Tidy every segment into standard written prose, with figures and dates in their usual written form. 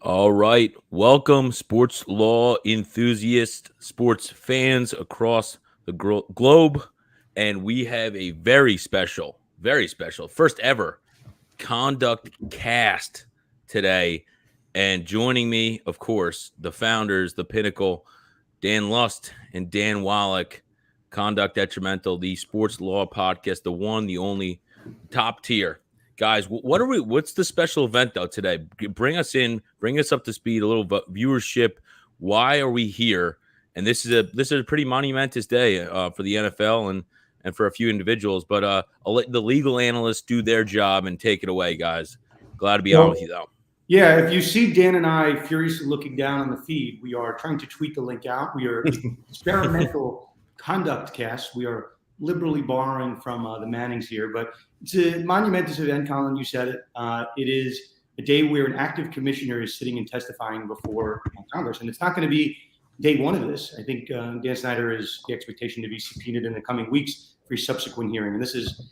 All right. Welcome, sports law enthusiasts, sports fans across the globe. And we have a very special, first ever Conduct Cast today. And joining me, of course, the founders, the pinnacle, Dan Lust and Dan Wallach, Conduct Detrimental, the sports law podcast, the one, the only, top tier. Guys, what's the special event though today? Bring us in, bring us up to speed, a little viewership. Why are we here? And this is a pretty monumentous day for the NFL and for a few individuals. But I'll let the legal analysts do their job and take it away, guys. Glad to be on Well, with you though. yeah, if you see Dan and I furiously looking down on the feed, we are trying to tweet the link out. We are experimental conduct cast. We are liberally borrowing from the Mannings here, but it's a monumentous event, Colin. You said it. It is a day where an active commissioner is sitting and testifying before Congress, and it's not going to be day one of this. I think Dan Snyder is the expectation to be subpoenaed in the coming weeks for a subsequent hearing, and this is,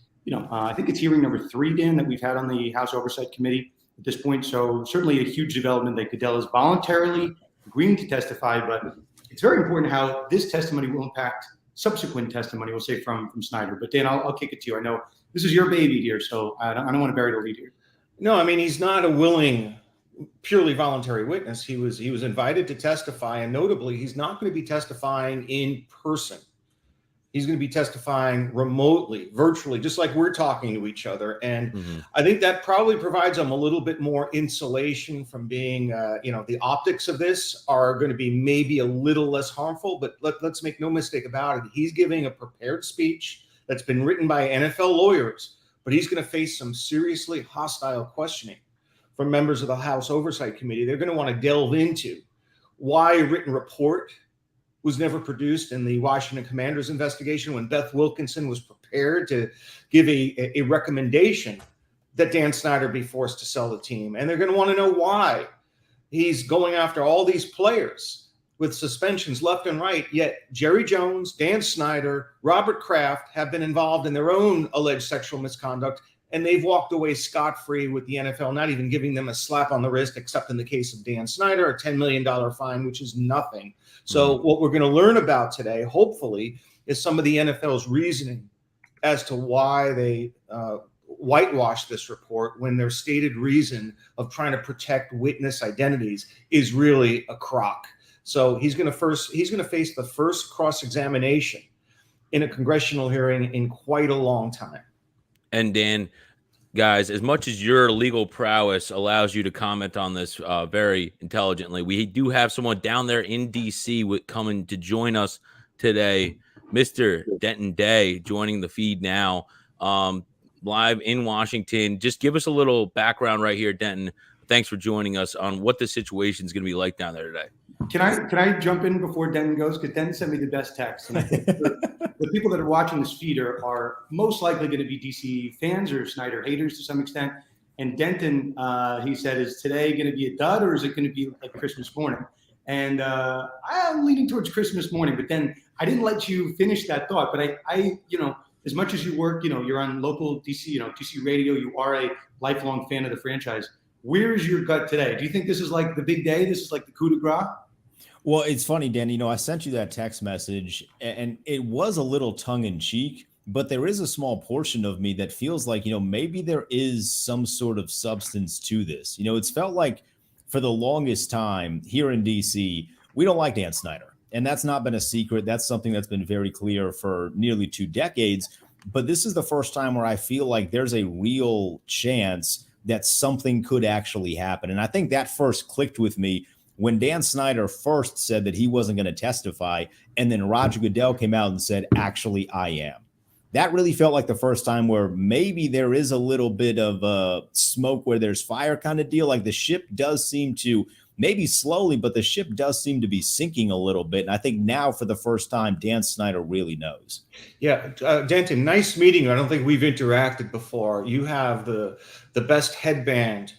I think it's hearing number 3, Dan, that we've had on the House Oversight Committee at this point. So certainly a huge development that Goodell is voluntarily agreeing to testify, but it's very important how this testimony will impact subsequent testimony, we'll say, from Snyder. But Dan, I'll kick it to you. I know this is your baby here, so I don't want to bury the lead here. No, I mean, he's not a willing, purely voluntary witness. He was invited to testify, and notably, he's not going to be testifying in person. He's going to be testifying remotely, virtually, just like we're talking to each other. And I think that probably provides him a little bit more insulation from being, the optics of this are going to be maybe a little less harmful. But let's make no mistake about it. He's giving a prepared speech that's been written by NFL lawyers, but he's going to face some seriously hostile questioning from members of the House Oversight Committee. They're going to want to delve into why a written report was never produced in the Washington Commanders investigation when Beth Wilkinson was prepared to give a recommendation that Dan Snyder be forced to sell the team. And they're going to want to know why he's going after all these players with suspensions left and right, yet Jerry Jones, Dan Snyder, Robert Kraft have been involved in their own alleged sexual misconduct, and they've walked away scot-free with the NFL not even giving them a slap on the wrist, except in the case of Dan Snyder, a $10 million fine, which is nothing. So what we're going to learn about today, hopefully, is some of the NFL's reasoning as to why they whitewashed this report when their stated reason of trying to protect witness identities is really a crock. So he's going to face the first cross-examination in a congressional hearing in quite a long time. And Dan, guys, as much as your legal prowess allows you to comment on this very intelligently, we do have someone down there in D.C. coming to join us today, Mr. Denton Day, joining the feed now, live in Washington. Just give us a little background right here, Denton. Thanks for joining us on what the situation is going to be like down there today. Can I jump in before Denton goes? Because Denton sent me the best text. And I think the people that are watching this feed are most likely going to be DC fans or Snyder haters to some extent. And Denton, he said, is today going to be a dud or is it going to be like Christmas morning? And I'm leaning towards Christmas morning. But then I didn't let you finish that thought. But I as much as you work, you're on local DC, DC radio, you are a lifelong fan of the franchise. Where's your gut today? Do you think this is like the big day? This is like the coup de grace? Well, it's funny, Dan, I sent you that text message and it was a little tongue in cheek, but there is a small portion of me that feels like, maybe there is some sort of substance to this. It's felt like for the longest time here in DC, we don't like Dan Snyder. And that's not been a secret. That's something that's been very clear for nearly 2 decades. But this is the first time where I feel like there's a real chance that something could actually happen. And I think that first clicked with me when Dan Snyder first said that he wasn't going to testify, and then Roger Goodell came out and said, actually, I am. That really felt like the first time where maybe there is a little bit of a smoke where there's fire kind of deal. Like the ship does seem to, maybe slowly, but the ship does seem to be sinking a little bit. And I think now for the first time, Dan Snyder really knows. Yeah, Denton, nice meeting you. I don't think we've interacted before. You have the best headband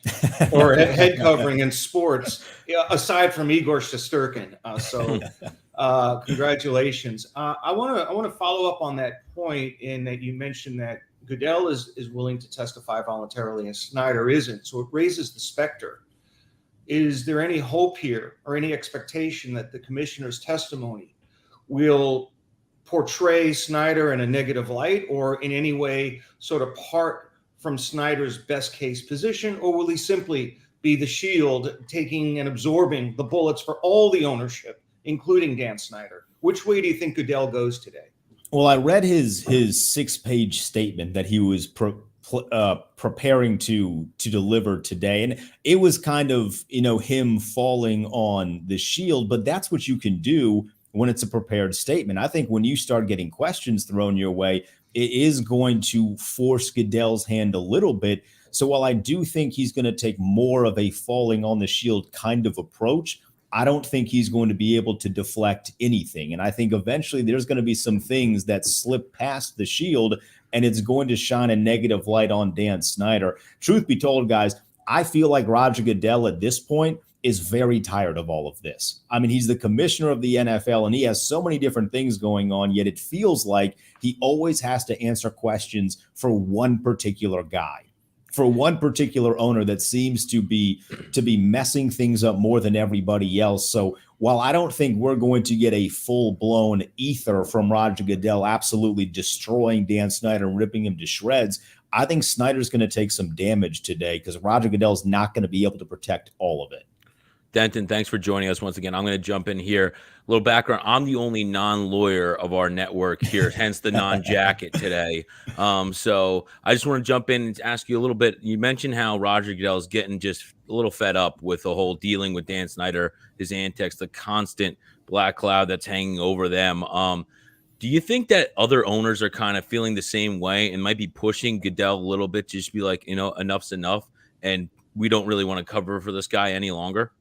or head covering in sports, aside from Igor Shesterkin. So congratulations. I want to follow up on that point in that you mentioned that Goodell is willing to testify voluntarily and Snyder isn't. So it raises the specter Is there any hope here or any expectation that the commissioner's testimony will portray Snyder in a negative light or in any way sort of part from Snyder's best case position? Or will he simply be the shield taking and absorbing the bullets for all the ownership, including Dan Snyder? Which way do you think Goodell goes today? Well, I read his 6-page statement that he was preparing to deliver today, and it was kind of, him falling on the shield, but that's what you can do when it's a prepared statement. I think when you start getting questions thrown your way, it is going to force Goodell's hand a little bit. So while I do think he's going to take more of a falling on the shield kind of approach, I don't think he's going to be able to deflect anything. And I think eventually there's going to be some things that slip past the shield, and it's going to shine a negative light on Dan Snyder. Truth be told, guys, I feel like Roger Goodell at this point is very tired of all of this. I mean, he's the commissioner of the NFL, and he has so many different things going on, yet it feels like he always has to answer questions for one particular guy, for one particular owner that seems to be messing things up more than everybody else. So while I don't think we're going to get a full-blown ether from Roger Goodell absolutely destroying Dan Snyder and ripping him to shreds, I think Snyder's going to take some damage today because Roger Goodell's not going to be able to protect all of it. Denton, thanks for joining us once again. I'm going to jump in here. A little background. I'm the only non-lawyer of our network here, hence the non-jacket today. So I just want to jump in and ask you a little bit. You mentioned how Roger Goodell is getting just a little fed up with the whole dealing with Dan Snyder, his antics, the constant black cloud that's hanging over them. Do you think that other owners are kind of feeling the same way and might be pushing Goodell a little bit to just be like, enough's enough, and we don't really want to cover for this guy any longer?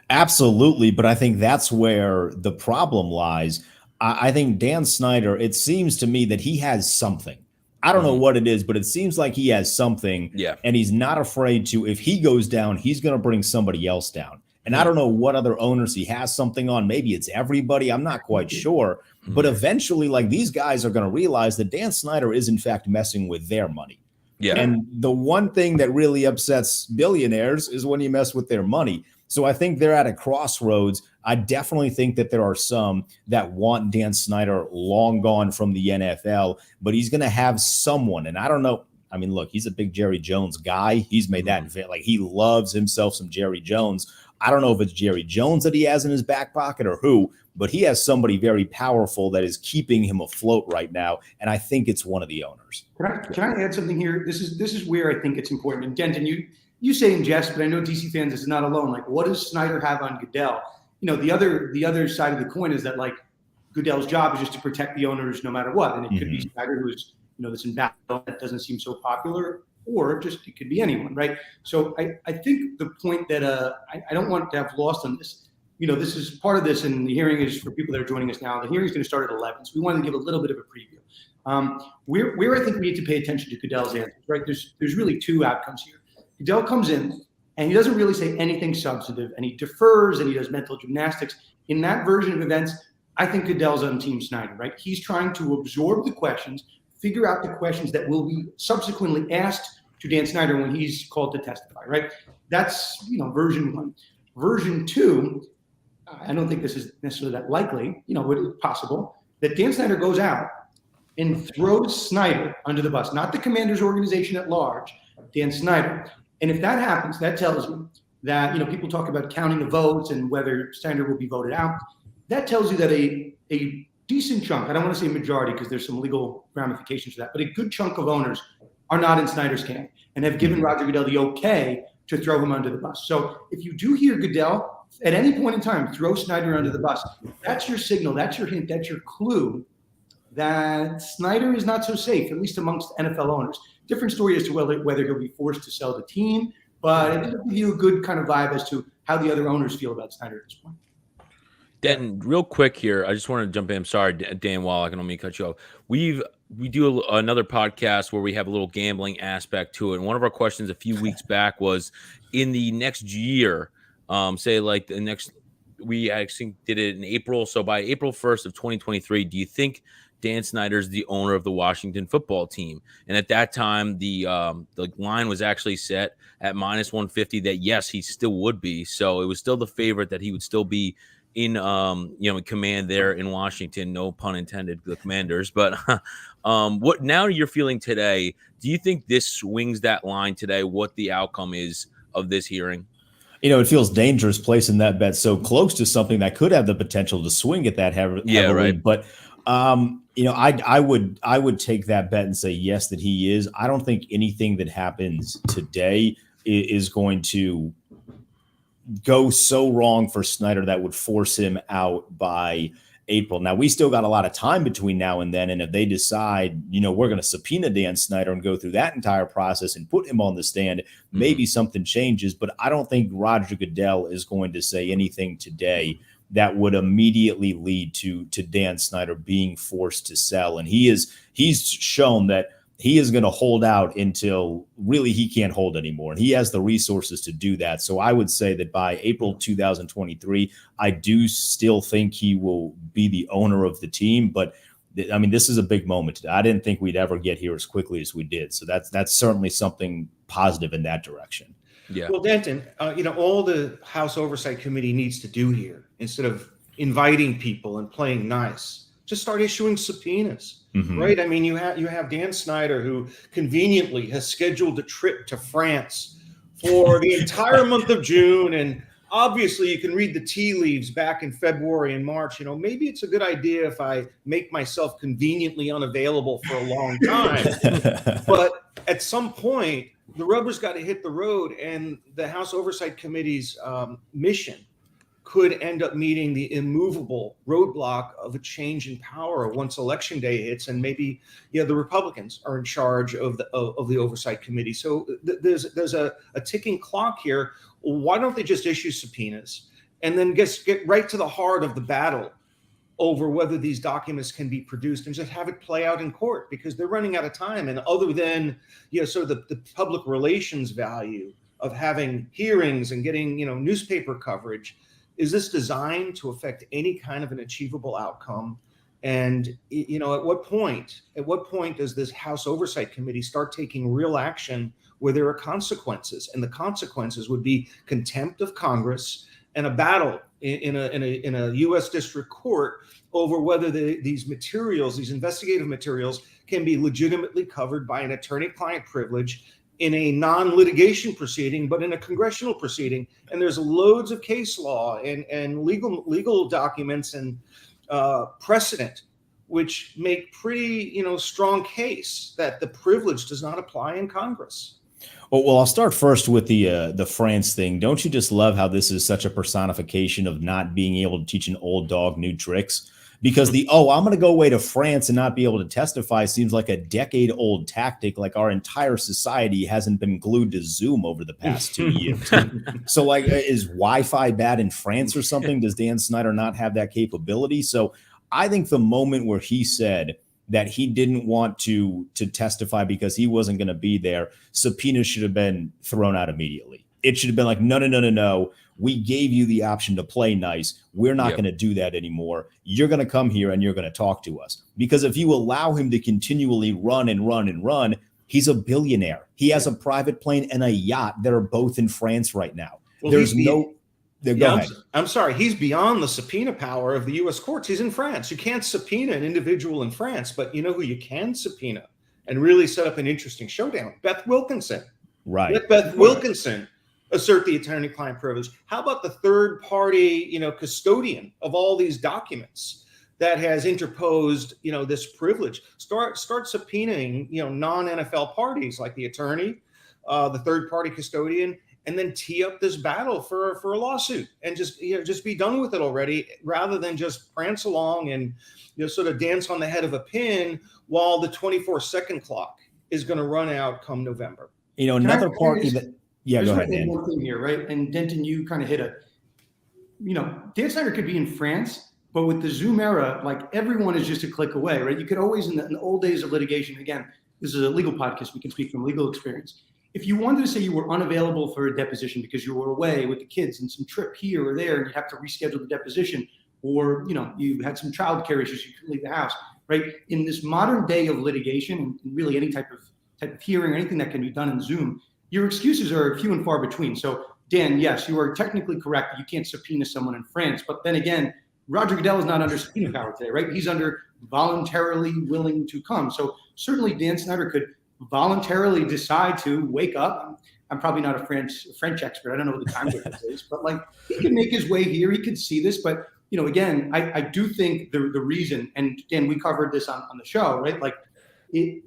Absolutely, but I think that's where the problem lies. I think Dan Snyder, it seems to me that he has something. I don't know what it is, but it seems like he has something. Yeah. And he's not afraid to, if he goes down, he's going to bring somebody else down. And I don't know what other owners he has something on. Maybe it's everybody. I'm not quite sure. But eventually, like, these guys are going to realize that Dan Snyder is, in fact, messing with their money. Yeah. And the one thing that really upsets billionaires is when you mess with their money. So I think they're at a crossroads. I definitely think that there are some that want Dan Snyder long gone from the NFL, but he's going to have someone. And I don't know. I mean, look, he's a big Jerry Jones guy. He's made that like he loves himself some Jerry Jones. I don't know if it's Jerry Jones that he has in his back pocket or who, but he has somebody very powerful that is keeping him afloat right now. And I think it's one of the owners. Can I add something here? This is where I think it's important. And Denton, you say in jest, but I know DC fans is not alone. Like, what does Snyder have on Goodell? The other side of the coin is that, like, Goodell's job is just to protect the owners no matter what. And it could be Snyder, who's, this embattled that doesn't seem so popular, or just it could be anyone, right? So I think the point that I don't want to have lost on this, this is part of this, and the hearing is for people that are joining us now. The hearing is going to start at 11, so we wanted to give a little bit of a preview. Where I think we need to pay attention to Goodell's answers, right? There's really two outcomes here. Goodell comes in and he doesn't really say anything substantive, and he defers and he does mental gymnastics. In that version of events, I think Goodell's on Team Snyder, right? He's trying to absorb the questions, figure out the questions that will be subsequently asked to Dan Snyder when he's called to testify, right? That's, version one. Version two, I don't think this is necessarily that likely, but it's possible that Dan Snyder goes out and throws Snyder under the bus, not the commander's organization at large, Dan Snyder. And if that happens, that tells you that, people talk about counting the votes and whether Snyder will be voted out. That tells you that a decent chunk, I don't want to say majority because there's some legal ramifications to that, but a good chunk of owners are not in Snyder's camp and have given Roger Goodell the okay to throw him under the bus. So if you do hear Goodell at any point in time throw Snyder under the bus, that's your signal, that's your hint, that's your clue that Snyder is not so safe, at least amongst NFL owners. Different story as to whether he'll be forced to sell the team, but it'll give you a good kind of vibe as to how the other owners feel about Snyder at this point. Denton, real quick here, I just want to jump in. I'm sorry, Dan Wallach, I don't mean to cut you off. We do another podcast where we have a little gambling aspect to it. And one of our questions a few weeks back was, in the next year, say like the next, we actually did it in April. So by April 1st of 2023, do you think Dan Snyder's the owner of the Washington football team. And at that time, the line was actually set at -150 that, yes, he still would be. So it was still the favorite that he would still be in in command there in Washington. No pun intended, the Commanders. But what now you're feeling today, do you think this swings that line today, what the outcome is of this hearing? It feels dangerous placing that bet so close to something that could have the potential to swing it that heavily. Yeah, right. But I would take that bet and say yes, that he is. I don't think anything that happens today is going to go so wrong for Snyder that would force him out by April. Now, we still got a lot of time between now and then. And if they decide, we're going to subpoena Dan Snyder and go through that entire process and put him on the stand, maybe something changes. But I don't think Roger Goodell is going to say anything today that would immediately lead to Dan Snyder being forced to sell. And he's shown that he is going to hold out until really he can't hold anymore. And he has the resources to do that. So I would say that by April 2023, I do still think he will be the owner of the team. But I mean, this is a big moment today. I didn't think we'd ever get here as quickly as we did. So that's certainly something positive in that direction. Yeah. Well, Denton, all the House Oversight Committee needs to do here, instead of inviting people and playing nice, just start issuing subpoenas, right? I mean, you have Dan Snyder, who conveniently has scheduled a trip to France for the entire month of June. And obviously you can read the tea leaves back in February and March. Maybe it's a good idea if I make myself conveniently unavailable for a long time. But at some point, the rubber's got to hit the road, and the House Oversight Committee's mission could end up meeting the immovable roadblock of a change in power once election day hits, and maybe the Republicans are in charge of the Oversight Committee. So there's a ticking clock here. Why don't they just issue subpoenas and then get right to the heart of the battle over whether these documents can be produced, and just have it play out in court, because they're running out of time. And other than sort of the public relations value of having hearings and getting newspaper coverage, is this designed to affect any kind of an achievable outcome? And at what point does this House Oversight Committee start taking real action where there are consequences? And the consequences would be contempt of Congress and a battle in a U.S. district court over whether these investigative materials, can be legitimately covered by an attorney-client privilege in a non-litigation proceeding, but in a congressional proceeding. And there's loads of case law and legal documents and precedent which make pretty strong case that the privilege does not apply in Congress. Well, I'll start first with the France thing. Don't you just love how this is such a personification of not being able to teach an old dog new tricks? Because I'm going to go away to France and not be able to testify seems like a decade-old tactic, like our entire society hasn't been glued to Zoom over the past 2 years. So, is Wi-Fi bad in France or something? Does Dan Snyder not have that capability? So I think the moment where he said that he didn't want to testify because he wasn't going to be there, subpoenas should have been thrown out immediately. It should have been like, no. We gave you the option to play nice. We're not going to do that anymore. You're going to come here and you're going to talk to us. Because if you allow him to continually run, he's a billionaire. He has a private plane and a yacht that are both in France right now. Well, Go ahead. I'm sorry. He's beyond the subpoena power of the U.S. courts. He's in France. You can't subpoena an individual in France, but you know who you can subpoena and really set up an interesting showdown? Beth Wilkinson. Right. Let Beth Wilkinson assert the attorney-client privilege. How about the third-party, custodian of all these documents that has interposed, this privilege? Start subpoenaing, non-NFL parties like the attorney, the third-party custodian, and then tee up this battle for a lawsuit and just be done with it already, rather than just prance along and sort of dance on the head of a pin while the 24-second clock is going to run out come November. Another party that. Yeah, go ahead, Dan. One thing here, right? And Denton, you kind of hit Dan Snyder could be in France, but with the Zoom era, everyone is just a click away, right? You could always, in the old days of litigation, again, this is a legal podcast, we can speak from legal experience. If you wanted to say you were unavailable for a deposition because you were away with the kids and some trip here or there, and you have to reschedule the deposition, or you had some childcare issues, you couldn't leave the house, right? In this modern day of litigation, and really any type of hearing, anything that can be done in Zoom, your excuses are few and far between. So, Dan, yes, you are technically correct that you can't subpoena someone in France. But then again, Roger Goodell is not under subpoena power today, right? He's under voluntarily willing to come. So certainly Dan Snyder could voluntarily decide to wake up. I'm probably not a French expert. I don't know what the time difference is, but like he can make his way here. He could see this, but again, I do think the reason, and again, we covered this on the show, right? Like,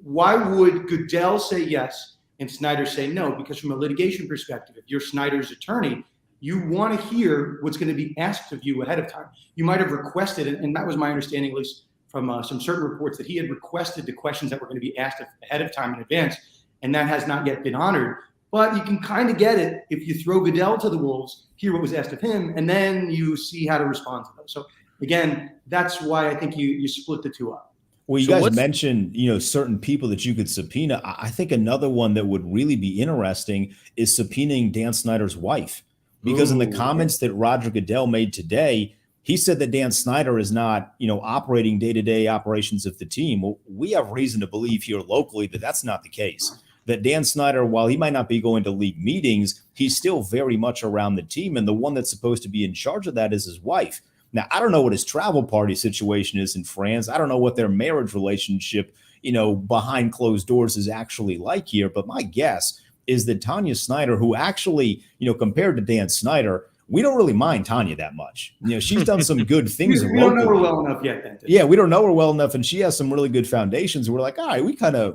why would Goodell say yes and Snyder say no? Because from a litigation perspective, if you're Snyder's attorney, you want to hear what's going to be asked of you ahead of time. You might have requested, and that was my understanding, at least from some certain reports, that he had requested the questions that were going to be asked ahead of time in advance, and that has not yet been honored. But you can kind of get it if you throw Goodell to the wolves, hear what was asked of him, and then you see how to respond to those. So again, that's why I think you split the two up. Well, you guys mentioned, certain people that you could subpoena. I think another one that would really be interesting is subpoenaing Dan Snyder's wife. Because in the comments that Roger Goodell made today, he said that Dan Snyder is not, operating day-to-day operations of the team. Well, we have reason to believe here locally that that's not the case. That Dan Snyder, while he might not be going to league meetings, he's still very much around the team. And the one that's supposed to be in charge of that is his wife. Now, I don't know what his travel party situation is in France. I don't know what their marriage relationship, behind closed doors is actually like here. But my guess is that Tanya Snyder, who actually, compared to Dan Snyder, we don't really mind Tanya that much. She's done some good things. We don't know her well enough yet. Then. Yeah, we don't know her well enough, and she has some really good foundations. We're like, all right,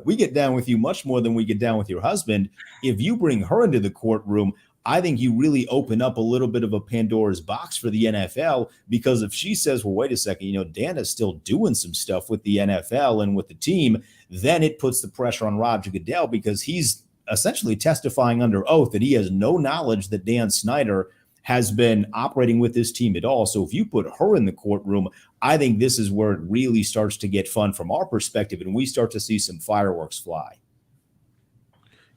we get down with you much more than we get down with your husband. If you bring her into the courtroom, I think you really open up a little bit of a Pandora's box for the NFL, because if she says, well, wait a second, Dan is still doing some stuff with the NFL and with the team, then it puts the pressure on Roger Goodell, because he's essentially testifying under oath that he has no knowledge that Dan Snyder has been operating with this team at all. So if you put her in the courtroom, I think this is where it really starts to get fun from our perspective, and we start to see some fireworks fly.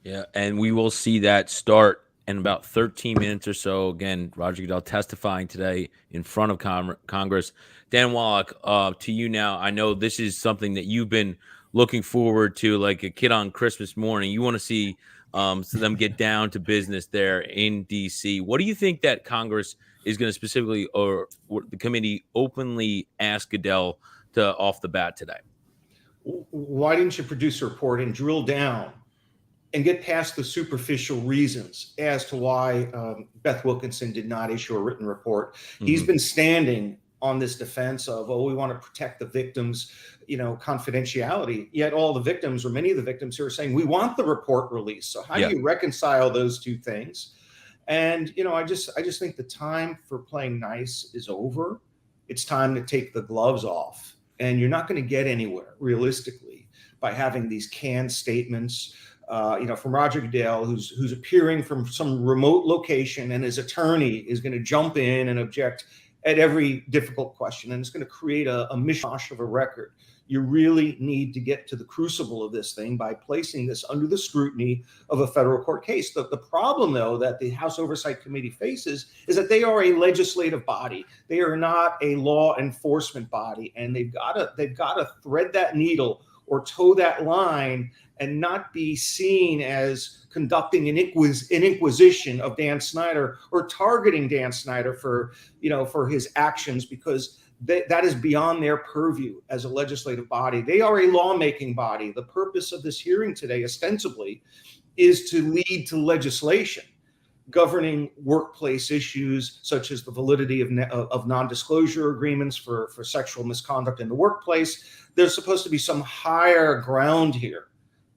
Yeah, and we will see that start in about 13 minutes or so. Again, Roger Goodell testifying today in front of Congress. Dan Wallach, to you now. I know this is something that you've been looking forward to like a kid on Christmas morning. You want to see them get down to business there in D.C. What do you think that Congress is going to specifically, or the committee openly ask Goodell to off the bat today? Why didn't you produce a report and drill down and get past the superficial reasons as to why Beth Wilkinson did not issue a written report? Mm-hmm. He's been standing on this defense of, we want to protect the victims, confidentiality. Yet all the victims, or many of the victims, who are saying we want the report released. So how do you reconcile those two things? And I just think the time for playing nice is over. It's time to take the gloves off, and you're not going to get anywhere realistically by having these canned statements. From Roger Goodell, who's appearing from some remote location, and his attorney is going to jump in and object at every difficult question, and it's going to create a mishmash of a record. You really need to get to the crucible of this thing by placing this under the scrutiny of a federal court case. The problem, though, that the House Oversight Committee faces is that they are a legislative body. They are not a law enforcement body, and they've got to thread that needle or toe that line and not be seen as conducting an inquisition of Dan Snyder or targeting Dan Snyder for his actions, because that is beyond their purview as a legislative body. They are a lawmaking body. The purpose of this hearing today, ostensibly, is to lead to legislation governing workplace issues such as the validity of non-disclosure agreements for sexual misconduct in the workplace. There's supposed to be some higher ground here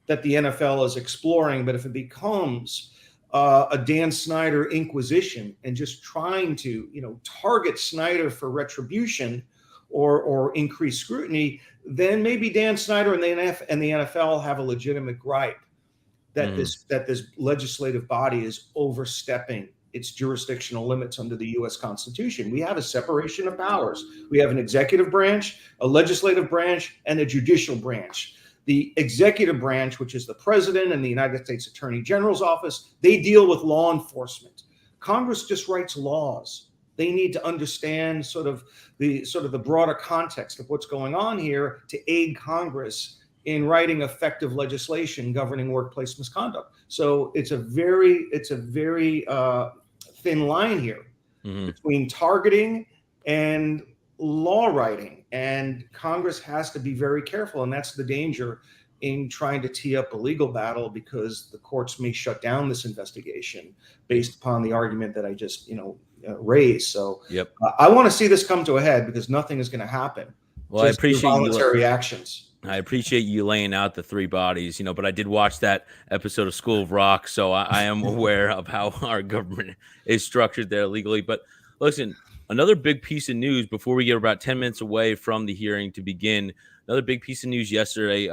that the NFL is exploring, but if it becomes a Dan Snyder inquisition and just trying to target Snyder for retribution or increased scrutiny, then maybe Dan Snyder and the NFL have a legitimate gripe that this legislative body is overstepping its jurisdictional limits under the U.S. Constitution. We have a separation of powers. We have an executive branch, a legislative branch, and a judicial branch. The executive branch, which is the president and the United States Attorney General's office, they deal with law enforcement. Congress just writes laws. They need to understand sort of the broader context of what's going on here to aid Congress in writing effective legislation governing workplace misconduct. So it's a very thin line here between targeting and law writing, and Congress has to be very careful, and that's the danger in trying to tee up a legal battle, because the courts may shut down this investigation based upon the argument that I just raised. So I want to see this come to a head, because nothing is going to happen. Well, I appreciate voluntary actions. I appreciate you laying out the three bodies, but I did watch that episode of School of Rock, so I am aware of how our government is structured there legally. But listen, another big piece of news before we get about 10 minutes away from the hearing to begin. Another big piece of news yesterday,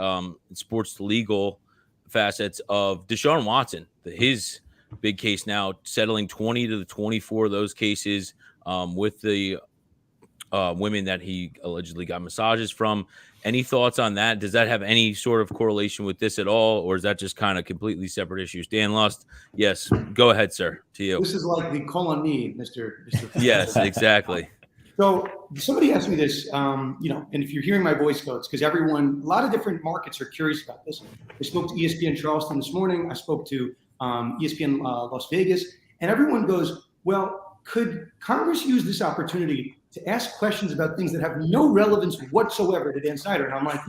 sports legal facets of Deshaun Watson, his big case now settling 20 to the 24 of those cases with the women that he allegedly got massages from. Any thoughts on that? Does that have any sort of correlation with this at all, or is that just kind of completely separate issues? Dan Lust, yes, go ahead, sir. To you. This is like the call on me, Mr. Yes, exactly. So somebody asked me this, and if you're hearing my voice notes, because a lot of different markets are curious about this. I spoke to ESPN Charleston this morning. I spoke to ESPN Las Vegas, and everyone goes, well, could Congress use this opportunity to ask questions about things that have no relevance whatsoever to Dan Snyder? And I'm like,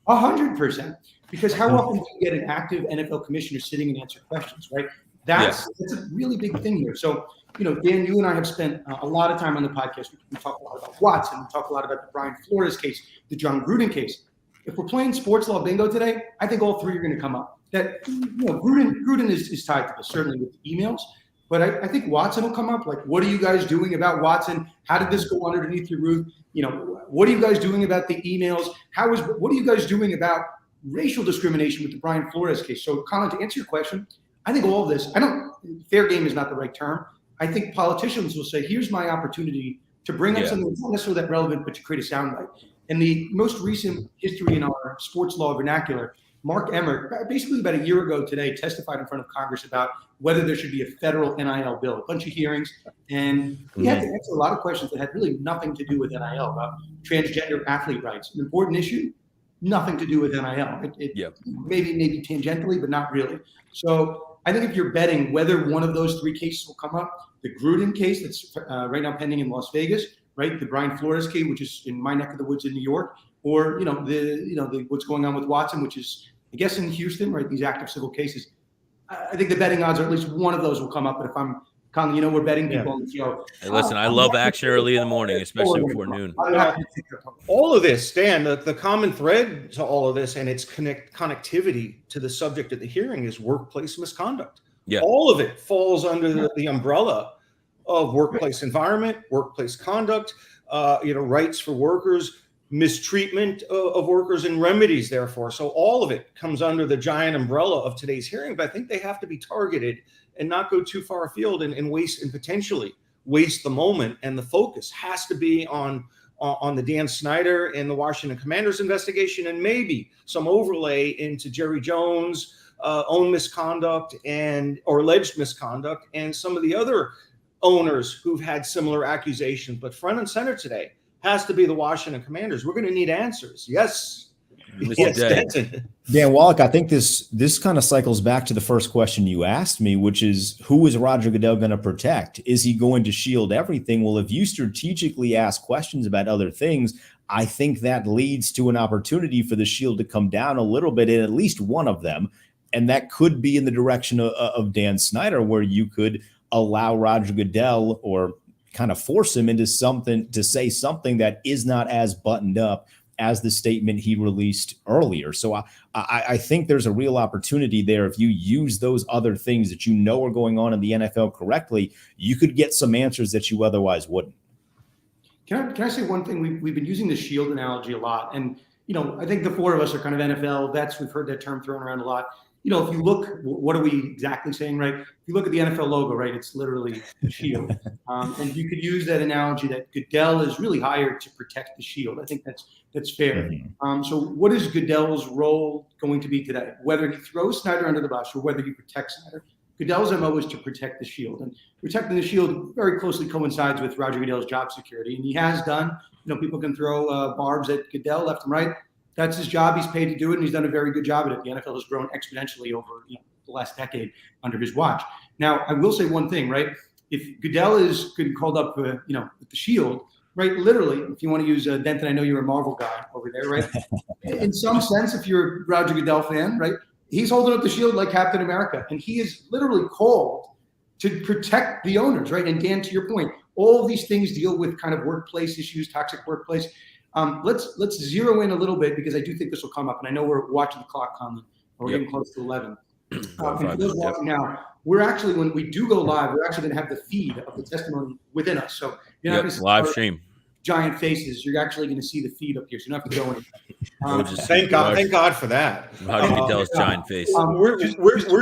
100%, because how often do you get an active NFL commissioner sitting and answer questions, right? That's a really big thing here. So, Dan, you and I have spent a lot of time on the podcast. We talk a lot about Watson. We talk a lot about the Brian Flores case, the John Gruden case. If we're playing sports law bingo today, I think all three are going to come up. That Gruden is tied to this, certainly with the emails. But I think Watson will come up. Like, what are you guys doing about Watson? How did this go underneath your roof? What are you guys doing about the emails? What are you guys doing about racial discrimination with the Brian Flores case? So, Colin, to answer your question, I think all of this, fair game is not the right term. I think politicians will say, here's my opportunity to bring up something that's not necessarily that relevant, but to create a soundbite. In the most recent history in our sports law vernacular, Mark Emmert, basically about a year ago today, testified in front of Congress about whether there should be a federal NIL bill, a bunch of hearings. And he had to answer a lot of questions that had really nothing to do with NIL, about transgender athlete rights. An important issue, nothing to do with NIL. Maybe tangentially, but not really. So I think if you're betting whether one of those three cases will come up, the Gruden case that's right now pending in Las Vegas, right? The Brian Flores case, which is in my neck of the woods in New York, or the what's going on with Watson, which is, I guess, in Houston, right? These active civil cases. I think the betting odds are at least one of those will come up. But if I'm Colin, we're betting people on the show. Hey, listen, I love action early in the morning, especially before noon. All of this, Dan, the common thread to all of this and its connectivity to the subject of the hearing is workplace misconduct. Yeah. All of it falls under the umbrella of workplace environment, workplace conduct, rights for workers, mistreatment of workers, and remedies, therefore. So all of it comes under the giant umbrella of today's hearing. But I think they have to be targeted and not go too far afield and potentially waste the moment. And the focus has to be on the Dan Snyder and the Washington Commanders investigation, and maybe some overlay into Jerry Jones' own misconduct or alleged misconduct, and some of the other owners who've had similar accusations. But front and center today has to be the Washington Commanders. We're going to need answers. Yes. Dan Wallach, I think this kind of cycles back to the first question you asked me, which is, who is Roger Goodell going to protect? Is he going to shield everything? Well, if you strategically ask questions about other things, I think that leads to an opportunity for the shield to come down a little bit in at least one of them. And that could be in the direction of Dan Snyder, where you could allow Roger Goodell or kind of force him into something to say something that is not as buttoned up as the statement he released earlier. So I think there's a real opportunity there. If you use those other things that are going on in the NFL correctly, you could get some answers that you otherwise wouldn't. Can I say one thing? We've been using the shield analogy a lot. And, I think the four of us are kind of NFL vets. We've heard that term thrown around a lot. If you look, what are we exactly saying, right? If you look at the NFL logo, right, it's literally the shield. And you could use that analogy that Goodell is really hired to protect the shield. I think that's fair. Mm-hmm. So what is Goodell's role going to be today? Whether he throws Snyder under the bus or whether he protects Snyder, Goodell's MO is to protect the shield, and protecting the shield very closely coincides with Roger Goodell's job security, and he has done. People can throw barbs at Goodell left and right. That's his job. He's paid to do it, and he's done a very good job at it. The NFL has grown exponentially over the last decade under his watch. Now, I will say one thing, right? If Goodell is getting called up, with the shield, right? Literally, if you want to use Denton, I know you're a Marvel guy over there, right? In some sense, if you're a Roger Goodell fan, right? He's holding up the shield like Captain America, and he is literally called to protect the owners, right? And Dan, to your point, all of these things deal with kind of workplace issues, toxic workplace. Let's zero in a little bit, because I do think this will come up, and I know we're watching the clock, Conlon. We're getting close to 11. And for those watching now, we're actually, when we do go live, we're actually going to have the feed of the testimony within us. So you're not going to see live stream giant faces. You're actually going to see the feed up here, so you don't have to go anywhere. Thank God for that. Roger Goodell's giant face. We're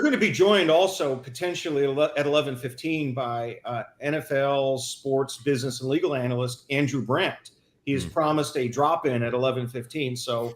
going to be joined also potentially at 11:15 by NFL sports business and legal analyst Andrew Brandt. He has promised a drop-in at 11:15. So,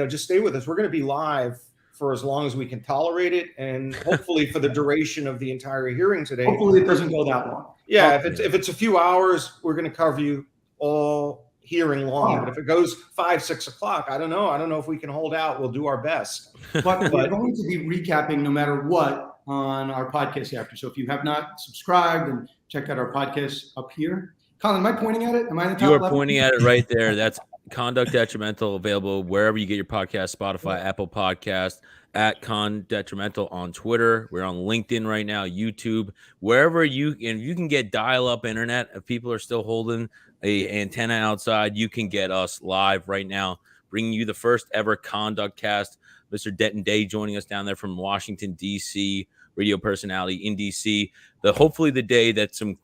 just stay with us. We're going to be live for as long as we can tolerate it, and hopefully for the duration of the entire hearing today. Hopefully it doesn't go that long. Yeah, if it's a few hours, we're going to cover you all hearing long. But if it goes 5, 6 o'clock, I don't know if we can hold out. We'll do our best. But we're going to be recapping no matter what on our podcast after. So if you have not subscribed and checked out our podcast up here. Colin, am I pointing at it? Am I in the top You are left? pointing at it right there. That's Conduct Detrimental, available wherever you get your podcast, Spotify, Apple Podcast, at Con Detrimental on Twitter. We're on LinkedIn right now, YouTube, wherever you can get dial-up internet. If people are still holding a antenna outside, you can get us live right now, bringing you the first ever CONDUCTCAST. Mr. Denton Day joining us down there from Washington, D.C., radio personality in D.C. Hopefully the day that some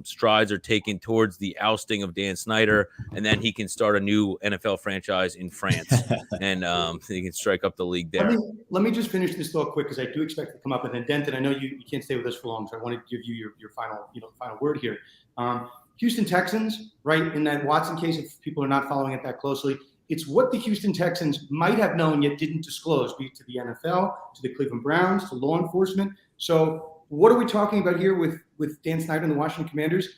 strides are taken towards the ousting of Dan Snyder, and then he can start a new NFL franchise in France, and he can strike up the league there. Let me just finish this thought quick, because I do expect to come up. And then Denton, I know you can't stay with us for long, so I want to give you your final word here. Houston Texans, right, in that Watson case, if people are not following it that closely, it's what the Houston Texans might have known yet didn't disclose, be it to the NFL, to the Cleveland Browns, to law enforcement. So what are we talking about here with Dan Snyder and the Washington Commanders?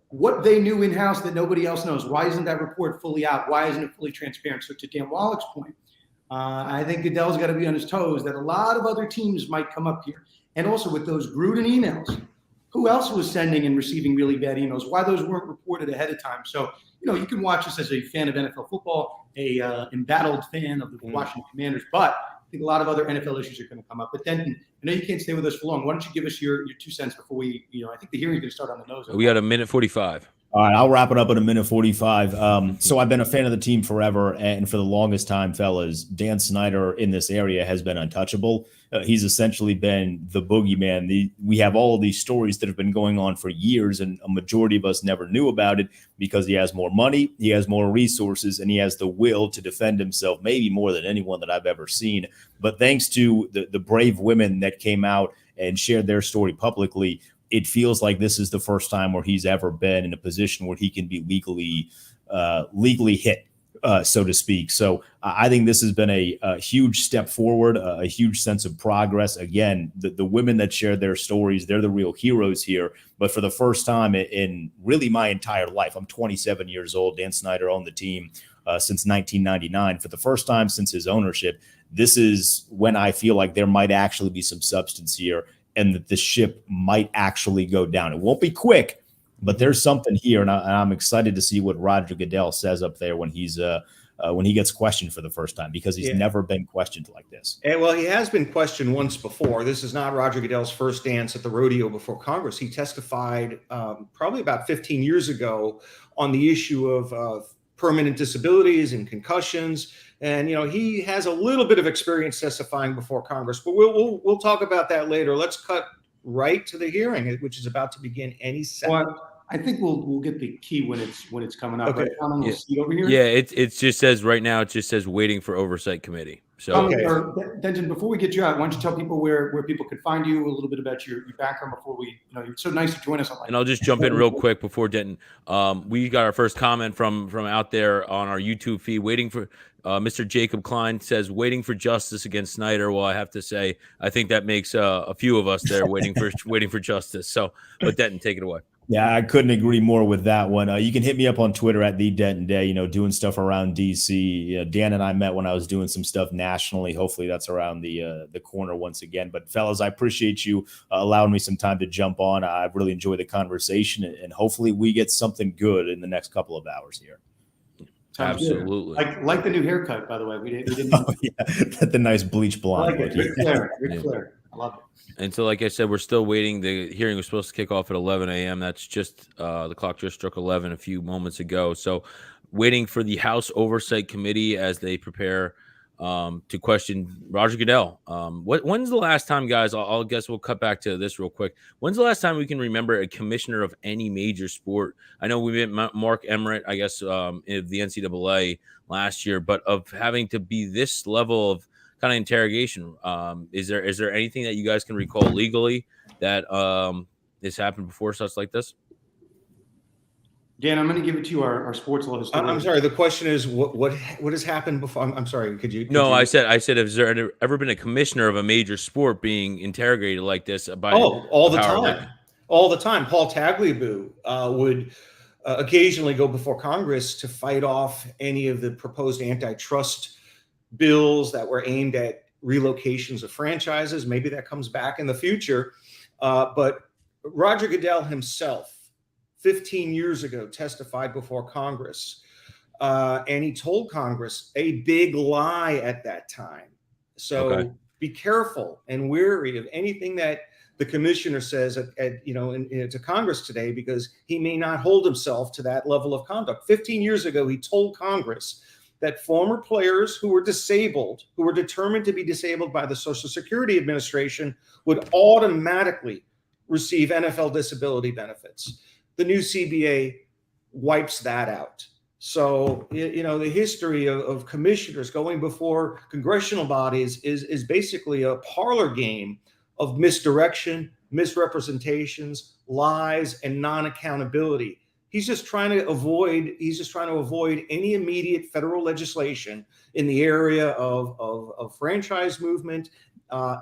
What they knew in-house that nobody else knows. Why isn't that report fully out? Why isn't it fully transparent? So to Dan Wallach's point, I think Goodell's got to be on his toes that a lot of other teams might come up here. And also with those Gruden emails, who else was sending and receiving really bad emails? Why those weren't reported ahead of time? So, you can watch this as a fan of NFL football, a embattled fan of the Washington Commanders, but I think a lot of other NFL issues are going to come up. But then, I know you can't stay with us for long. Why don't you give us your 2 cents before we, I think the hearing is going to start on the nose. We got a minute 45. All right, I'll wrap it up in a minute 45. So I've been a fan of the team forever, and for the longest time, fellas, Dan Snyder in this area has been untouchable. He's essentially been the boogeyman. We have all of these stories that have been going on for years, and a majority of us never knew about it because he has more money, he has more resources, and he has the will to defend himself, maybe more than anyone that I've ever seen. But thanks to the brave women that came out and shared their story publicly, it feels like this is the first time where he's ever been in a position where he can be legally hit, so to speak. So I think this has been a huge step forward, a huge sense of progress. Again, the women that shared their stories, they're the real heroes here. But for the first time in really my entire life, I'm 27 years old. Dan Snyder owned the team since 1999. For the first time since his ownership, this is when I feel like there might actually be some substance here, and that the ship might actually go down. It won't be quick, but there's something here, and I'm excited to see what Roger Goodell says up there when he gets questioned for the first time, because he's never been questioned like this. And well, he has been questioned once before. This is not Roger Goodell's first dance at the rodeo before Congress. He testified probably about 15 years ago on the issue of permanent disabilities and concussions. And, he has a little bit of experience testifying before Congress, but we'll talk about that later. Let's cut right to the hearing, which is about to begin any second. Well, I think we'll get the key when it's coming up. Okay. Right, on the seat over here. Yeah, it just says right now. It just says waiting for oversight committee. So, Okay. Denton, before we get you out, why don't you tell people where people could find you, a little bit about your background before we, you're so nice to join us. And I'll just jump in real quick before Denton. We got our first comment from out there on our YouTube feed. Waiting for Mr. Jacob Klein says waiting for justice against Snyder. Well, I have to say I think that makes a few of us there waiting for justice. So, but Denton, take it away. Yeah, I couldn't agree more with that one. You can hit me up on Twitter at the Denton Day, doing stuff around DC. Dan and I met when I was doing some stuff nationally. Hopefully that's around the corner once again. But fellas, I appreciate you allowing me some time to jump on. I've really enjoyed the conversation, and hopefully we get something good in the next couple of hours here. Absolutely. Like the new haircut, by the way. We didn't. Oh, yeah, the nice bleach blonde. I like it. Ric Flair. I love it. And so, like I said, we're still waiting. The hearing was supposed to kick off at 11 a.m. That's just the clock just struck 11 a few moments ago. So waiting for the House Oversight Committee as they prepare to question Roger Goodell. When's the last time, guys? I'll guess we'll cut back to this real quick. When's the last time we can remember a commissioner of any major sport? I know we met Mark Emmert, I guess, of the NCAA last year, but of having to be this level of kind of interrogation. Is there anything that you guys can recall legally that has happened before, such like this? Dan, I'm going to give it to you, our sports law historian. I'm sorry. The question is, what has happened before? I'm sorry. Could you? I said, has there ever been a commissioner of a major sport being interrogated like this by? All the time. All the time. Paul Tagliabue would occasionally go before Congress to fight off any of the proposed antitrust bills that were aimed at relocations of franchises. Maybe that comes back in the future. But Roger Goodell himself, 15 years ago, testified before Congress. And he told Congress a big lie at that time. So Be careful and wary of anything that the commissioner says to Congress today, because he may not hold himself to that level of conduct. 15 years ago, he told Congress that former players who were disabled, who were determined to be disabled by the Social Security Administration, would automatically receive NFL disability benefits. The new CBA wipes that out. So, the history of commissioners going before congressional bodies is basically a parlor game of misdirection, misrepresentations, lies, and non-accountability. He's just trying to avoid any immediate federal legislation in the area of franchise movement,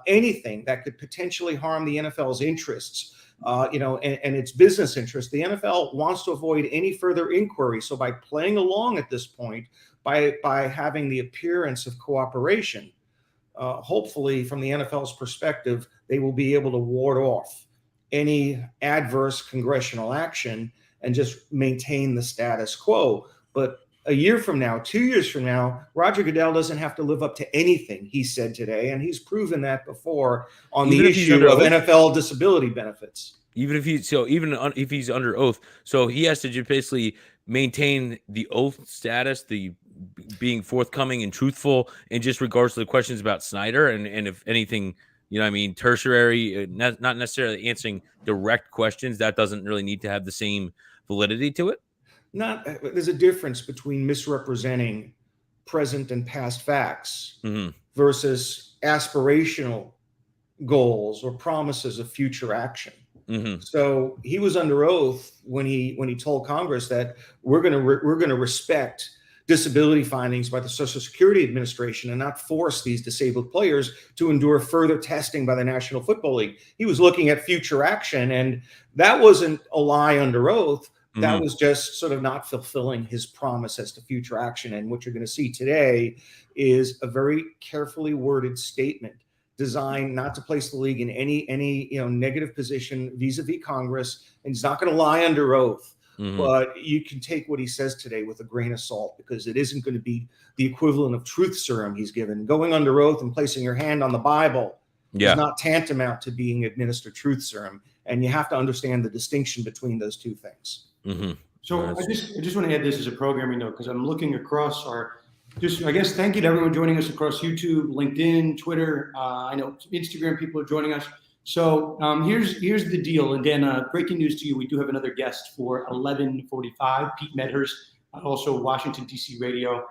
anything that could potentially harm the NFL's interests, and its business interests. The NFL wants to avoid any further inquiry. So by playing along at this point, by having the appearance of cooperation, hopefully from the NFL's perspective, they will be able to ward off any adverse congressional action and just maintain the status quo. But a year from now, 2 years from now, Roger Goodell doesn't have to live up to anything he said today, and he's proven that before on the issue of NFL disability benefits. Even if he's under oath, so he has to just basically maintain the oath status, the being forthcoming and truthful in just regards to the questions about Snyder, and if anything, tertiary, not necessarily answering direct questions, that doesn't really need to have the same validity to it. There's a difference between misrepresenting present and past facts versus aspirational goals or promises of future action. So he was under oath when he told Congress that we're going to respect disability findings by the Social Security Administration and not force these disabled players to endure further testing by the National Football League. He was looking at future action, and that wasn't a lie under oath. That was just sort of not fulfilling his promise as to future action. And what you're going to see today is a very carefully worded statement designed not to place the league in any negative position vis-a-vis Congress. And he's not going to lie under oath. But you can take what he says today with a grain of salt, because it isn't going to be the equivalent of truth serum he's given. Going under oath and placing your hand on the Bible is not tantamount to being administered truth serum. And you have to understand the distinction between those two things. So I just want to add this as a programming note, because I'm looking across thank you to everyone joining us across YouTube, LinkedIn, Twitter. I know Instagram people are joining us. So here's the deal. And Dan, breaking news to you, we do have another guest for 11:45, Pete Medhurst, also Washington, D.C. radio.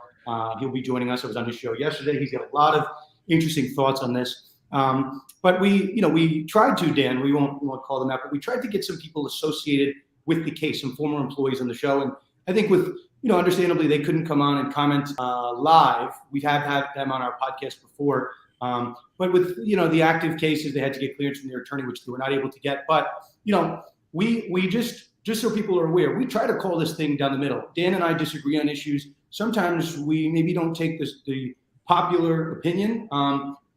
He'll be joining us. I was on his show yesterday. He's got a lot of interesting thoughts on this. But we tried to, Dan, we won't call them out, but we tried to get some people associated with the case, some former employees on the show. And I think with, understandably, they couldn't come on and comment live. We have had them on our podcast before. But with, the active cases, they had to get clearance from their attorney, which they were not able to get. But, we just so people are aware, we try to call this thing down the middle. Dan and I disagree on issues. Sometimes we maybe don't take the popular opinion.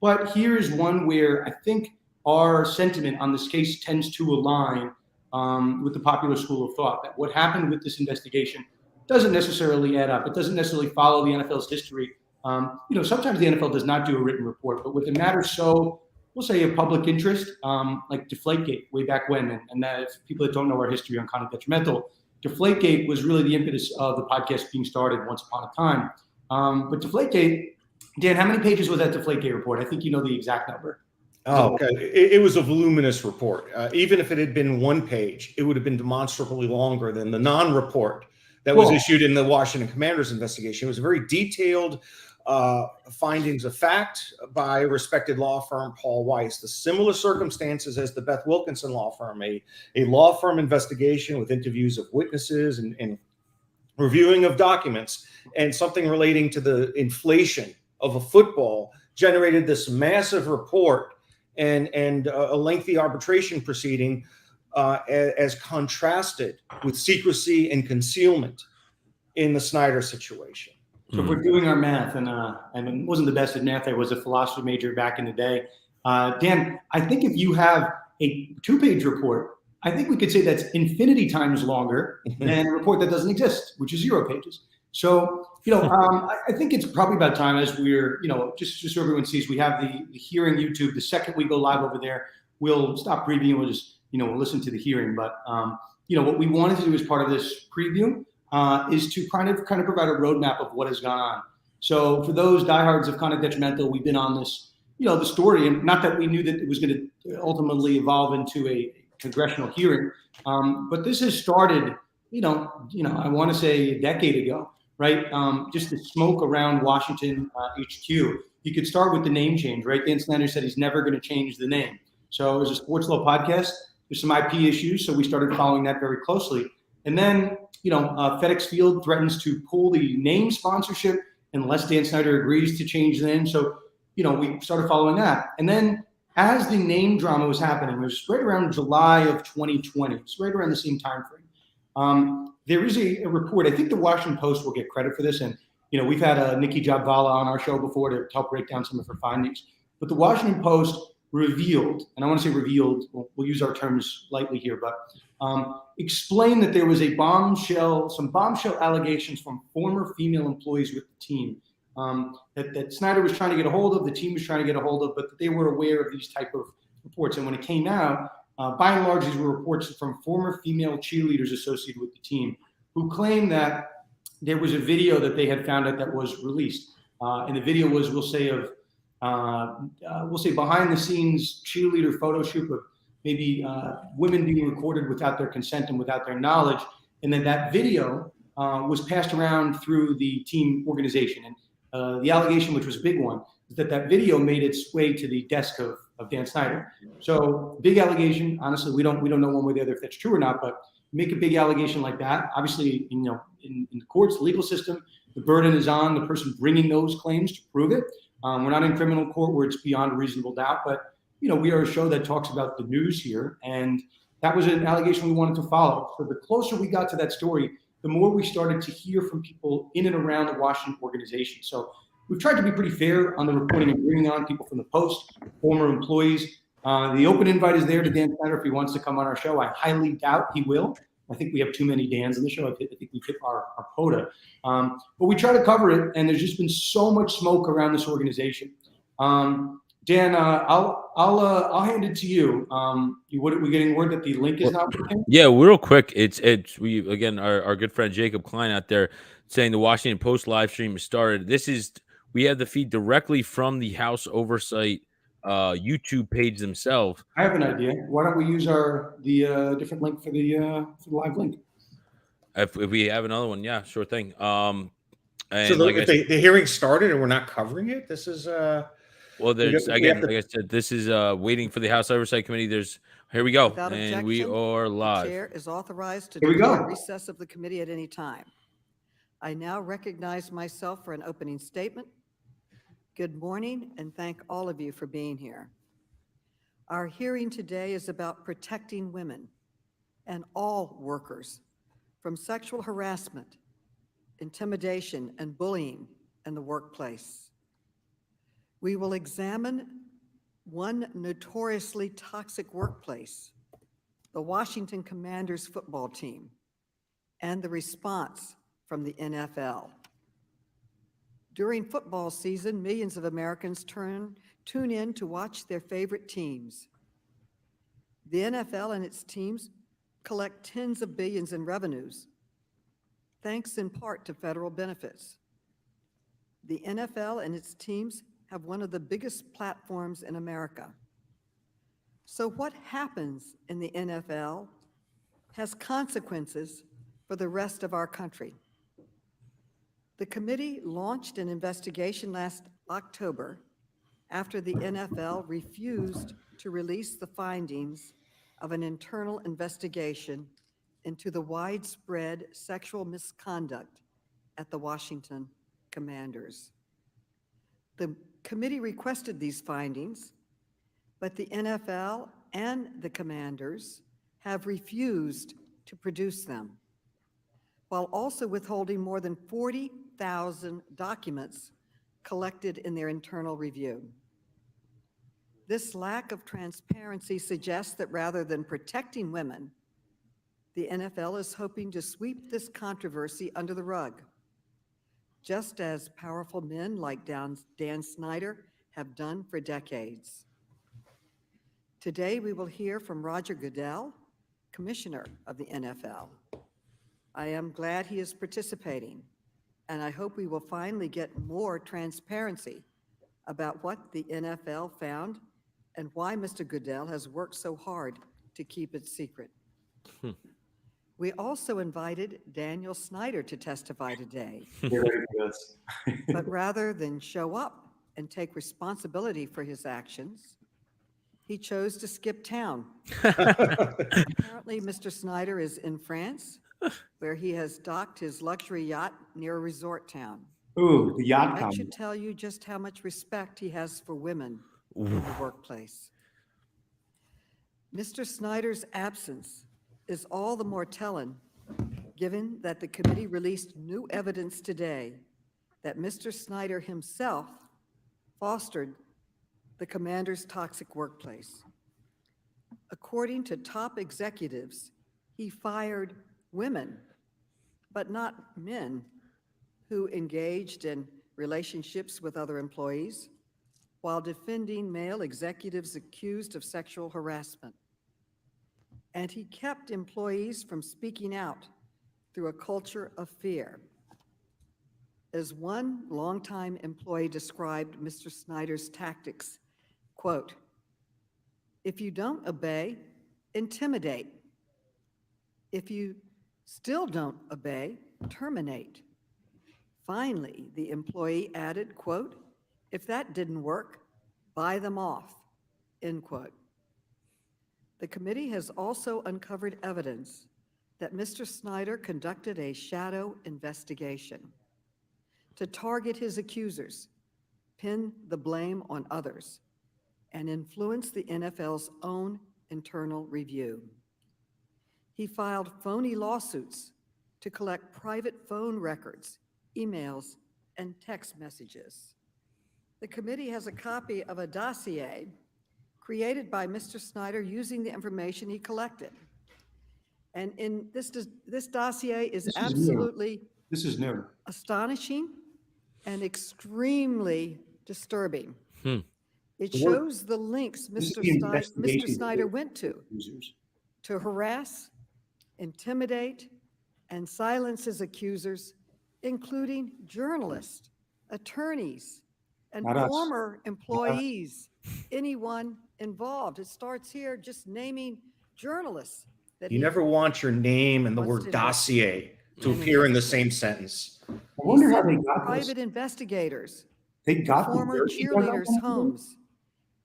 But here's one where I think our sentiment on this case tends to align with the popular school of thought, that what happened with this investigation doesn't necessarily add up. It doesn't necessarily follow the NFL's history. Sometimes the NFL does not do a written report, but with a matter so, we'll say, of public interest, like Deflategate way back when, and that, if people that don't know our history on Conduct Detrimental, Deflategate was really the impetus of the podcast being started once upon a time. But Deflategate, Dan, how many pages was that Deflategate report? I think you know the exact number. Oh, okay. It was a voluminous report. Even if it had been one page, it would have been demonstrably longer than the non-report that was issued in the Washington Commanders investigation. It was a very detailed findings of fact by a respected law firm, Paul Weiss. The similar circumstances as the Beth Wilkinson law firm, a law firm investigation with interviews of witnesses and reviewing of documents, and something relating to the inflation of a football generated this massive report and a lengthy arbitration proceeding as contrasted with secrecy and concealment in the Snyder situation. So if we're doing our math, and it wasn't the best at math, I was a philosophy major back in the day. Dan, I think if you have a 2-page report, I think we could say that's infinity times longer than a report that doesn't exist, which is 0 pages. So, I think it's probably about time, as we're, just so everyone sees, we have the hearing YouTube. The second we go live over there, we'll stop previewing. We'll just, we'll listen to the hearing. But, what we wanted to do as part of this preview is to kind of provide a roadmap of what has gone on. So for those diehards of Conduct Detrimental, we've been on this, the story, and not that we knew that it was going to ultimately evolve into a congressional hearing, but this has started, I want to say a decade ago, right? Just the smoke around Washington HQ. You could start with the name change, right? Dan Snyder said he's never going to change the name. So as a sports law podcast, there's some IP issues, so we started following that very closely. And then, FedEx Field threatens to pull the name sponsorship unless Dan Snyder agrees to change the name. So, we started following that. And then as the name drama was happening, it was right around July of 2020. It's right around the same time frame. There is a report. I think the Washington Post will get credit for this. And, we've had Nikki Jabvala on our show before to help break down some of her findings. But the Washington Post revealed, and I want to say revealed, we'll use our terms lightly here, but explained that there was some bombshell allegations from former female employees with the team that Snyder was trying to get a hold of, the team was trying to get a hold of, but that they were aware of these type of reports. And when it came out, by and large, these were reports from former female cheerleaders associated with the team who claimed that there was a video that they had found out that was released. And the video was, we'll say behind the scenes cheerleader photo shoot of maybe women being recorded without their consent and without their knowledge. And then that video was passed around through the team organization. And the allegation, which was a big one, is that video made its way to the desk of Dan Snyder. So big allegation. Honestly, we don't know one way or the other if that's true or not, but make a big allegation like that. Obviously, in the courts, the legal system, the burden is on the person bringing those claims to prove it. We're not in criminal court where it's beyond a reasonable doubt, but we are a show that talks about the news here, and that was an allegation we wanted to follow. So the closer we got to that story, the more we started to hear from people in and around the Washington organization. So we've tried to be pretty fair on the reporting and bringing on people from the Post, former employees. The open invite is there to Dan Snyder if he wants to come on our show. I highly doubt he will. I think we have too many Dans on the show. I think we hit our quota. But we try to cover it, and there's just been so much smoke around this organization. Dan, I'll hand it to you. We're getting word that the link is not working. Yeah, real quick. We again our good friend Jacob Klein out there saying the Washington Post live stream has started. We have the feed directly from the House Oversight YouTube page themselves. I have an idea. Why don't we use the different link for the live link? If we have another one, yeah, sure thing. So And like I said, the hearing started and we're not covering it. This is well, there's we have again, to- like I said, this is waiting for the House Oversight Committee. Here we go, Without and we objection, are The live. chair is authorized to Here we declare go. recess of the committee at any time. I now recognize myself for an opening statement. Good morning, and thank all of you for being here. Our hearing today is about protecting women and all workers from sexual harassment, intimidation, and bullying in the workplace. We will examine one notoriously toxic workplace, the Washington Commanders football team, and the response from the NFL. During football season, millions of Americans tune in to watch their favorite teams. The NFL and its teams collect tens of billions in revenues, thanks in part to federal benefits. The NFL and its teams have one of the biggest platforms in America. So what happens in the NFL has consequences for the rest of our country. The committee launched an investigation last October after the NFL refused to release the findings of an internal investigation into the widespread sexual misconduct at the Washington Commanders. The committee requested these findings, but the NFL and the Commanders have refused to produce them, while also withholding more than 40,000 documents collected in their internal review. This lack of transparency suggests that rather than protecting women, the NFL is hoping to sweep this controversy under the rug, just as powerful men like Dan Snyder have done for decades. Today, we will hear from Roger Goodell, Commissioner of the NFL. I am glad he is participating, and I hope we will finally get more transparency about what the NFL found and why Mr. Goodell has worked so hard to keep it secret. We also invited Daniel Snyder to testify today, Get ready for this. but rather than show up and take responsibility for his actions, he chose to skip town. Apparently, Mr. Snyder is in France, where he has docked his luxury yacht near a resort town. Ooh, the yacht That combo. should tell you just how much respect he has for women in the workplace. Mr. Snyder's absence is all the more telling, given that the committee released new evidence today that Mr. Snyder himself fostered the Commander's toxic workplace. According to top executives, he fired women, but not men, who engaged in relationships with other employees while defending male executives accused of sexual harassment. And he kept employees from speaking out through a culture of fear. As one longtime employee described Mr. Snyder's tactics, quote, "If you don't obey, intimidate. If you still don't obey, terminate." Finally, the employee added, quote, "If that didn't work, buy them off," end quote. The committee has also uncovered evidence that Mr. Snyder conducted a shadow investigation to target his accusers, pin the blame on others, and influence the NFL's own internal review. He filed phony lawsuits to collect private phone records, emails, and text messages. The committee has a copy of a dossier created by Mr. Snyder using the information he collected. And in this dossier is This is new. absolutely This is new. astonishing and extremely disturbing. It The word- shows the links This is Mr. the Mr. investigation Snyder report. went to Users. harass, intimidate, and silence his accusers, including journalists, attorneys, and Not us. former employees anyone involved. It starts here just naming journalists that You he never want your name and the wants word to dossier to and appear in the investigate. same sentence. I He wonder how sent they got this. private investigators They to got the former dirt he dug up cheerleaders' on them? homes,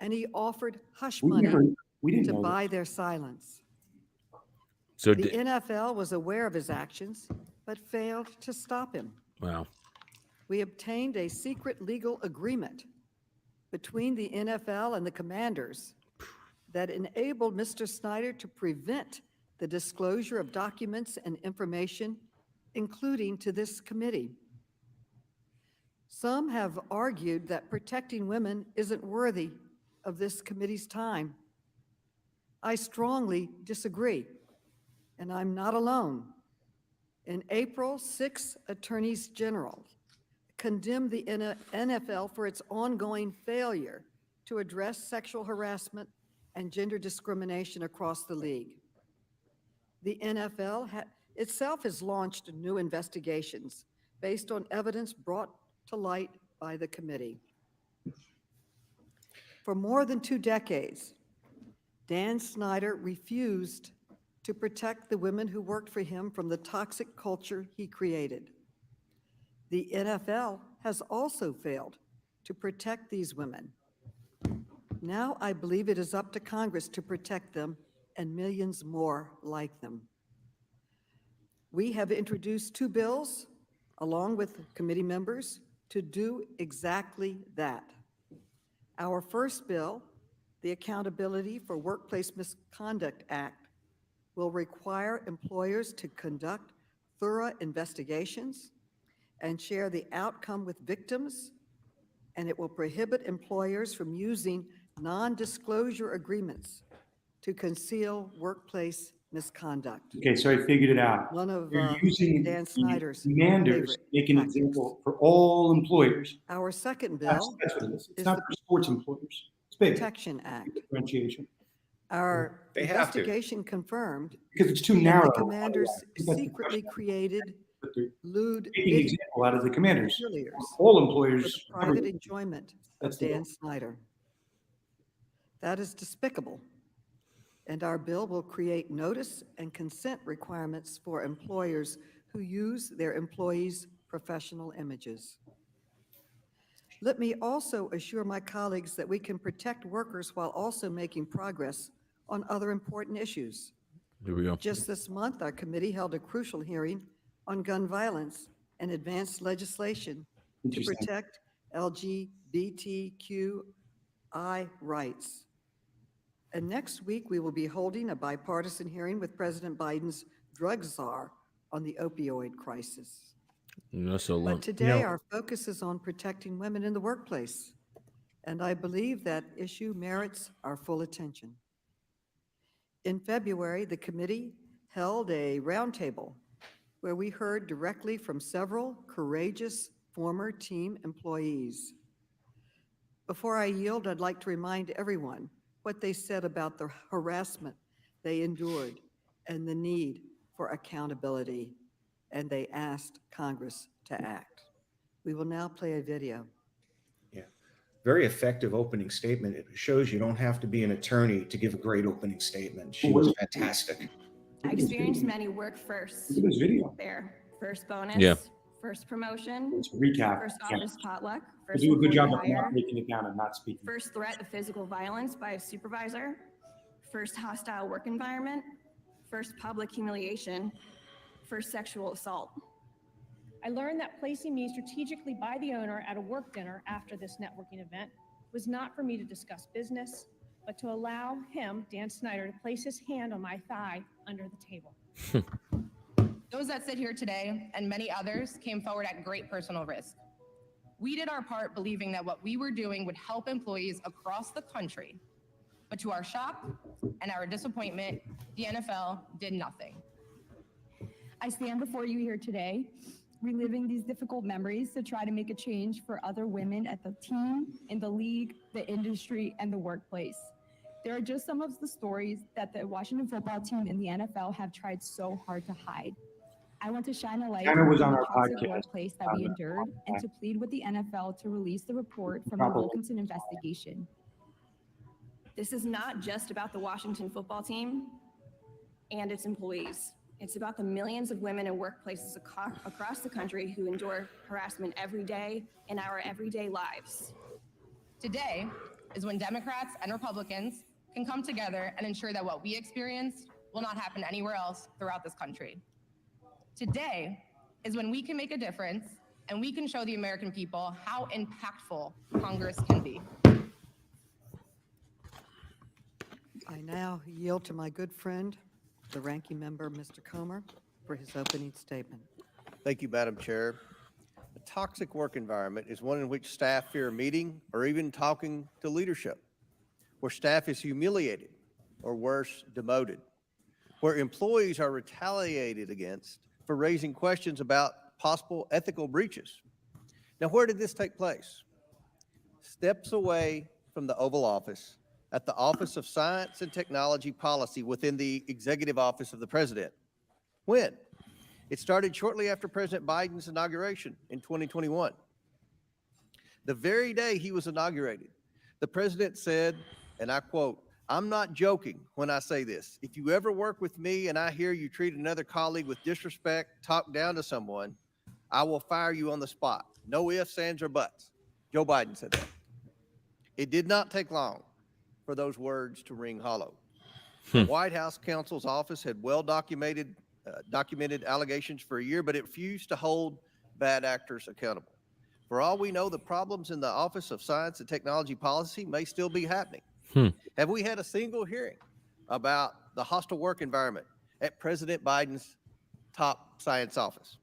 and he offered hush We money didn't to know this. buy their silence. So, The NFL was aware of his actions, but failed to stop him. wow. We obtained a secret legal agreement between the NFL and the Commanders that enabled Mr. Snyder to prevent the disclosure of documents and information, including to this committee. Some have argued that protecting women isn't worthy of this committee's time. I strongly disagree, and I'm not alone. In April, 6 attorneys general condemned the NFL for its ongoing failure to address sexual harassment and gender discrimination across the league. The NFL itself has launched new investigations based on evidence brought to light by the committee. For more than 2 decades, Dan Snyder refused to protect the women who worked for him from the toxic culture he created. The NFL has also failed to protect these women. Now I believe it is up to Congress to protect them and millions more like them. We have introduced 2 bills, along with committee members, to do exactly that. Our first bill, the Accountability for Workplace Misconduct Act, will require employers to conduct thorough investigations and share the outcome with victims, and it will prohibit employers from using non-disclosure agreements to conceal workplace misconduct. Okay, so I figured it out. One of You're using Dan Snyder's the Commanders favorite make an tactics. example for all employers. Our second That's bill what it is. It's is not the for sports employers. It's big Protection Act. differentiation Our They have to. investigation confirmed because it's too that narrow. the commanders I think that's the secretly question. created But they're lewd taking an example out of the Commanders. cheerleaders All for the employers. private everywhere. enjoyment That's of the Dan law. Snyder. That is despicable. And our bill will create notice and consent requirements for employers who use their employees' professional images. Let me also assure my colleagues that we can protect workers while also making progress on other important issues. Here we go. Just this month, our committee held a crucial hearing on gun violence and advanced legislation to Interesting. protect LGBTQI rights. And next week, we will be holding a bipartisan hearing with President Biden's drug czar on the opioid crisis. No, so long. But today, our focus is on protecting women in the workplace, and I believe that issue merits our full attention. In February, the committee held a roundtable where we heard directly from several courageous former team employees. Before I yield, I'd like to remind everyone what they said about the harassment they endured and the need for accountability, and they asked Congress to act. We will now play a video. Yeah. Very effective opening statement. It shows you don't have to be an attorney to give a great opening statement. She was fantastic. I experienced many work firsts. Look at this video. There, first bonus, Yeah. first promotion, Let's recap. first Yeah. office potluck, We'll first do a good job employee of not hire, making it down and not speaking. first threat of physical violence by a supervisor, first hostile work environment, first public humiliation, first sexual assault. I learned that placing me strategically by the owner at a work dinner after this networking event was not for me to discuss business, but to allow him, Dan Snyder, to place his hand on my thigh under the table. Those that sit here today and many others came forward at great personal risk. We did our part believing that what we were doing would help employees across the country. But to our shock and our disappointment, the NFL did nothing. I stand before you here today, reliving these difficult memories to try to make a change for other women at the team, in the league, the industry, and the workplace. There are just some of the stories that the Washington football team and the NFL have tried so hard to hide. I want to shine a light Anna was on on the our toxic podcast workplace that we on endured and to plead with the NFL to release the report from the Probably. Wilkinson investigation. This is not just about the Washington football team and its employees. It's about the millions of women in workplaces across the country who endure harassment every day in our everyday lives. Today is when Democrats and Republicans can come together and ensure that what we experienced will not happen anywhere else throughout this country. Today is when we can make a difference and we can show the American people how impactful Congress can be. I now yield to my good friend, the ranking member, Mr. Comer, for his opening statement. Thank you, Madam Chair. A toxic work environment is one in which staff fear meeting or even talking to leadership, where staff is humiliated or worse, demoted, where employees are retaliated against for raising questions about possible ethical breaches. Now, where did this take place? Steps away from the Oval Office at the Office of Science and Technology Policy within the Executive Office of the President. When? It started shortly after President Biden's inauguration in 2021. The very day he was inaugurated, the president said, and I quote, "I'm not joking when I say this. If you ever work with me and I hear you treat another colleague with disrespect, talk down to someone, I will fire you on the spot. No ifs, ands, or buts." Joe Biden said that. It did not take long for those words to ring hollow. The White House counsel's office had documented allegations for a year, but it refused to hold bad actors accountable. For all we know, the problems in the Office of Science and Technology Policy may still be happening. Have we had a single hearing about the hostile work environment at President Biden's top science office?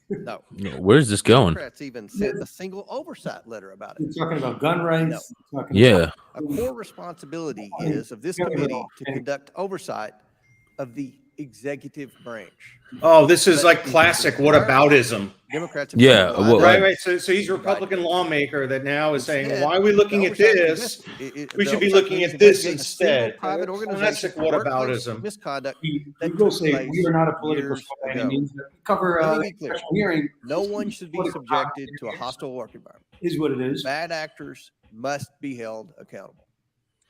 No. Where's this going? Democrats even sent a single oversight letter about it. We're talking about gun rights. No. Yeah. A core responsibility is of this committee to conduct oversight of the executive branch. Oh, this is like classic whataboutism. Democrats. Yeah, well, Right. So he's a Republican lawmaker that now is saying, why are we looking at this? We should be looking at this instead. Private Classic organization whataboutism. misconduct. We will say we are not a political show by any means. Cover Let me be clear. special hearing. No one should be subjected to a hostile work environment. Is what it is. Bad actors must be held accountable.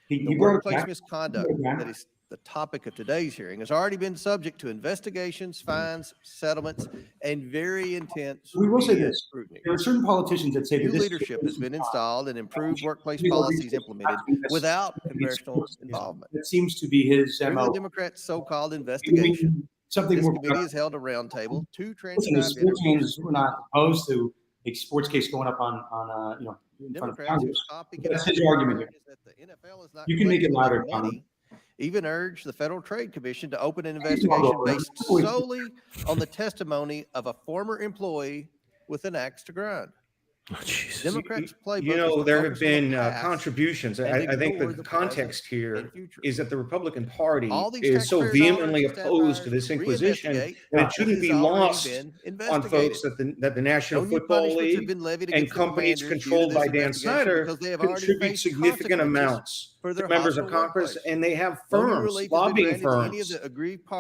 He The brought it workplace back. misconduct that is the topic of today's hearing has already been subject to investigations, fines, settlements, and very intense We will say media this. scrutiny. There are certain politicians that say New that this leadership has been installed and improved workplace policies implemented without congressional involvement. That seems to be his Through the MO. Democrats' so-called investigation, Something this more. committee has held a roundtable, two Listen, transcribed as sports interviews. fans, we're not opposed to a sports case going up on in front of Democrats Congress. whose topic That's in his our argument hearing here. is that the NFL is not You can make it collecting louder, enough money, even urged the Federal Trade Commission to open an investigation based solely on the testimony of a former employee with an axe to grind. Oh, Jesus. Democrats play. There have been contributions. I think the context here is that the Republican Party is so vehemently opposed to this inquisition that it shouldn't be lost on folks that the National Football League and companies controlled by Dan Snyder contribute significant amounts to members of Congress, and they have firms, lobbying firms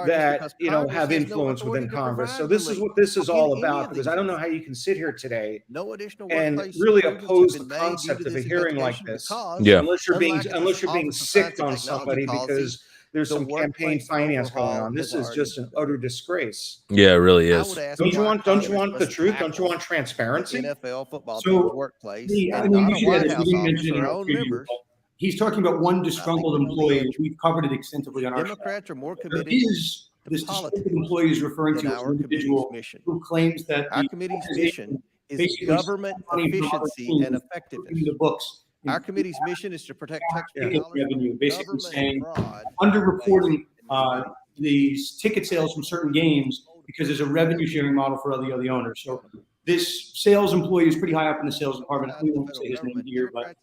that have influence within Congress. So this is what this is all about, because I don't know how you can sit here today and really oppose the concept of a hearing like this, unless you're being sicked on somebody because there's some campaign finance going on. This is just an utter disgrace. Yeah, it really is. Don't you want the truth? Don't you want transparency? NFL football So, team's workplace. I and mean, not you a should White add this. House We didn't office mention it in or our own preview. members. He's talking about one disgruntled employee. We've covered it extensively on our show. Democrats are more There committed is this politics disgruntled employee is referring than to as our an individual committee's mission. who claims that Our the committee's organization mission is basically government stole money from other efficiency teams and in effectiveness. the books. Our committee's mission is to protect taxpayer Ticket dollars revenue, from basically government saying fraud, underreporting waste, and these ticket sales from certain games because there's a revenue sharing model for the owners. So this sales employee is pretty high up in the sales department. We won't say his name here, but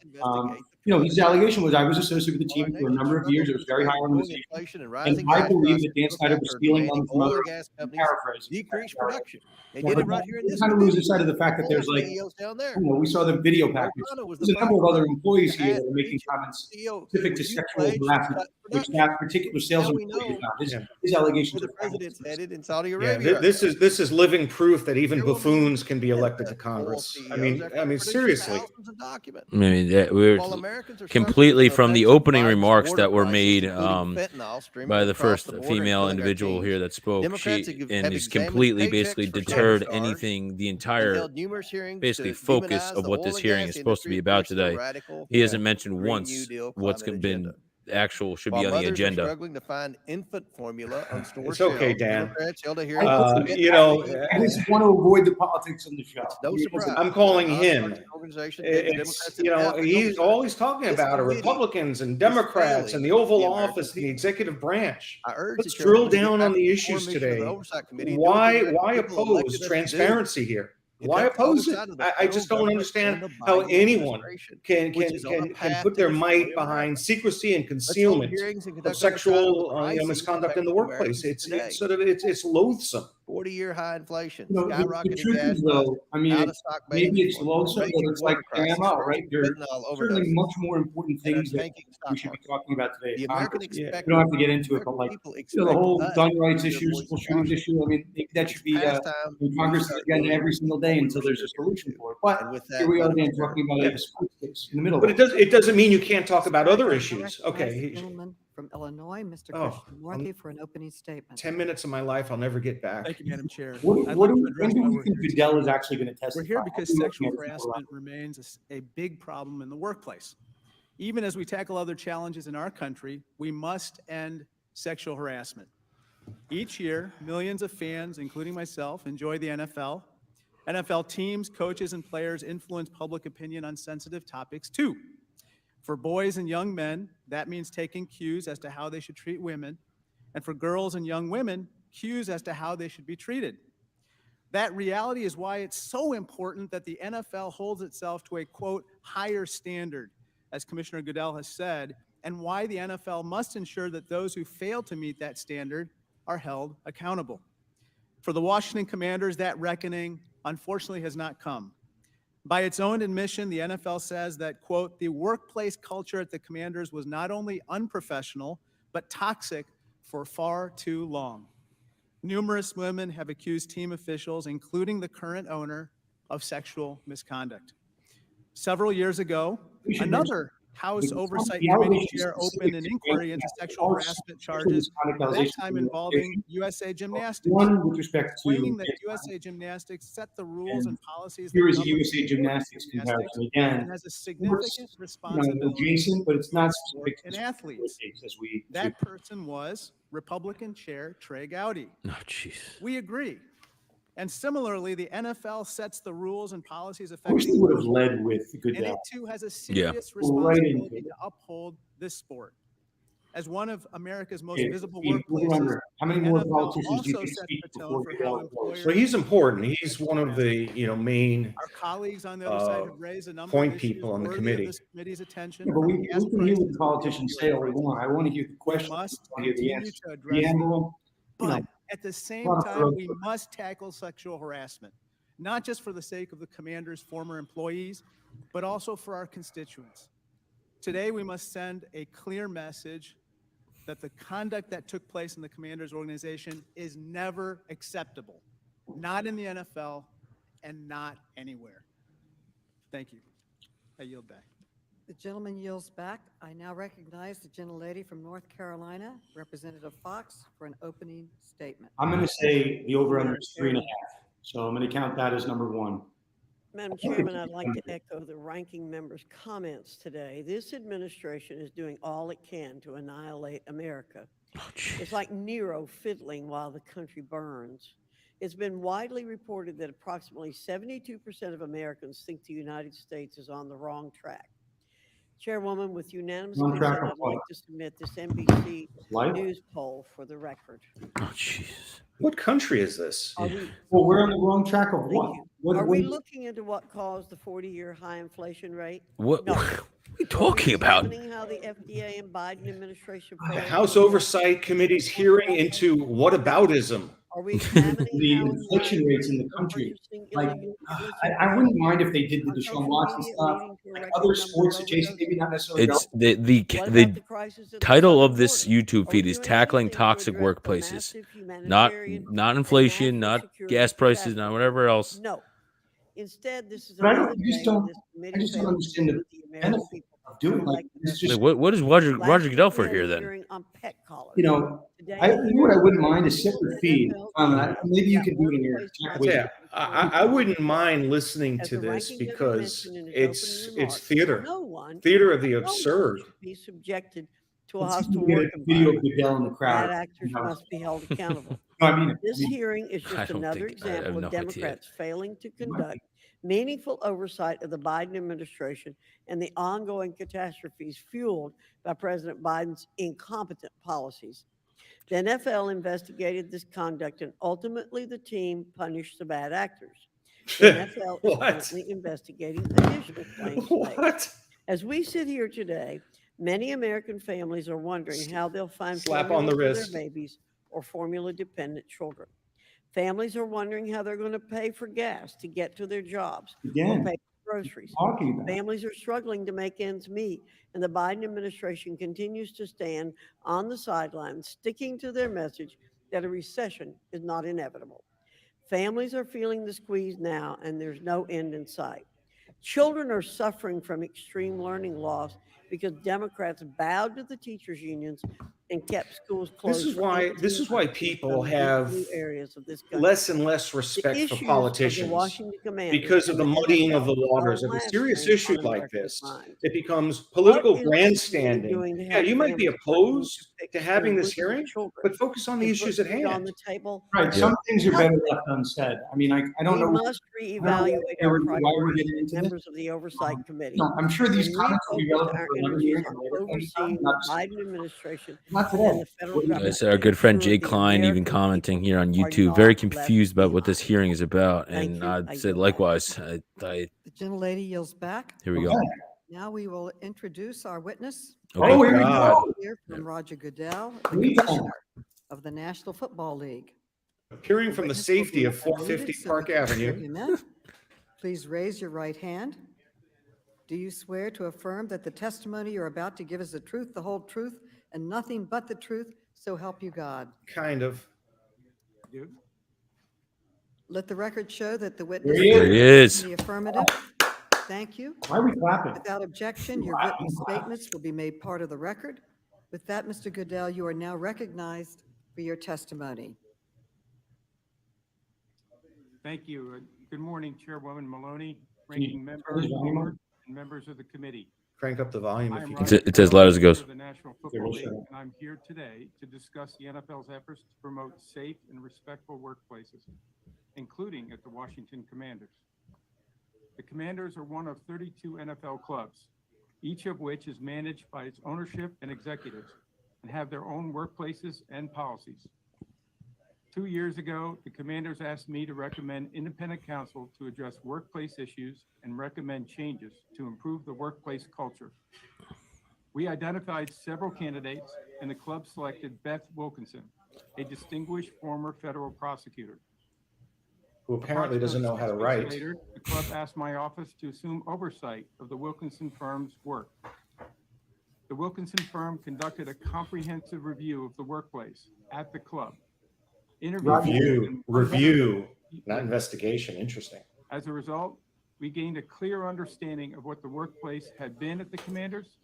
his allegation was I was associated with the team for a number of years. It was very high organization. And I believe that Dan Snyder was stealing money from other paraphrase. decrease production. They did it right here in We this kind of lose sight of the fact that All there's the like, CEOs down there. we saw the video package. There's a couple of other employees here that are making comments specific to sexual harassment, which that particular sales employee is not. His allegations The are president's headed in Saudi Yeah, Arabia. this is living proof that even buffoons can be elected to Congress. I mean, seriously. Thousands of documents. I mean, we're While America Americans are completely suffering from the effects of opening Biden's remarks border that were crisis, made including fentanyl streaming by the across first the border and female killing our individual teens. here that spoke. Democrats She have and has examined completely paychecks basically for deterred superstars anything, the and entire held numerous hearings basically to focus demonize of the what oil this and hearing gas is supposed to be industry, about push their today. radical He hasn't mentioned Green once New Deal what's climate been agenda. actual should While be on the mothers are agenda. struggling to find infant formula on store It's okay, shelves, Dan. Democrats held a hearing. You know, I just want to avoid the politics on the show. It's no surprise. I'm calling him. Nonpartisan organization think the It's, Democrats you have know, adequate he's oversight. all he's talking This about are committee Republicans and is Democrats and the failing Oval the American Office and the people. executive branch. I urge Let's the drill chairwoman to get down back on to the core issues mission of the today. Oversight Committee and do what the Why American people oppose elected us to do. transparency here? Why Conduct oppose it? oversight of the I federal just don't government understand and the how Biden anyone administration, can which is on a path put to their destroy might behind America. secrecy and Let's hold concealment hearings and of conduct oversight of the sexual crises misconduct in the affecting workplace. Americans today. It's sort of it's loathsome. 40-year high inflation, You know, the skyrocketing truth gas is, prices, though, I mean, out of stock maybe baby it's formula, loathsome, but raging it's like border crisis, AML, right? rising There's fentanyl certainly overdoses, much more important and a things that tanking stock we should be market. talking about today. The at American Congress. expect We don't have to get into it, but American like, people the expect whole us gun to rights be their issue, voice school in shootings Washington. issue, I mean, that It's should be, past time we Congress is start again doing every single day what we until were there's a here to solution do. for it. But And with here that, we are Madam then Chair, talking about Yeah. a sports case in the middle But of it. it doesn't mean you can't talk about other I issues. recognize Okay, the gentleman from Illinois, Mr. Oh, Krishnamurthy, for an opening statement. 10 minutes of my life I'll never get back. Thank you, Madam Chair. What I'd do like to when address do why we we're think here Goodell today. is actually going to testify? We're here How because do we look sexual at people harassment remains a big problem in the workplace. Even as we tackle other challenges in our country, we must end sexual harassment. Each year, millions of fans, including myself, enjoy the NFL. NFL teams, coaches, and players influence public opinion on sensitive topics too. For boys and young men, that means taking cues as to how they should treat women. And for girls and young women, cues as to how they should be treated. That reality is why it's so important that the NFL holds itself to a, quote, higher standard, as Commissioner Goodell has said, and why the NFL must ensure that those who fail to meet that standard are held accountable. For the Washington Commanders, that reckoning, unfortunately, has not come. By its own admission, the NFL says that, quote, the workplace culture at the Commanders was not only unprofessional, but toxic for far too long. Numerous women have accused team officials, including the current owner, of sexual misconduct. Several years ago, another House Oversight Committee chair opened an inquiry into sexual harassment charges, that time involving USA Gymnastics, One with respect to claiming that USA Gymnastics set the rules and policies here that is a govern USA Gymnastics comparison again. and has a significant responsibility Adjacent, but it's not sport specific and to athletes. as we That person was Republican Chair Trey Gowdy. Oh, jeez. We agree. And similarly, the NFL sets the rules and policies I wish they affecting would have led with and Goodell. it too has a serious Right into responsibility it. to uphold this sport. As one of America's most Okay, visible Steve, we'll workplaces, remember, how many the more NFL politicians do you also think sets speak the tone before for Goodell how goes? employers So he's important. He's one of the main Our colleagues on the other side have raised a number point of issues people on the worthy committee. of this committee's attention. Yeah, but from we gas can hear what prices the politicians to say all opioid they want. I want to hear the question. must I want to hear the continue answer. to address them. Preamble, you But know, at the same lot of time, growth. we must tackle sexual harassment, not just for the sake of the Commander's former employees, but also for our constituents. Today, we must send a clear message that the conduct that took place in the Commander's organization is never acceptable, not in the NFL and not anywhere. Thank you. I yield back. The gentleman yields back. I now recognize the gentlelady from North Carolina, Representative Fox, for an opening statement. I'm going to say the over-under is 3.5. So I'm going to count that as number one. Madam Chairman, I'd like to echo the ranking member's comments today. This administration is doing all it can to annihilate America. It's like Nero fiddling while the country burns. It's been widely reported that approximately 72% of Americans think the United States is on the wrong track. Chairwoman, with unanimous Wrong track consent, of I'd like what? to submit this NBC Life? News poll for the record. Oh, Jesus. What country is this? Are we, Well, we're on the wrong track of thank what? you. What- Are we what- looking into what caused the 40-year high inflation rate? What, No. what are we talking about? Examining how the FDA and Biden administration. The failed House to- Oversight Committee's hearing into whataboutism. Are we examining The how inflation rates in the country. Like, I wouldn't mind if they did the Deshaun Watson stuff, like other sports adjacent, maybe not necessarily. It's relevant. the title of this YouTube feed is tackling toxic workplaces, not inflation, not gas prices, not whatever else. No. Instead, this is But I another don't, I just day don't, this I committee just don't failed to understand put the the American benefit people of doing like it's just What is Roger Last Goodell week, for we had here a then? hearing on pet collars. you know. Today, I you know what I wouldn't mind is separate the feed. NFL Maybe you that could do it in your workplace tech Yeah, widget. I wouldn't mind listening As to the this ranking member because mentioned in his it's opening remarks, theater, no one theater of the should absurd. be subjected to a Let's see if hostile we can work get a video of environment. Goodell in the crowd. Bad actors must be held accountable. No, I mean, This hearing is I just don't another think- I have example no of idea. Democrats failing to conduct meaningful oversight of the Biden administration and the ongoing catastrophes fueled by President Biden's incompetent policies. The NFL investigated this conduct and ultimately the team punished the bad actors. The NFL is What? currently investigating additional claims made. What? As we sit here today, many American families are wondering how they'll find Slap on the formula for their wrist. babies or formula-dependent children. Families are wondering how they're going to pay for gas to get to their jobs or again, pay for groceries. talking about. Families are struggling to make ends meet, and the Biden administration continues to stand on the sidelines, sticking to their message that a recession is not inevitable. Families are feeling the squeeze now, and there's no end in sight. Children are suffering from extreme learning loss because Democrats bowed to the teachers' unions and kept schools closed. This is for why 18 people months in some have blue areas of this country. less and less The respect issues for of the politicians Washington Commanders because of and the muddying of the NFL waters. are Of a last serious thing issue on like Americans' this, minds. it becomes political What is the committee grandstanding. doing to Yeah, help you might be families struggling opposed fix to having the this wounds of hearing, children but focus on the and issues put at food on hand. the table? Right, some things are better left unsaid. I mean, I don't We know. must reevaluate why our we're getting priorities into as this. members of the Oversight Committee No, I'm sure these and comments will be refocus relevant our for another energies hearing on later. overseeing Not the Biden administration Not today. and the federal What do you government. Yes, our good friend ensure Jay the Klein even American commenting people here on are YouTube, very not left confused about what this behind. hearing is about. Thank And you. I I'd say yield back. likewise. The gentlelady yields back. Here we go. Okay. Now we will introduce our witness. Okay. Oh, here we God. go. Hear from Roger Goodell, the Here we go. commissioner of the National Football League. Appearing from the Witness will safety be of 450 unmuted so we Park can hear Avenue. him in. Please raise your right hand. Do you swear to affirm that the testimony you're about to give is the truth, the whole truth, and nothing but the truth, so help you God? Kind of. Let the record show that the witness he is. There he is. in the affirmative. Thank you. Why are we clapping? Without objection, your written statements will be made part of the record. With that, Mr. Goodell, you are now recognized for your testimony. Thank you. Good morning, Chairwoman Maloney, Can you ranking member, turn the volume Howard, on? and members of the committee. Crank up the volume I if am you Roger can. It's as loud as it Goodell, goes. Chair of the National Okay, Football we'll League, shut up. and I'm here today to discuss the NFL's efforts to promote safe and respectful workplaces, including at the Washington Commanders. The Commanders are one of 32 NFL clubs, each of which is managed by its ownership and executives and have their own workplaces and policies. 2 years ago, the Commanders asked me to recommend independent counsel to address workplace issues and recommend changes to improve the workplace culture. We identified several candidates, and the club selected Beth Wilkinson, a distinguished former federal prosecutor. Who apparently doesn't know how to write. Later, the club asked my office to assume oversight of the Wilkinson firm's work. The Wilkinson firm conducted a comprehensive review of the workplace at the club. Review, not investigation. Interesting. As a result, we gained a clear understanding of what the workplace had been at the Commanders,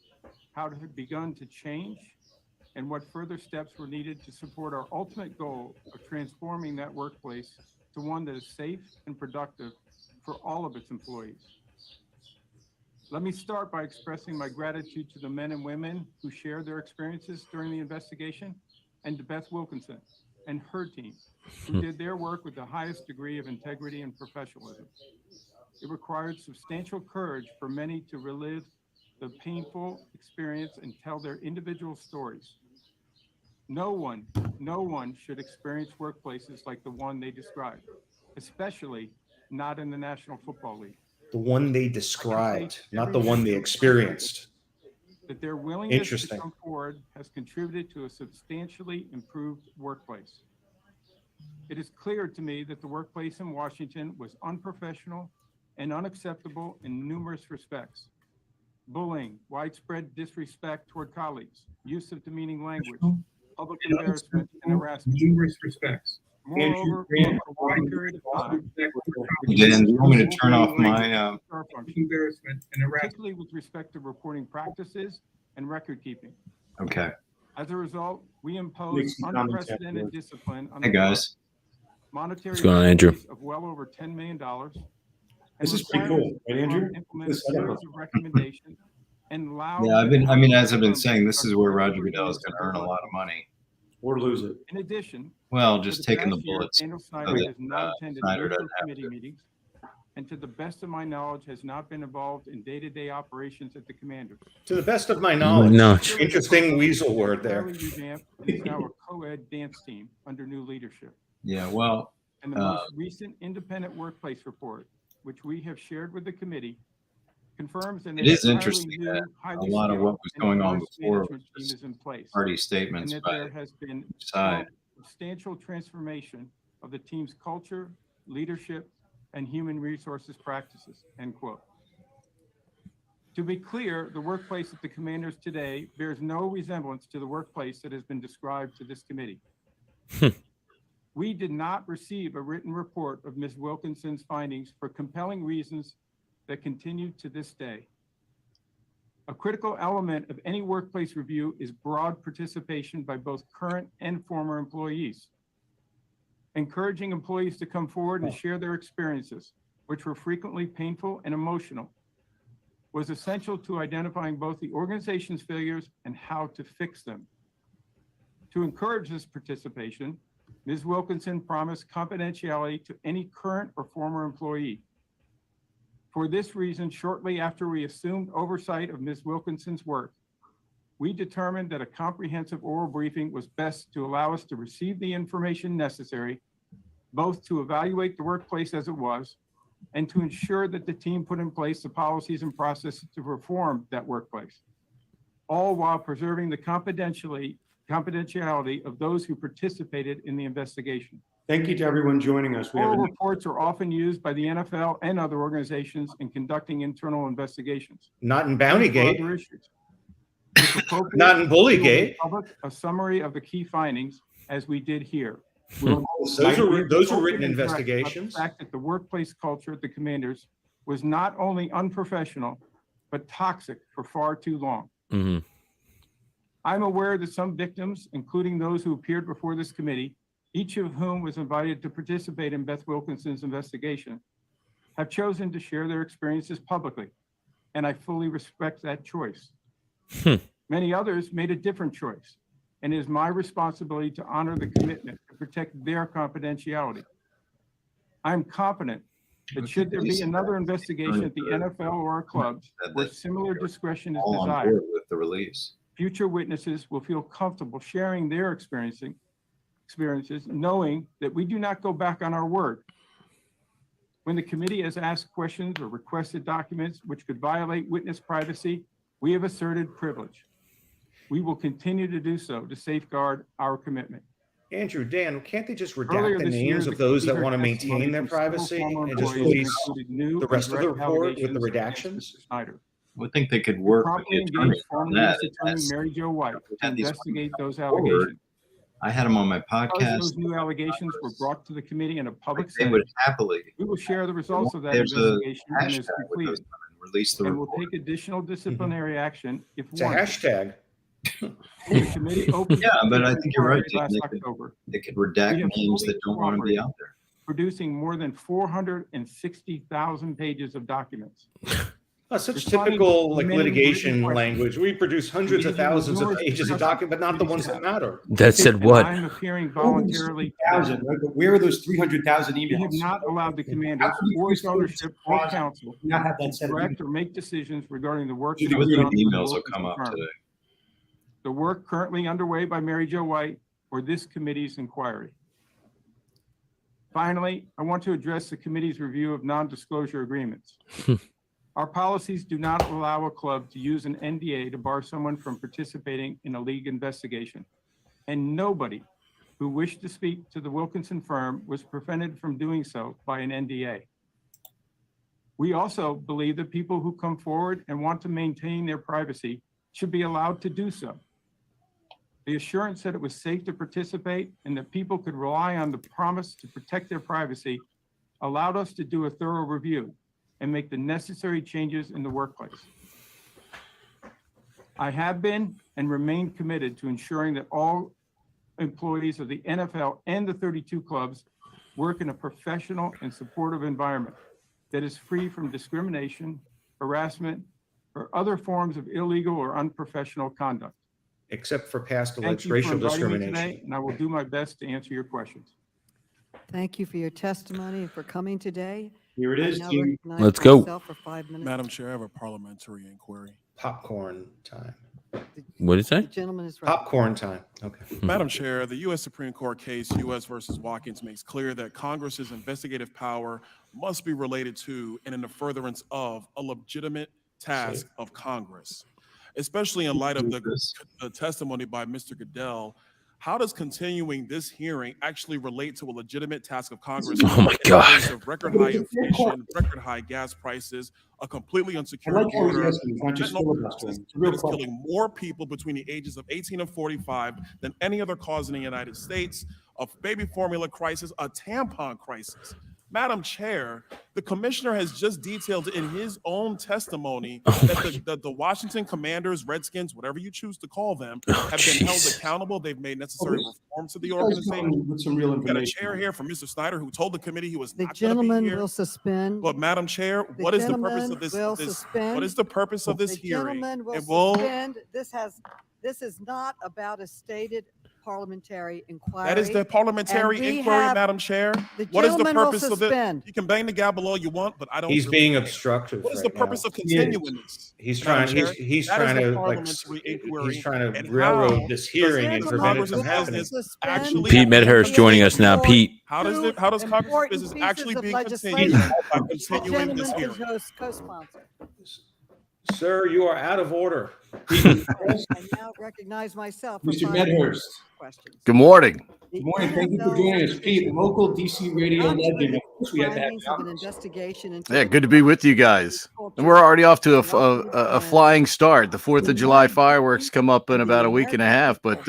how it had begun to change, and what further steps were needed to support our ultimate goal of transforming that workplace to one that is safe and productive for all of its employees. Let me start by expressing my gratitude to the men and women who shared their experiences during the investigation, and to Beth Wilkinson and her team, who did their work with the highest degree of integrity and professionalism. It required substantial courage for many to relive the painful experience and tell their individual stories. No one should experience workplaces like the one they described, especially not in the National Football League. The one they described, not the one they experienced. That their willingness to Interesting. come forward has contributed to a substantially improved workplace. It is clear to me that the workplace in Washington was unprofessional and unacceptable in numerous respects. Bullying, widespread disrespect toward colleagues, use of demeaning language, public embarrassment and harassment. Numerous respects. Moreover, Dan, for a long period of time, Dan, do you want me to turn off my? embarrassment, and particularly with respect to reporting practices and record keeping. Okay. As a result, we Make impose some comments unprecedented afterwards. discipline on Hey the club, guys. monetary What's going on, Andrew? penalties of well over $10 million. This is pretty cool, right, Andrew? Implement a Good setup. series of recommendations and allow. Yeah, I mean, as I've been saying, this is where Roger Goodell is going to earn a lot of money. Or lose it. In addition, Well, for just the taking the past year, bullets. Daniel so Snyder that, has not attended Snyder meaningful doesn't have committee to. meetings, and to the best of my knowledge, has not been involved in day-to-day operations at the Commanders. To the best of my knowledge. No. Interesting weasel word there. Entirely revamped and is now a co-ed dance team under new leadership. Yeah, well, And the most recent independent workplace report, which we have shared with the committee, confirms that it is interesting that a lot of what was going on before was team is in place, party and statements that by there has been each side. substantial transformation of the team's culture, leadership, and human resources practices, end quote. To be clear, the workplace at the Commanders today bears no resemblance to the workplace that has been described to this committee. We did not receive a written report of Ms. Wilkinson's findings for compelling reasons that continue to this day. A critical element of any workplace review is broad participation by both current and former employees. Encouraging employees to come forward and share their experiences, which were frequently painful and emotional, was essential to identifying both the organization's failures and how to fix them. To encourage this participation, Ms. Wilkinson promised confidentiality to any current or former employee. For this reason, shortly after we assumed oversight of Ms. Wilkinson's work, we determined that a comprehensive oral briefing was best to allow us to receive the information necessary, both to evaluate the workplace as it was, and to ensure that the team put in place the policies and processes to reform that workplace, all while preserving the confidentiality of those who participated in the investigation. Thank you to everyone joining us. Oral reports are often used by the NFL and other organizations in conducting internal investigations. Not in Bountygate. Other issues. It's appropriate Not in Bullygate. to make public a summary of the key findings, as we did here. Those were written investigations. The fact that the workplace culture at the Commanders was not only unprofessional, but toxic for far too long. Mm-hmm. I'm aware that some victims, including those who appeared before this committee, each of whom was invited to participate in Beth Wilkinson's investigation, have chosen to share their experiences publicly, and I fully respect that choice. Many others made a different choice, and it is my responsibility to honor the commitment to protect their confidentiality. I'm confident that should there be another investigation at the NFL or our clubs where similar discretion is all on desired, board with the release. future witnesses will feel comfortable sharing their experiences, knowing that we do not go back on our word. When the committee has asked questions or requested documents which could violate witness privacy, we have asserted privilege. We will continue to do so to safeguard our commitment. Andrew, Dan, can't they just Earlier redact the this year, names the of those that committee want to heard testimony maintain their from several privacy former and just employees release that included new the rest of the and direct report with the allegations redactions? against Mr. Snyder. I would think they could work with Promptly the attorney engaged on former that. U.S. Attorney Mary Jo White to had these investigate those forward. allegations. I had them on my Because podcast. those new allegations were brought to the committee in a public They would setting, happily. we will share the results of that There's a investigation when it's hashtag with completed, those and release the and will report. take additional disciplinary action if It's a warranted. hashtag. The committee opened Yeah, but I think you're right. last They October, could redact We have names fully that don't want to be out there. producing more than 460,000 pages of documents. Oh, such Responding typical to like many litigation written language. We produce hundreds of Engaging thousands of numerous pages of discussions documents, but not the ones that matter. That said And what? I'm appearing voluntarily. 300,000, right? But where are those 300,000 We have emails? not allowed the Commanders or its ownership or council Not have that to set of direct or make decisions regarding the work. Those that was done for the emails will Wilkinson come up firm. today. The work currently underway by Mary Jo White or this committee's inquiry. Finally, I want to address the committee's review of non-disclosure agreements. Our policies do not allow a club to use an NDA to bar someone from participating in a league investigation. And nobody who wished to speak to the Wilkinson firm was prevented from doing so by an NDA. We also believe that people who come forward and want to maintain their privacy should be allowed to do so. The assurance that it was safe to participate and that people could rely on the promise to protect their privacy allowed us to do a thorough review and make the necessary changes in the workplace. I have been and remain committed to ensuring that all employees of the NFL and the 32 clubs work in a professional and supportive environment that is free from discrimination, harassment, or other forms of illegal or unprofessional conduct. Except for past Thank alleged you for racial inviting me discrimination. today, and I will do my best to answer your questions. Thank you for your testimony and for coming today. Here it I is, now team. recognize Let's go. myself for 5 minutes. Madam Chair, I have a parliamentary inquiry. Popcorn time. What did The it say? gentleman is right. Popcorn time. Okay. Madam Chair, the U.S. Supreme Court case, U.S. versus Watkins, makes clear that Congress's investigative power must be related to and in the furtherance of a legitimate task of Congress. Especially in light of the testimony by Mr. Goodell, how does continuing this hearing actually relate to a legitimate task of Congress? Oh my in the God. face of record high inflation, record high gas prices, a completely unsecured I like how he's border, asking, he's not just fentanyl filibustering. It's a real that is question. killing more people between the ages of 18 and 45 than any other cause in the United States, a baby formula crisis, a tampon crisis. Madam Chair, the commissioner has just detailed in his own testimony that the Washington Commanders, Redskins, whatever you choose to call them, have been held accountable. They've made necessary reforms to the organization. With some real We got a information. chair here from Mr. Snyder, who told the committee he was The not going to be gentleman here. will suspend. But Madam Chair, The what is the purpose gentleman of this? will this suspend. what is the purpose of this The hearing? gentleman will It will. suspend. This is not about a stated parliamentary inquiry. That is the parliamentary And we inquiry, have- Madam Chair. The What is the gentleman will purpose of it? suspend. You can bang the gavel all you want, but I don't. He's really being care. obstructive. What is right the purpose now. of continuing this? He's Madam trying. Chair? He's That is trying the to like. parliamentary inquiry He's trying to and railroad how this hearing and does prevent it Congress from happening. business actually Pete Medhurst joining us now. Pete. How does Congress Important business pieces actually of be legislation. continuing this Gentleman hearing? is co-sponsor. Sir, you are out of order. I now recognize myself for Mr. 5 Medhurst. questions. Good morning. Good morning. Thank you for joining us, Pete, local DC radio legend. Of course, we had to have Findings of an investigation into Yeah, good to be with you guys. And we're already off to a flying start. The 4th of July fireworks come up in about a week and a half, but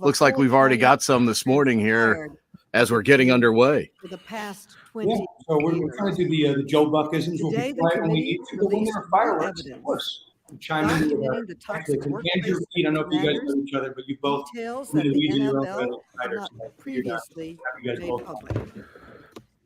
looks like we've already got some this morning here as we're getting underway. for the past Yeah, 20 so we're trying to do the Joe Buckisms. We'll Today, be the quiet when we committee need to, but when there are released fireworks, new of course. We chime in with documenting the toxic Andrew, workplace Pete, I don't know if you guys matters, know each other, but you both details really that the lead in your own NFL way, had Snyder, not so I figured previously have you guys made both. public.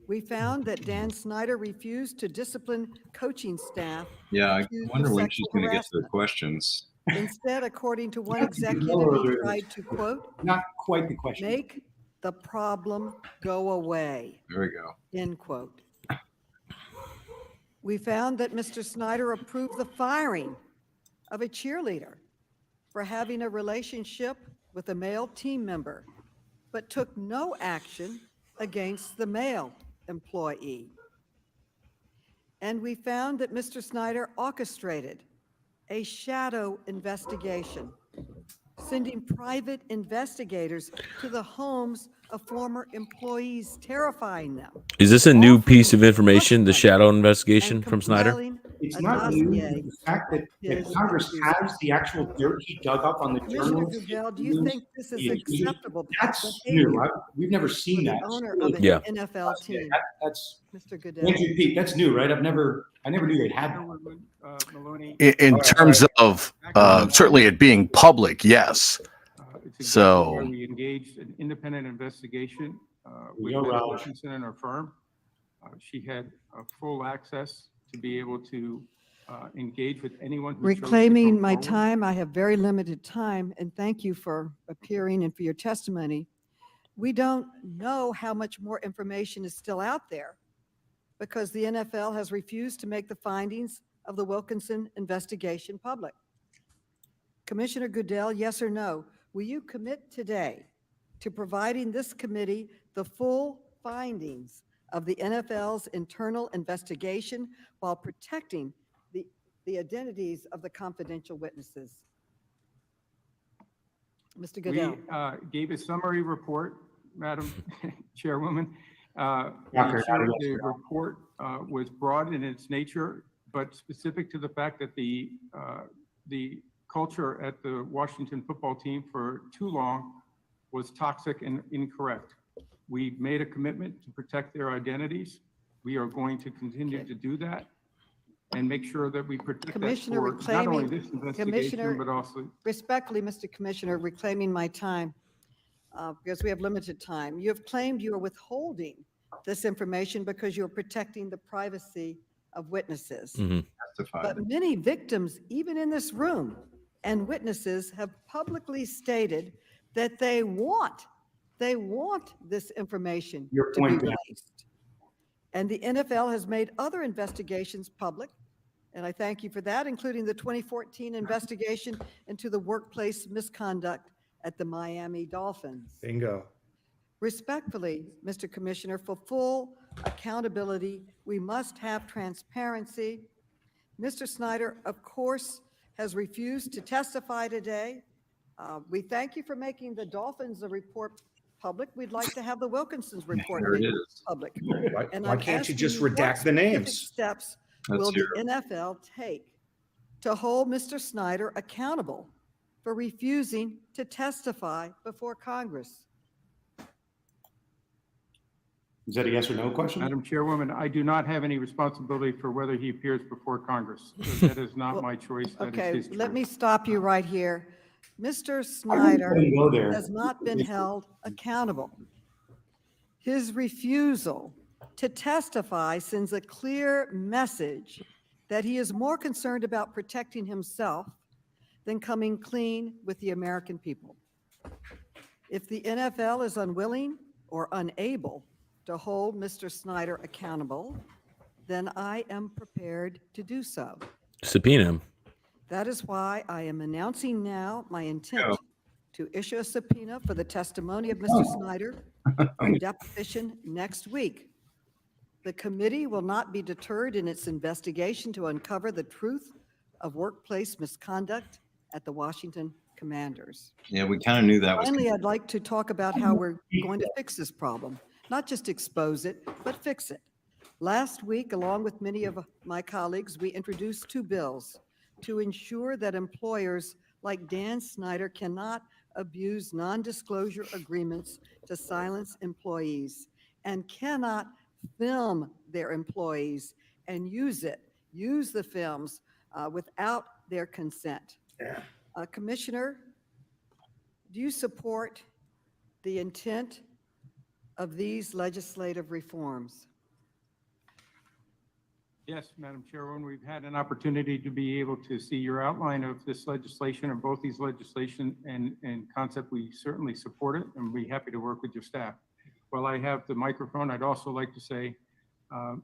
We found that Dan Snyder refused to discipline coaching staff. Yeah, I due to wonder when sexual she's going to get to the harassment. questions. Instead, according to one Not to be executive, lower, he tried to, quote, Not quite the question. make the problem go away, There we go. end quote. We found that Mr. Snyder approved the firing of a cheerleader for having a relationship with a male team member, but took no action against the male employee. And we found that Mr. Snyder orchestrated a shadow investigation, sending private investigators to the homes of former employees, terrifying them. Is this a new piece of information, the shadow investigation from Snyder? It's a not new. dossier The fact that his Congress accusers. has the actual dirt he dug up on the Commissioner journalists. Goodell, do you think this is the accusers, acceptable That's behavior new. We've never seen for that. the It's owner really of an Yeah. NFL team? That's Mr. Goodell. Andrew, Pete, that's new, right? I never knew they had that. Maloney, In terms of certainly it being public, yes. it's exactly So- why we engaged an independent investigation with go, Ms. Raj. Wilkinson and her firm. She had full access to be able to engage with anyone who chose to come Reclaiming my forward. time, I have very limited time, and thank you for appearing and for your testimony. We don't know how much more information is still out there because the NFL has refused to make the findings of the Wilkinson investigation public. Commissioner Goodell, yes or no, will you commit today to providing this committee the full findings of the NFL's internal investigation while protecting the identities of the confidential witnesses? Mr. Goodell. We gave a summary report, Madam Chairwoman. Rocker, The report was broad in its nature, but specific to the fact that the culture at the Washington football team for too long was toxic and incorrect. We made a commitment to protect their identities. We are going to continue to do that and make sure that we protect Commissioner, that for not only reclaiming- this investigation, Commissioner, but also. Respectfully, Mr. Commissioner, reclaiming my time, because we have limited time. You have claimed you are withholding this information because you're protecting the privacy of witnesses. But many victims, even in this room, and witnesses have publicly stated that they want this information Your to be point, Dan. released. And the NFL has made other investigations public, and I thank you for that, including the 2014 investigation into the workplace misconduct at the Miami Dolphins. Bingo. Respectfully, Mr. Commissioner, for full accountability, we must have transparency. Mr. Snyder, of course, has refused to testify today. We thank you for making the Dolphins report public. We'd like to have the Wilkinson's report There it made is. public. And Why I'm can't you asking just what redact the specific names? steps Let's will hear the NFL take to hold Mr. Snyder accountable for refusing to testify before Congress? Is that a yes or no question? Madam Chairwoman, I do not have any responsibility for whether he appears before Congress. That is not my choice. That is Okay, his let choice. me stop you right here. Mr. Snyder let him go there. has not been held accountable. His refusal to testify sends a clear message that he is more concerned about protecting himself than coming clean with the American people. If the NFL is unwilling or unable to hold Mr. Snyder accountable, then I am prepared to do so. Subpoena him. That is why I am announcing now my intent to issue a subpoena for the testimony of Mr. Snyder for deposition next week. The committee will not be deterred in its investigation to uncover the truth of workplace misconduct at the Washington Commanders. Yeah, we kind of knew that was. Finally, I'd like to talk about how we're going to fix this problem, not just expose it, but fix it. Last week, along with many of my colleagues, we introduced two bills to ensure that employers like Dan Snyder cannot abuse non-disclosure agreements to silence employees and cannot film their employees and use the films without their consent. Yeah. Commissioner, do you support the intent of these legislative reforms? Yes, Madam Chairwoman, we've had an opportunity to be able to see your outline of this legislation, or both these legislation and concept. We certainly support it and we'll be happy to work with your staff. While I have the microphone, I'd also like to say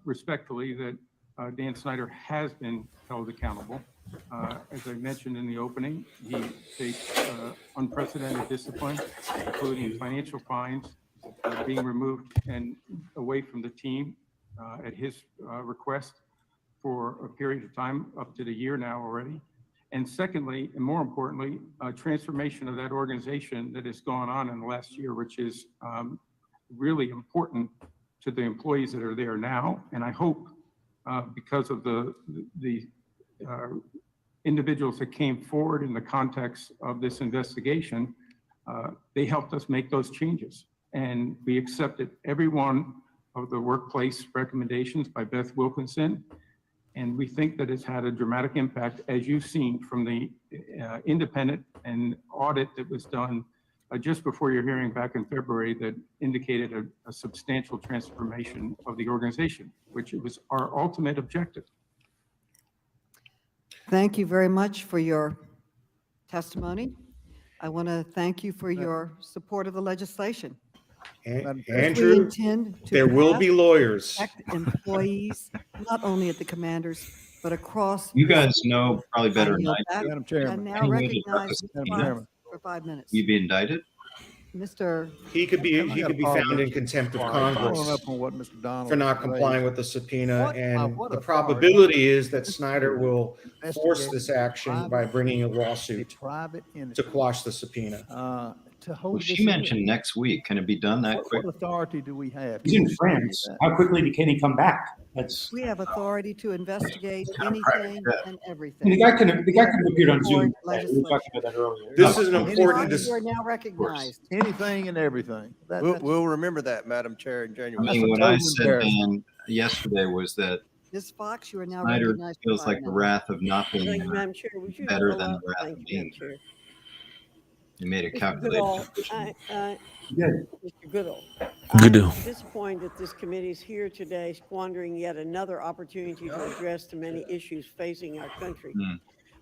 respectfully that Dan Snyder has been held accountable. As I mentioned in the opening, he faced unprecedented discipline, including financial fines, being removed and away from the team at his request for a period of time, up to the year now already. And secondly, and more importantly, a transformation of that organization that has gone on in the last year, which is really important to the employees that are there now. And I hope because of the individuals that came forward in the context of this investigation, they helped us make those changes. And we accepted every one of the workplace recommendations by Beth Wilkinson. And we think that it's had a dramatic impact, as you've seen from the independent and audit that was done just before your hearing back in February, that indicated a substantial transformation of the organization, which was our ultimate objective. Thank you very much for your testimony. I want to thank you for your support of the legislation. Andrew, there will be lawyers. Protect employees, not only at the Commanders, but across. You guys know probably better than I do. Madam Chairman. And now recognize for 5 minutes. You be indicted? Mr. He could be found in contempt of Congress Following up on what Mr. Donald for not raised. complying with the subpoena, and what the authority probability is that Snyder will force investigate this action by bringing a lawsuit private to quash the subpoena. to hold Well, this she mentioned next week. Can it be done that quick? What authority do we have? He's in France. How quickly can he come back? That's We have authority to investigate kind of crazy, anything yeah. and everything. the guy could have appeared on Zoom. Support We were talking legislation. about that earlier. This is an Ms. important Fox, you are now recognized. Anything and everything. We'll remember that, Madam Chair, in I January. mean, what I said, Dan, yesterday was that Ms. Fox, you are now Snyder recognized. for feels 5 like the minutes. wrath of not being Thank you, there Madam Chair. Would you better than allow- the wrath thank of you, being Madam Chair. He made a Mr. calculated Goodall, decision. Mr. Goodall, Goodell. I'm disappointed that this committee is here today squandering yet another opportunity to address the many issues facing our country.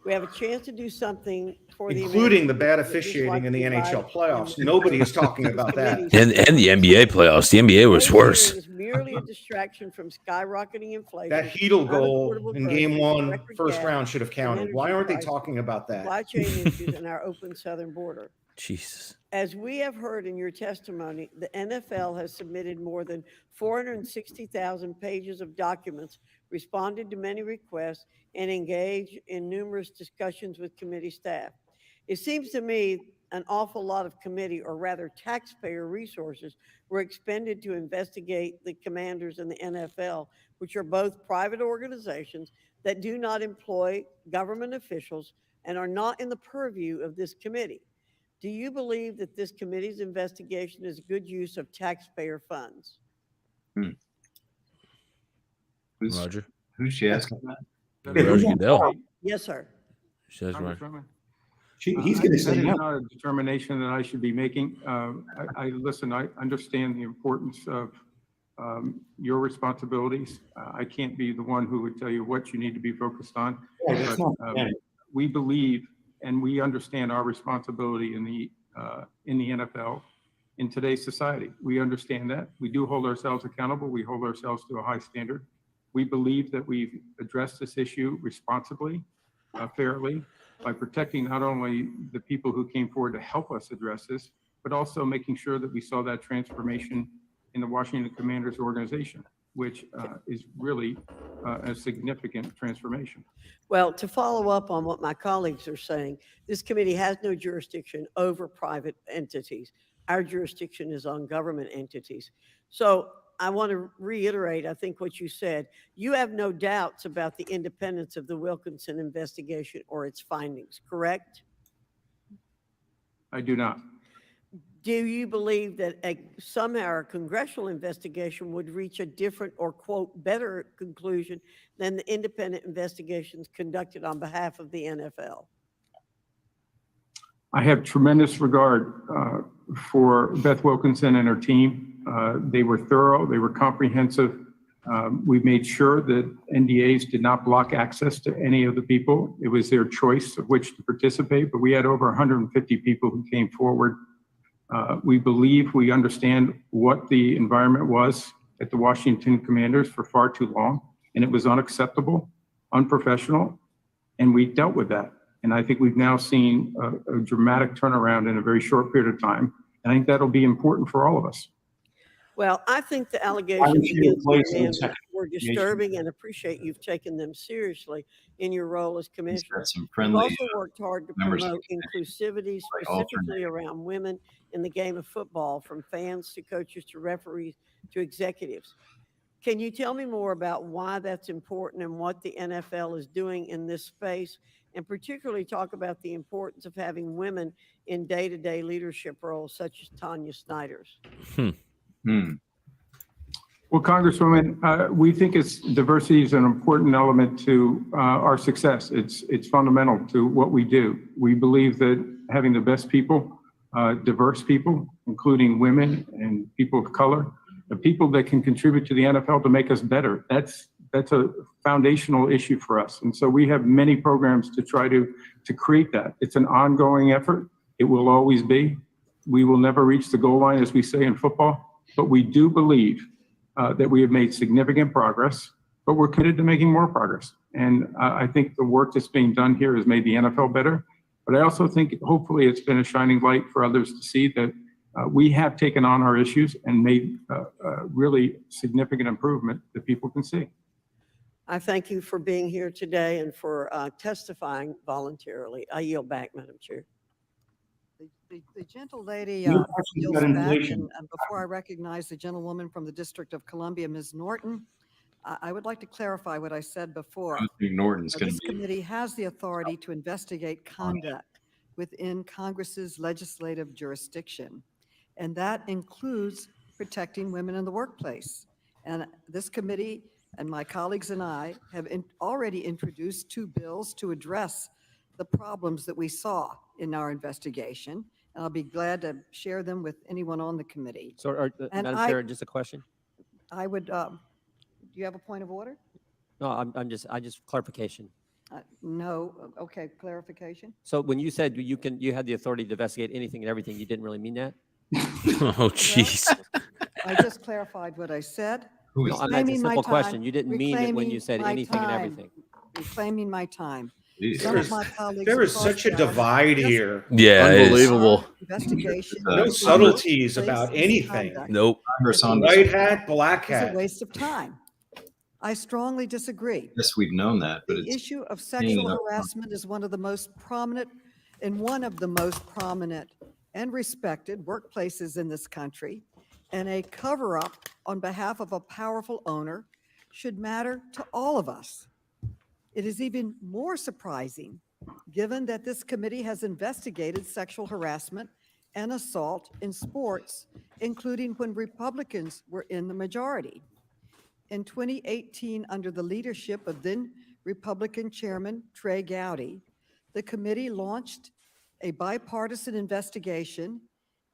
We have a chance to do something for the including the American bad people that officiating dislike in the to divide NHL playoffs. and Nobody is talking about that. And the NBA playoffs. The NBA was Today's worse. hearing is merely a distraction from skyrocketing inflation. That Heedle goal unaffordable in game groceries, one, record first gas, round should have and counted. Why energy aren't they prices, talking about that? supply chain issues, and our open southern border. Jesus. As we have heard in your testimony, the NFL has submitted more than 460,000 pages of documents, responded to many requests, and engaged in numerous discussions with committee staff. It seems to me an awful lot of committee, or rather taxpayer resources, were expended to investigate the Commanders and the NFL, which are both private organizations that do not employ government officials and are not in the purview of this committee. Do you believe that this committee's investigation is good use of taxpayer funds? Roger. Who's she asking that? Roger Goodell. Yes, sir. She says Roger. Congresswoman. He's going to say That no. is not a determination that I should be making. Listen, I understand the importance of your responsibilities. I can't be the one who would tell you what you need to be focused on. Yeah, that's But, not fair. we believe and we understand our responsibility in the NFL in today's society. We understand that. We do hold ourselves accountable. We hold ourselves to a high standard. We believe that we've addressed this issue responsibly, fairly, by protecting not only the people who came forward to help us address this, but also making sure that we saw that transformation in the Washington Commanders organization, which is really a significant transformation. Well, to follow up on what my colleagues are saying, this committee has no jurisdiction over private entities. Our jurisdiction is on government entities. So I want to reiterate, I think, what you said. You have no doubts about the independence of the Wilkinson investigation or its findings, correct? I do not. Do you believe that somehow a congressional investigation would reach a different or, quote, better conclusion than the independent investigations conducted on behalf of the NFL? I have tremendous regard for Beth Wilkinson and her team. They were thorough, they were comprehensive. We made sure that NDAs did not block access to any of the people. It was their choice of which to participate, but we had over 150 people who came forward. We believe we understand what the environment was at the Washington Commanders for far too long, and it was unacceptable, unprofessional, and we dealt with that. And I think we've now seen a dramatic turnaround in a very short period of time. And I think that'll be important for all of us. Well, I think the allegations against the man were disturbing and appreciate you've taken them seriously in your role as commissioner. You've also worked hard to promote inclusivity, specifically around women in the game of football, from fans to coaches to referees to executives. Can you tell me more about why that's important and what the NFL is doing in this space, and particularly talk about the importance of having women in day-to-day leadership roles such as Tanya Snyder's? Well, Congresswoman, we think diversity is an important element to our success. It's fundamental to what we do. We believe that having the best people, diverse people, including women and people of color, the people that can contribute to the NFL to make us better, that's a foundational issue for us. And so we have many programs to try to create that. It's an ongoing effort. It will always be. We will never reach the goal line, as we say in football, but we do believe that we have made significant progress, but we're committed to making more progress. And I think the work that's being done here has made the NFL better. But I also think hopefully it's been a shining light for others to see that we have taken on our issues and made really significant improvement that people can see. I thank you for being here today and for testifying voluntarily. I yield back, Madam Chair. The gentle lady No questions yields about back, inflation. and before I recognize the gentlewoman from the District of Columbia, Ms. Norton, I would like to clarify what I said before. I don't think Norton's going This to be. committee has the authority to investigate conduct within Congress's legislative jurisdiction, and that includes protecting women in the workplace. And this committee and my colleagues and I have already introduced 2 bills to address the problems that we saw in our investigation, and I'll be glad to share them with anyone on the committee. So, And Madam Chair, just a question. I would, do you have a point of order? No, I just clarification. No, okay, clarification? So when you said you had the authority to investigate anything and everything, you didn't really mean that? Oh, jeez. I just clarified what I said. No, I meant a simple question. You didn't mean it when you said anything and everything. Reclaiming my time. There is such a divide here. Yeah, it is. Unbelievable. Investigation. No subtleties about anything. Nope. White hat, black It's a hat. waste of time. I strongly disagree. Yes, we've known that, but The it's issue of hanging sexual up. harassment is one of the most prominent and respected workplaces in this country, and a cover-up on behalf of a powerful owner should matter to all of us. It is even more surprising, given that this committee has investigated sexual harassment and assault in sports, including when Republicans were in the majority. In 2018, under the leadership of then Republican Chairman Trey Gowdy, the committee launched a bipartisan investigation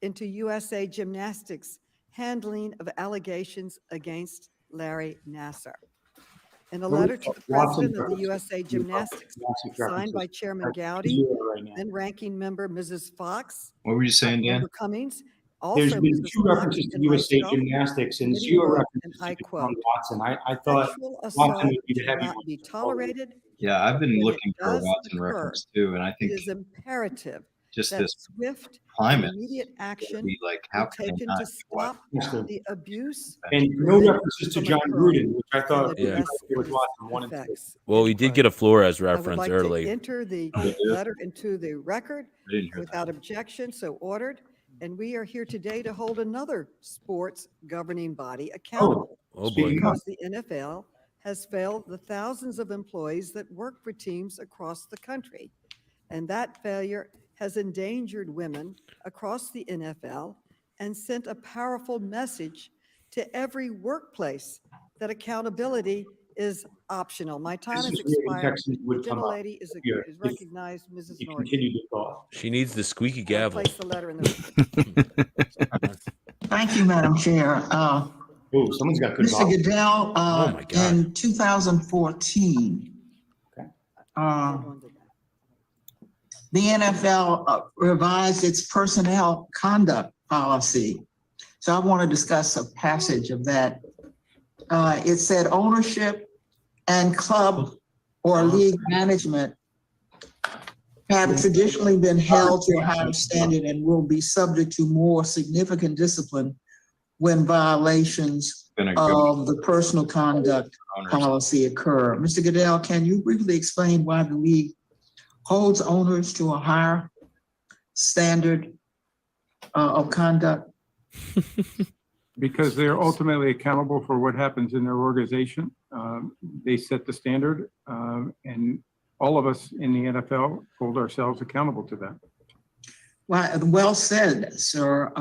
into USA Gymnastics' handling of allegations against Larry Nassar. In a letter to the president of the USA Gymnastics, signed by Chairman Gowdy, then ranking member Mrs. Fox. What were you saying, Dan? Member Cummings. There's Also, been Mrs. 2 Fox references to and USA myself, Gymnastics and committee 0 wrote, references and I to quote, John Watson. I thought "Sexual Watson assault would be the should heavy not be tolerated. Yeah, I've been When it looking for a does Watson occur, reference too, and I It think is imperative just that this swift and climate immediate action be like, how be can they taken not to be Watson? stop the abuse And no prevented references to from John occurring Gruden, which I thought and Yeah. address it was its Watson 1 and 2. effects." Well, we End did quote. get a Flores I would reference like early. to enter the Oh, you do? letter into the record I didn't hear without objection, so ordered. And we are here today to hold another sports governing body accountable. Oh, boy. Speaking of, Because the NFL has failed the thousands of employees that work for teams across the country. And that failure has endangered women across the NFL and sent a powerful message to every workplace that accountability is optional. My time this has is where the expired. Texans would come up Gentlelady is here is if recognized, Mrs. you Norton. continue to talk. She needs the squeaky I'll gavel. place the letter in the record. Thank you, Madam Chair. Oh, someone's got good Mr. volume. Goodell, Oh, my God. in 2014, Okay. the NFL revised its personnel conduct policy. So I want to discuss a passage of that. It said ownership and club or league management have traditionally been held to a higher standard and will be subject to more significant discipline when violations Been a good of the personal conduct owners. policy occur. Mr. Goodell, can you briefly explain why the league holds owners to a higher standard of conduct? Because they're ultimately accountable for what happens in their organization. They set the standard, and all of us in the NFL hold ourselves accountable to that. Well said, sir.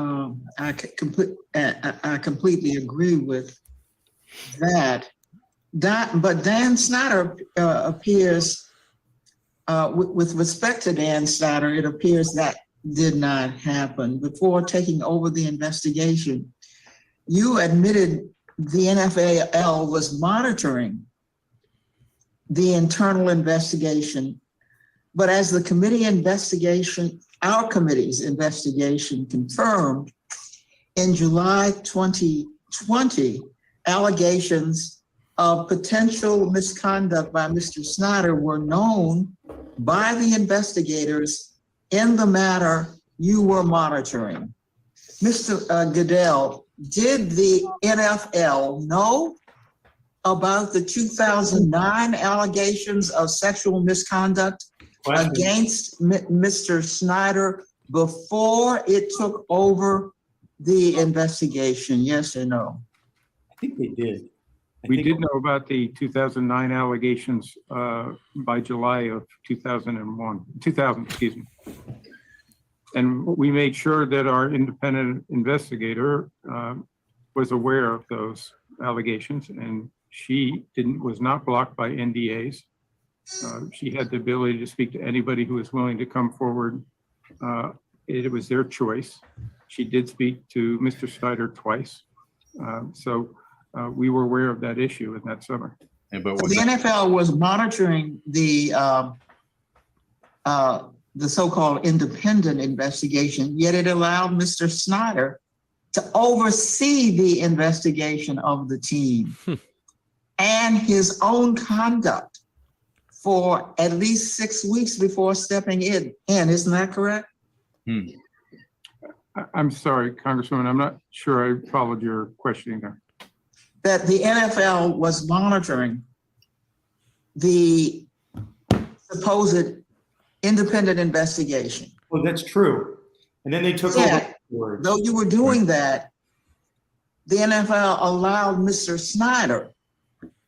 I completely agree with that. But Dan Snyder appears, with respect to Dan Snyder, it appears that did not happen. Before taking over the investigation, you admitted the NFL was monitoring the internal investigation, but as the committee investigation, our committee's investigation confirmed, in July 2020, allegations of potential misconduct by Mr. Snyder were known by the investigators in the matter you were monitoring. Mr. Goodell, did the NFL know about the 2009 allegations of sexual misconduct against Mr. Snyder before it took over the investigation? Yes or no? I think they did. We did know about the 2009 allegations by July of 2000, excuse me. And we made sure that our independent investigator was aware of those allegations, and she was not blocked by NDAs. She had the ability to speak to anybody who was willing to come forward. It was their choice. She did speak to Mr. Snyder twice. So we were aware of that issue in that summer. So the NFL was monitoring the so-called independent investigation, yet it allowed Mr. Snyder to oversee the investigation of the team and his own conduct for at least 6 weeks before stepping in. Isn't that correct? I'm sorry, Congresswoman, I'm not sure I followed your questioning there. That the NFL was monitoring the supposed independent investigation. Well, that's true. And then they took over. Though you were doing that, the NFL allowed Mr. Snyder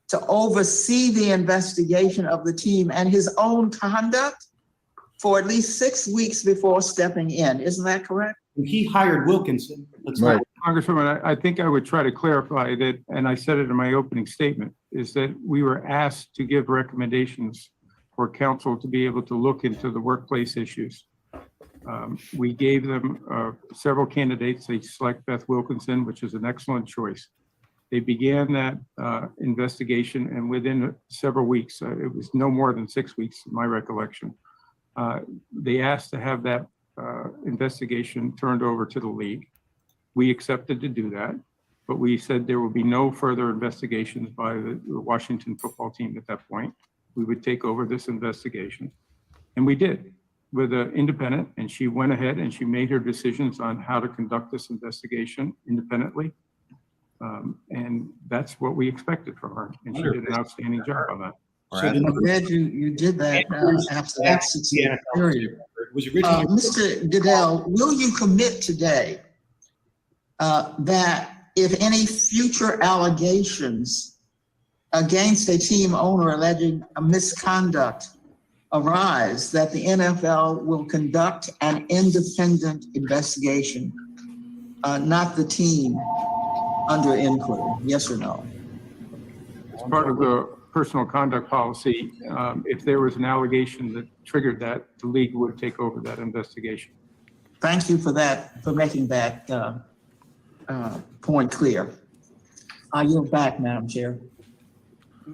to oversee the investigation of the team and his own conduct for at least 6 weeks before stepping in. Isn't that correct? He hired Wilkinson. Right. Congresswoman, I think I would try to clarify that, and I said it in my opening statement, is that we were asked to give recommendations for council to be able to look into the workplace issues. We gave them several candidates. They select Beth Wilkinson, which is an excellent choice. They began that investigation, and within several weeks, it was no more than 6 weeks, in my recollection, they asked to have that investigation turned over to the league. We accepted to do that, but we said there would be no further investigations by the Washington football team at that point. We would take over this investigation, and we did with an independent, and she went ahead and she made her decisions on how to conduct this investigation independently. And that's what we expected from her, and she did an outstanding job on that. So I'm glad you did that after that 6-year period. Mr. Goodell, will you commit today that if any future allegations against a team owner alleging a misconduct arise, that the NFL will conduct an independent investigation, not the team under inquiry? Yes or no? As part of the personal conduct policy, if there was an allegation that triggered that, the league would take over that investigation. Thank you for that, for making that point clear. I yield back, Madam Chair.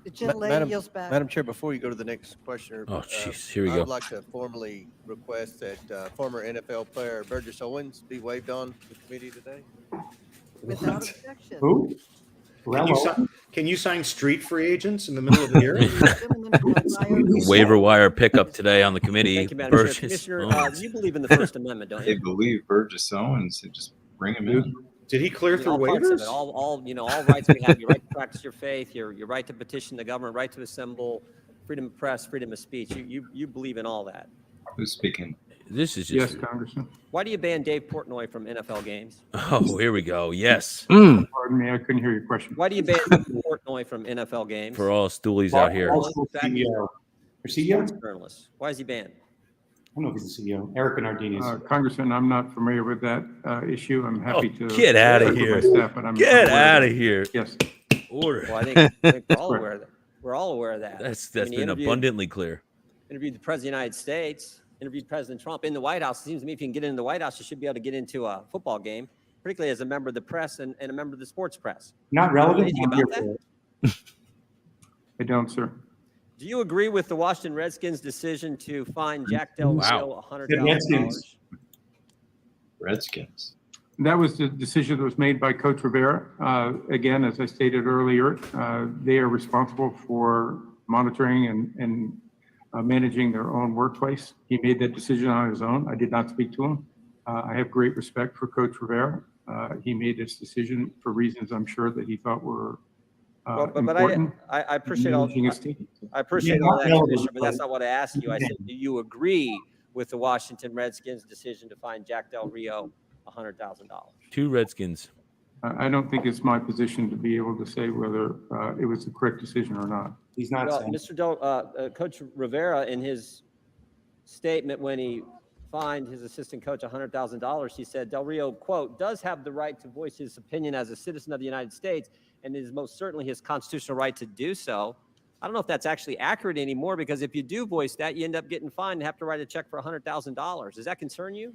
The gentlelady yields back. Madam Chair, before you go to the next questioner, Oh, jeez, here we I go. would like to formally request that former NFL player Burgess Owens be waived on the committee today. Without objection. Who? Can you sign street free agents in the middle of the year? Waiver wire pickup today on the committee. Thank you, Madam Chair. Burgess Commissioner, Owens. you believe in the First Amendment, don't They you? believe Burgess Owens, so just bring him in. Did he clear through All parts of waivers? it, all rights we have, your right to practice your faith, your right to petition the government, right to assemble, freedom of press, freedom of speech. You believe in all that. Who's speaking? This is Yes, just. Congressman. Why do you ban Dave Portnoy from NFL games? Oh, here we go. Yes. Pardon me, I couldn't hear your question. Why do you ban Dave Portnoy from NFL games? For all stoolies out here. CEO. CEO? Journalist. Why is he banned? I don't know if he's the CEO. Eric Bernardini's. Congressman, I'm not familiar with that issue. I'm happy to Get out of check with here. my staff, but I'm Get aware out that- of here. Yes. Order. Well, I think we're all aware of that. We're all aware of that. That's I mean, he been interviewed- abundantly clear. Interviewed the President of the United States, interviewed President Trump in the White House. It seems to me if you can get into the White House, you should be able to get into a football game, particularly as a member of the press and a member of the sports press. Not relevant. Anything I'm about here that? for it. I don't, sir. Do you agree with the Washington Redskins' decision to fine Jack Del Rio Wow. $100,000? Redskins. Redskins. That was the decision that was made by Coach Rivera. Again, as I stated earlier, they are responsible for monitoring and managing their own workplace. He made that decision on his own. I did not speak to him. I have great respect for Coach Rivera. He made this decision for reasons I'm sure that he thought were important. I appreciate all. managing his team. I appreciate Yeah, all not that, relevant, Commissioner, but that's not what I asked you. I said, do you agree with the Washington Redskins' decision to fine Jack Del Rio $100,000? 2 Redskins. I don't think it's my position to be able to say whether it was the correct decision or not. He's not Well, saying. Coach Rivera, in his statement when he fined his assistant coach $100,000, he said Del Rio, quote, does have the right to voice his opinion as a citizen of the United States, and it is most certainly his constitutional right to do so. I don't know if that's actually accurate anymore, because if you do voice that, you end up getting fined and have to write a check for $100,000. Does that concern you?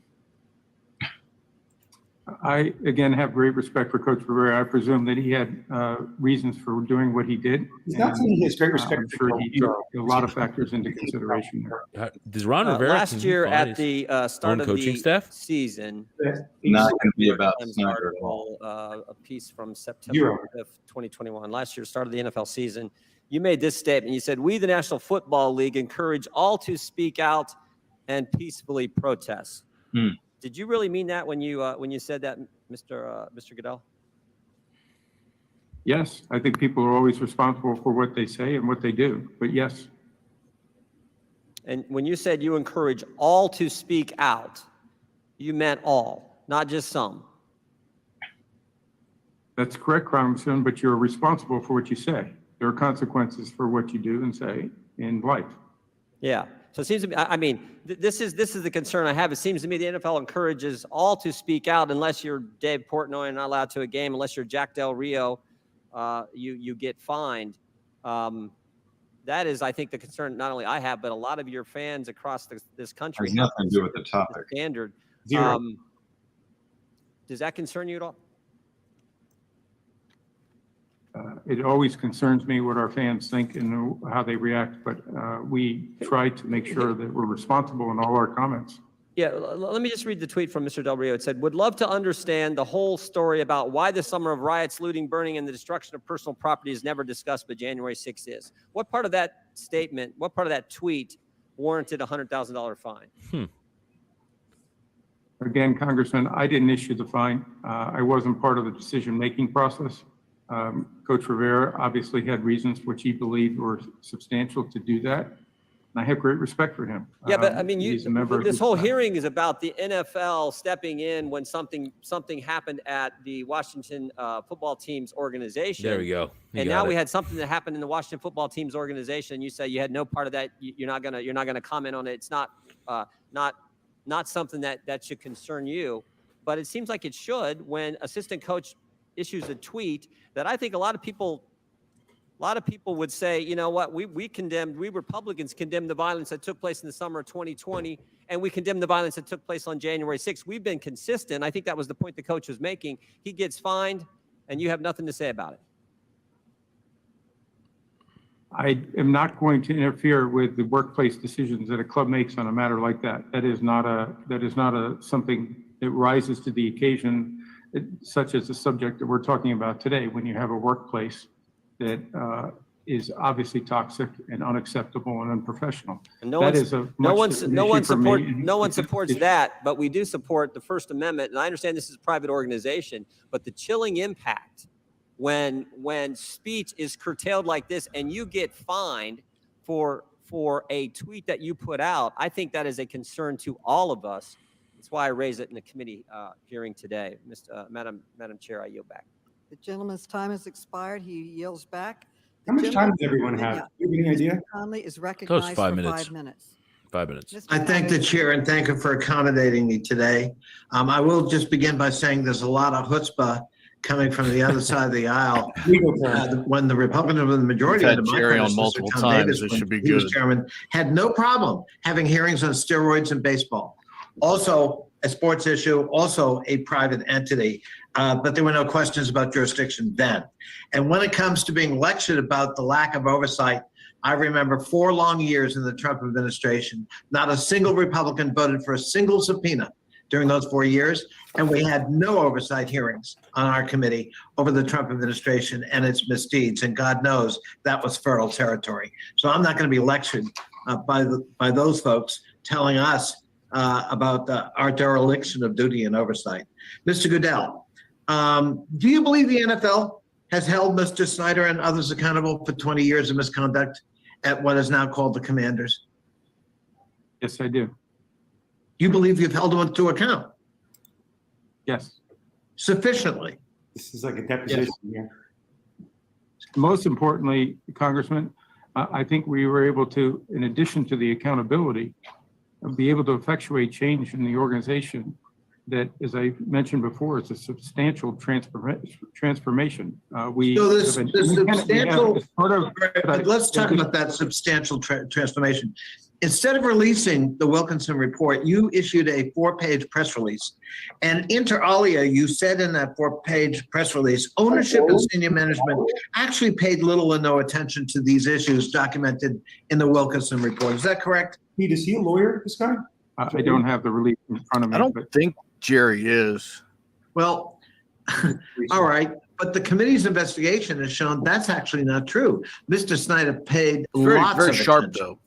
I, again, have great respect for Coach Rivera. I presume that he had reasons for doing what he did. He's not saying he has great respect I'm for sure he took a lot of factors into consideration there. Does Ron Rivera Last year at the start of coaching the staff? season, Not going to be New York about Times Snyder at all. article, a piece from September 5th, 2021, last year, start of the NFL season. You made this statement. You said, "We, the National Football League, encourage all to speak out and peacefully protest." Did you really mean that when you said that, Mr. Goodell? Yes, I think people are always responsible for what they say and what they do, but yes. And when you said you encourage all to speak out, you meant all, not just some. That's correct, Congressman, but you're responsible for what you say. There are consequences for what you do and say in life. Yeah. So it seems to me, I mean, this is the concern I have. It seems to me the NFL encourages all to speak out unless you're Dave Portnoy and not allowed to a game, unless you're Jack Del Rio, you get fined. That is, I think, the concern not only I have, but a lot of your fans across this country. Has nothing to do with the topic. Standard. Zero. Does that concern you at all? It always concerns me what our fans think and how they react, but we try to make sure that we're responsible in all our comments. Yeah, let me just read the tweet from Mr. Del Rio. It said, would love to understand the whole story about why the summer of riots, looting, burning, and the destruction of personal property is never discussed, but January 6th is. What part of that statement, what part of that tweet warranted a $100,000 fine? Again, Congressman, I didn't issue the fine. I wasn't part of the decision-making process. Coach Rivera obviously had reasons which he believed were substantial to do that. And I have great respect for him. Yeah, but I mean, this whole hearing. hearing is about the NFL stepping in when something happened at the Washington football team's organization. There we go. And now we had something that happened in the Washington football team's organization. You say you had no part of that. You're not gonna comment on it. It's not something that should concern you. But it seems like it should when assistant coach issues a tweet that I think a lot of people would say, you know what, we Republicans condemned the violence that took place in the summer of 2020, and we condemned the violence that took place on January 6th. We've been consistent. I think that was the point the coach was making. He gets fined, and you have nothing to say about it. I am not going to interfere with the workplace decisions that a club makes on a matter like that. That is not something that rises to the occasion, such as the subject that we're talking about today, when you have a workplace that is obviously toxic and unacceptable and unprofessional. And no one supports that, but we do support the First Amendment. And I understand this is a private organization, but the chilling impact when speech is curtailed like this and you get fined for a tweet that you put out, I think that is a concern to all of us. That's why I raised it in the committee hearing today. Madam Chair, I yield back. The gentleman's time has expired. He yields back. How much time does everyone have? Do you have any idea? Conley is recognized for 5 minutes. 5 minutes. I thank the chair and thank him for accommodating me today. I will just begin by saying there's a lot of chutzpah coming from the other side of the aisle. When the Republicans were the majority of the Jerry on multiple times, it should be good. He was chairman, had no problem having hearings on steroids in baseball. Also a sports issue, also a private entity, but there were no questions about jurisdiction then. And when it comes to being lectured about the lack of oversight, I remember 4 long years in the Trump administration, not a single Republican voted for a single subpoena during those 4 years, and we had no oversight hearings on our committee over the Trump administration and its misdeeds, and God knows that was fertile territory. So I'm not going to be lectured by those folks telling us about our dereliction of duty and oversight. Mr. Goodell, do you believe the NFL has held Mr. Snyder and others accountable for 20 years of misconduct at what is now called the Commanders? Yes, I do. You believe you've held them to account Yes. sufficiently? This is like a deposition. Yeah. Most importantly, Congressman, I think we were able to, in addition to the accountability, be able to effectuate change in the organization that, as I mentioned before, it's a substantial transformation. Let's talk about that substantial transformation. Instead of releasing the Wilkinson report, you issued a 4-page press release. And inter alia, you said in that 4-page press release, ownership and senior management actually paid little or no attention to these issues documented in the Wilkinson report. Is that correct? Pete, is he a lawyer, this guy? I don't have the release in front of me. I don't think Jerry is. Well, all right. But the committee's investigation has shown that's actually not true. Mr. Snyder paid lots very of sharp, attention. though.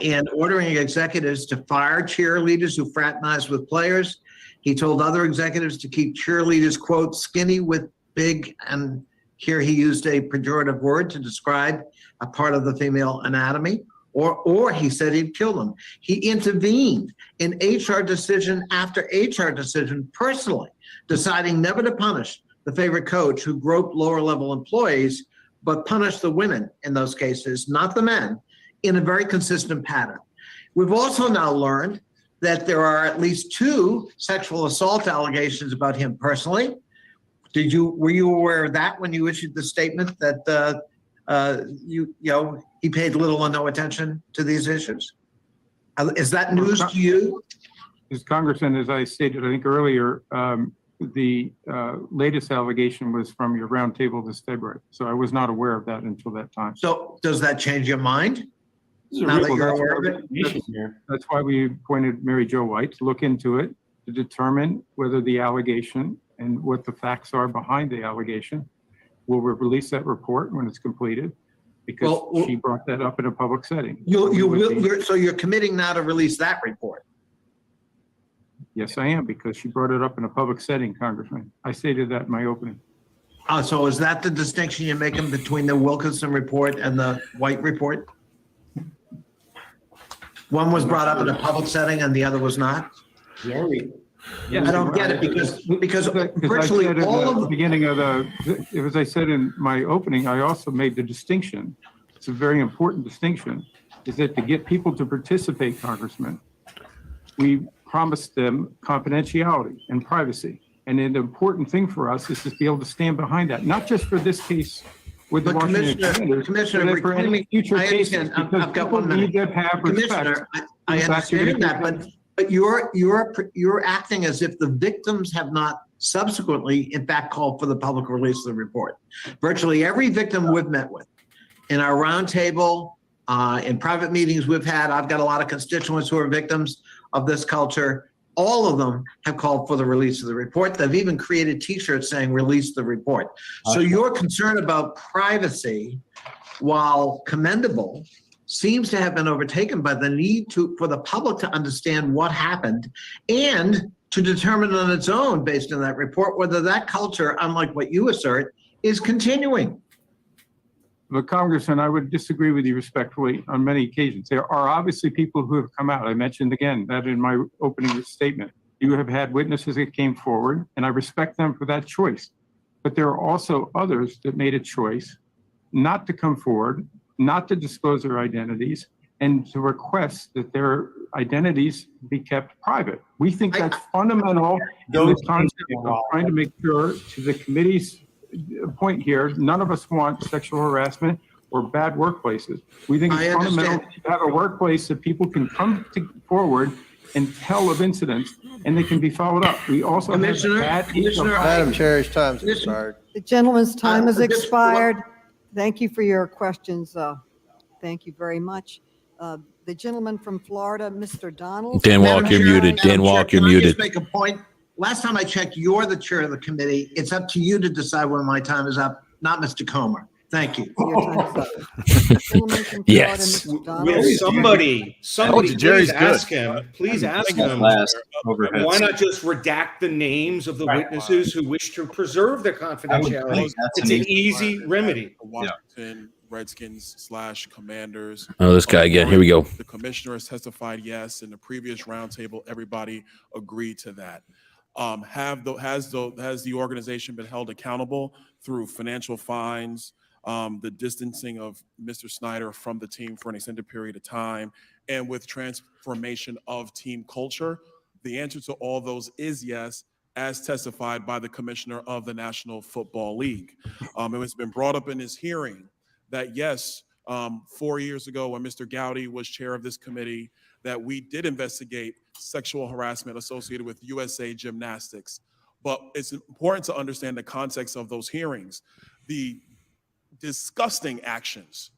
And ordering executives to fire cheerleaders who fraternize with players. He told other executives to keep cheerleaders, quote, skinny with big, and here he used a pejorative word to describe a part of the female anatomy, or he said he'd kill them. He intervened in HR decision after HR decision personally, deciding never to punish the favorite coach who groped lower level employees, but punish the women in those cases, not the men, in a very consistent pattern. We've also now learned that there are at least 2 sexual assault allegations about him personally. Were you aware of that when you issued the statement that he paid little or no attention to these issues? Is that news to you? As Congressman, as I stated, I think earlier, the latest allegation was from your roundtable this February. So I was not aware of that until that time. So does that change your mind? Now that you're aware of it? That's why we appointed Mary Jo White to look into it, to determine whether the allegation and what the facts are behind the allegation. We'll release that report when it's completed, because she brought that up in a public setting. So you're committing now to release that report? Yes, I am, because she brought it up in a public setting, Congressman. I stated that in my opening. So is that the distinction you're making between the Wilkinson report and the White report? One was brought up in a public setting and the other was not? Jerry. I don't get it because virtually I said all at of the beginning of as I said in my opening, I also made the distinction. It's a very important distinction, is that to get people to participate, Congressman, we promised them confidentiality and privacy. And an important thing for us is to be able to stand behind that, not just for this case with the Washington Commanders, Commissioner, for any future cases. I've got 1 minute. Need to have respect. I understand that, but you're acting as if the victims have not subsequently, in fact, called for the public release of the report. Virtually every victim we've met with in our roundtable, in private meetings we've had, I've got a lot of constituents who are victims of this culture. All of them have called for the release of the report. They've even created T-shirts saying release the report. So your concern about privacy, while commendable, seems to have been overtaken by the need for the public to understand what happened and to determine on its own, based on that report, whether that culture, unlike what you assert, is continuing. But Congressman, I would disagree with you respectfully on many occasions. There are obviously people who have come out. I mentioned again that in my opening statement. You have had witnesses that came forward, and I respect them for that choice. But there are also others that made a choice not to come forward, not to disclose their identities, and to request that their identities be kept private. We think that's fundamental in this concept of trying to make sure, to the committee's point here, none of us want sexual harassment or bad workplaces. We think it's fundamental to have a workplace that people can come forward and tell of incidents, and they can be followed up. We also have Madam Chair's time's expired. The gentleman's time has expired. Thank you for your questions. Thank you very much. The gentleman from Florida, Mr. Donald. Dan Walk, you're muted. Dan Walk, you're muted. Just make a point. Last time I checked, you're the chair of the committee. It's up to you to decide when my time is up, not Mr. Comer. Thank you. Yes. Will somebody please ask him, why not just redact the names of the witnesses who wish to preserve their confidentiality? It's an easy remedy. Washington Redskins/Commanders. Oh, this guy again. Here we go. The commissioner has testified yes. In the previous roundtable, everybody agreed to that. Has the organization been held accountable through financial fines, the distancing of Mr. Snyder from the team for an extended period of time, and with transformation of team culture? The answer to all those is yes, as testified by the commissioner of the National Football League. It has been brought up in his hearing that yes, 4 years ago when Mr. Gowdy was chair of this committee, that we did investigate sexual harassment associated with USA Gymnastics. But it's important to understand the context of those hearings. The disgusting actions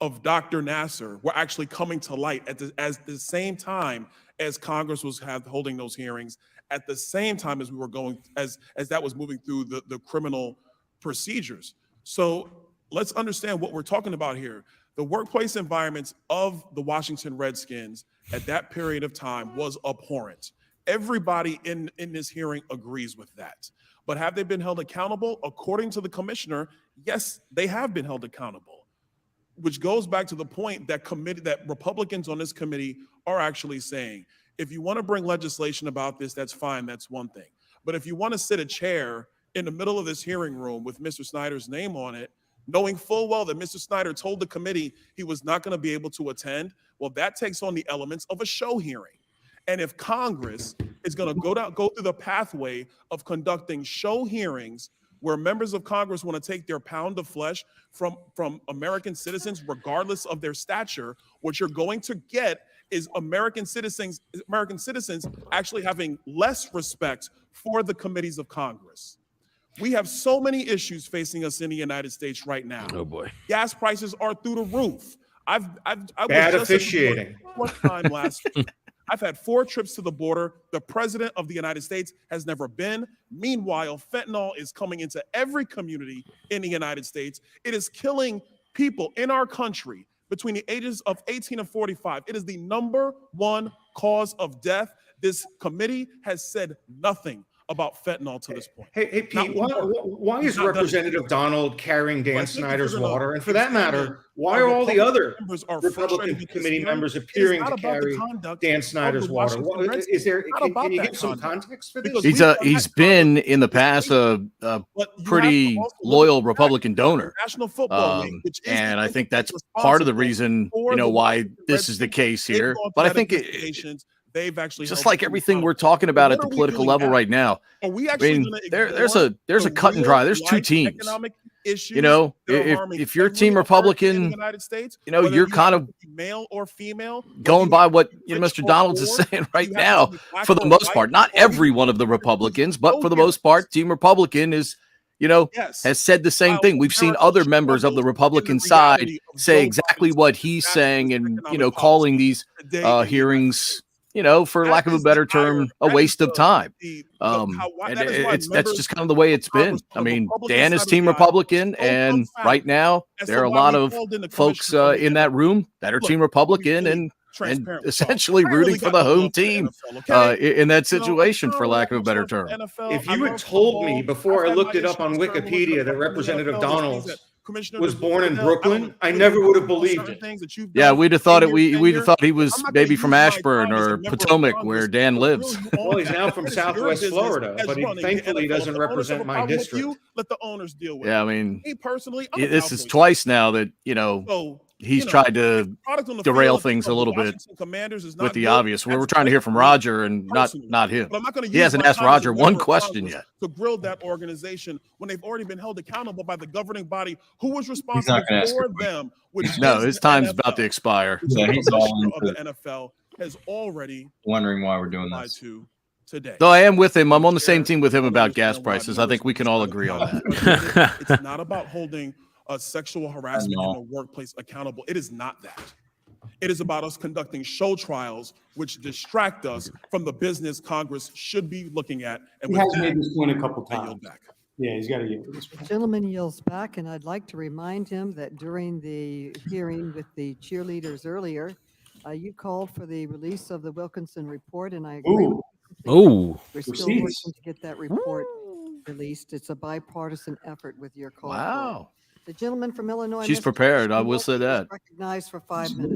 of Dr. Nasser were actually coming to light at the same time as Congress was holding those hearings, at the same time as we were going, as that was moving through the criminal procedures. So let's understand what we're talking about here. The workplace environments of the Washington Redskins at that period of time was abhorrent. Everybody in this hearing agrees with that. But have they been held accountable? According to the commissioner, yes, they have been held accountable, which goes back to the point that Republicans on this committee are actually saying, if you want to bring legislation about this, that's fine, that's one thing. But if you want to sit a chair in the middle of this hearing room with Mr. Snyder's name on it, knowing full well that Mr. Snyder told the committee he was not going to be able to attend, well, that takes on the elements of a show hearing. And if Congress is going to go through the pathway of conducting show hearings where members of Congress want to take their pound of flesh from American citizens, regardless of their stature, what you're going to get is American citizens actually having less respect for the committees of Congress. We have so many issues facing us in the United States right now. Oh boy. Gas prices are through the roof. I Bad was just officiating. one time last week. I've had 4 trips to the border. The president of the United States has never been. Meanwhile, fentanyl is coming into every community in the United States. It is killing people in our country between the ages of 18 and 45. It is the #1 cause of death. This committee has said nothing about fentanyl to this point. Hey Pete, why is Representative Donald carrying Dan Snyder's water? And for that matter, why are all the other Republican committee members appearing to carry Dan Snyder's water? Is there? Can you give some context for this? He's been in the past a pretty loyal Republican donor, and I think that's part of the reason why this is the case here. But I think they've actually just like everything we're talking about at the political level right now. Are we I mean, there's a cut and dry. There's two teams. If you're Team Republican, you're kind of male or female going by what Mr. Donalds is saying right now. For the most part, not every one of the Republicans, but for the most part, Team Republican is has said the same thing. We've seen other members of the Republican side say exactly what he's saying, and calling these hearings, for lack of a better term, a waste of time. That's just kind of the way it's been. I mean, Dan is Team Republican, and right now there are a lot of folks in that room that are Team Republican and essentially rooting for the home team in that situation, for lack of a better term. If you had told me before I looked it up on Wikipedia that Representative Donalds was born in Brooklyn, I never would have believed it. Yeah, we'd have thought he was maybe from Ashburn or Potomac, where Dan lives. Well, he's now from Southwest Florida, but he thankfully doesn't represent my district. Let the owners deal with it. Yeah, I mean, me personally, this is twice now that he's tried to derail things a little bit with the obvious. We're trying to hear from Roger and not him. He hasn't asked Roger one question yet. To grill that organization when they've already been held accountable by the governing body who was responsible for them. No, his time's about to expire. Yeah, he's all of the NFL has already wondering why we're doing this today. Though I am with him. I'm on the same team with him about gas prices. I think we can all agree on that. It's not about holding sexual harassment in the workplace accountable. It is not that. It is about us conducting show trials which distract us from the business Congress should be looking at. And he has made this point a couple times. Yield back. Yeah, he's got to yield this one. The gentleman yields back, and I'd like to remind him that during the hearing with the cheerleaders earlier, you called for the release of the Wilkinson report, and I agree. Oh, we're still working to get that report released. It's a bipartisan effort with your call. Wow. The gentleman from Illinois. She's Mr. prepared. I Christian will say Wilkie, is that. recognized for 5 minutes.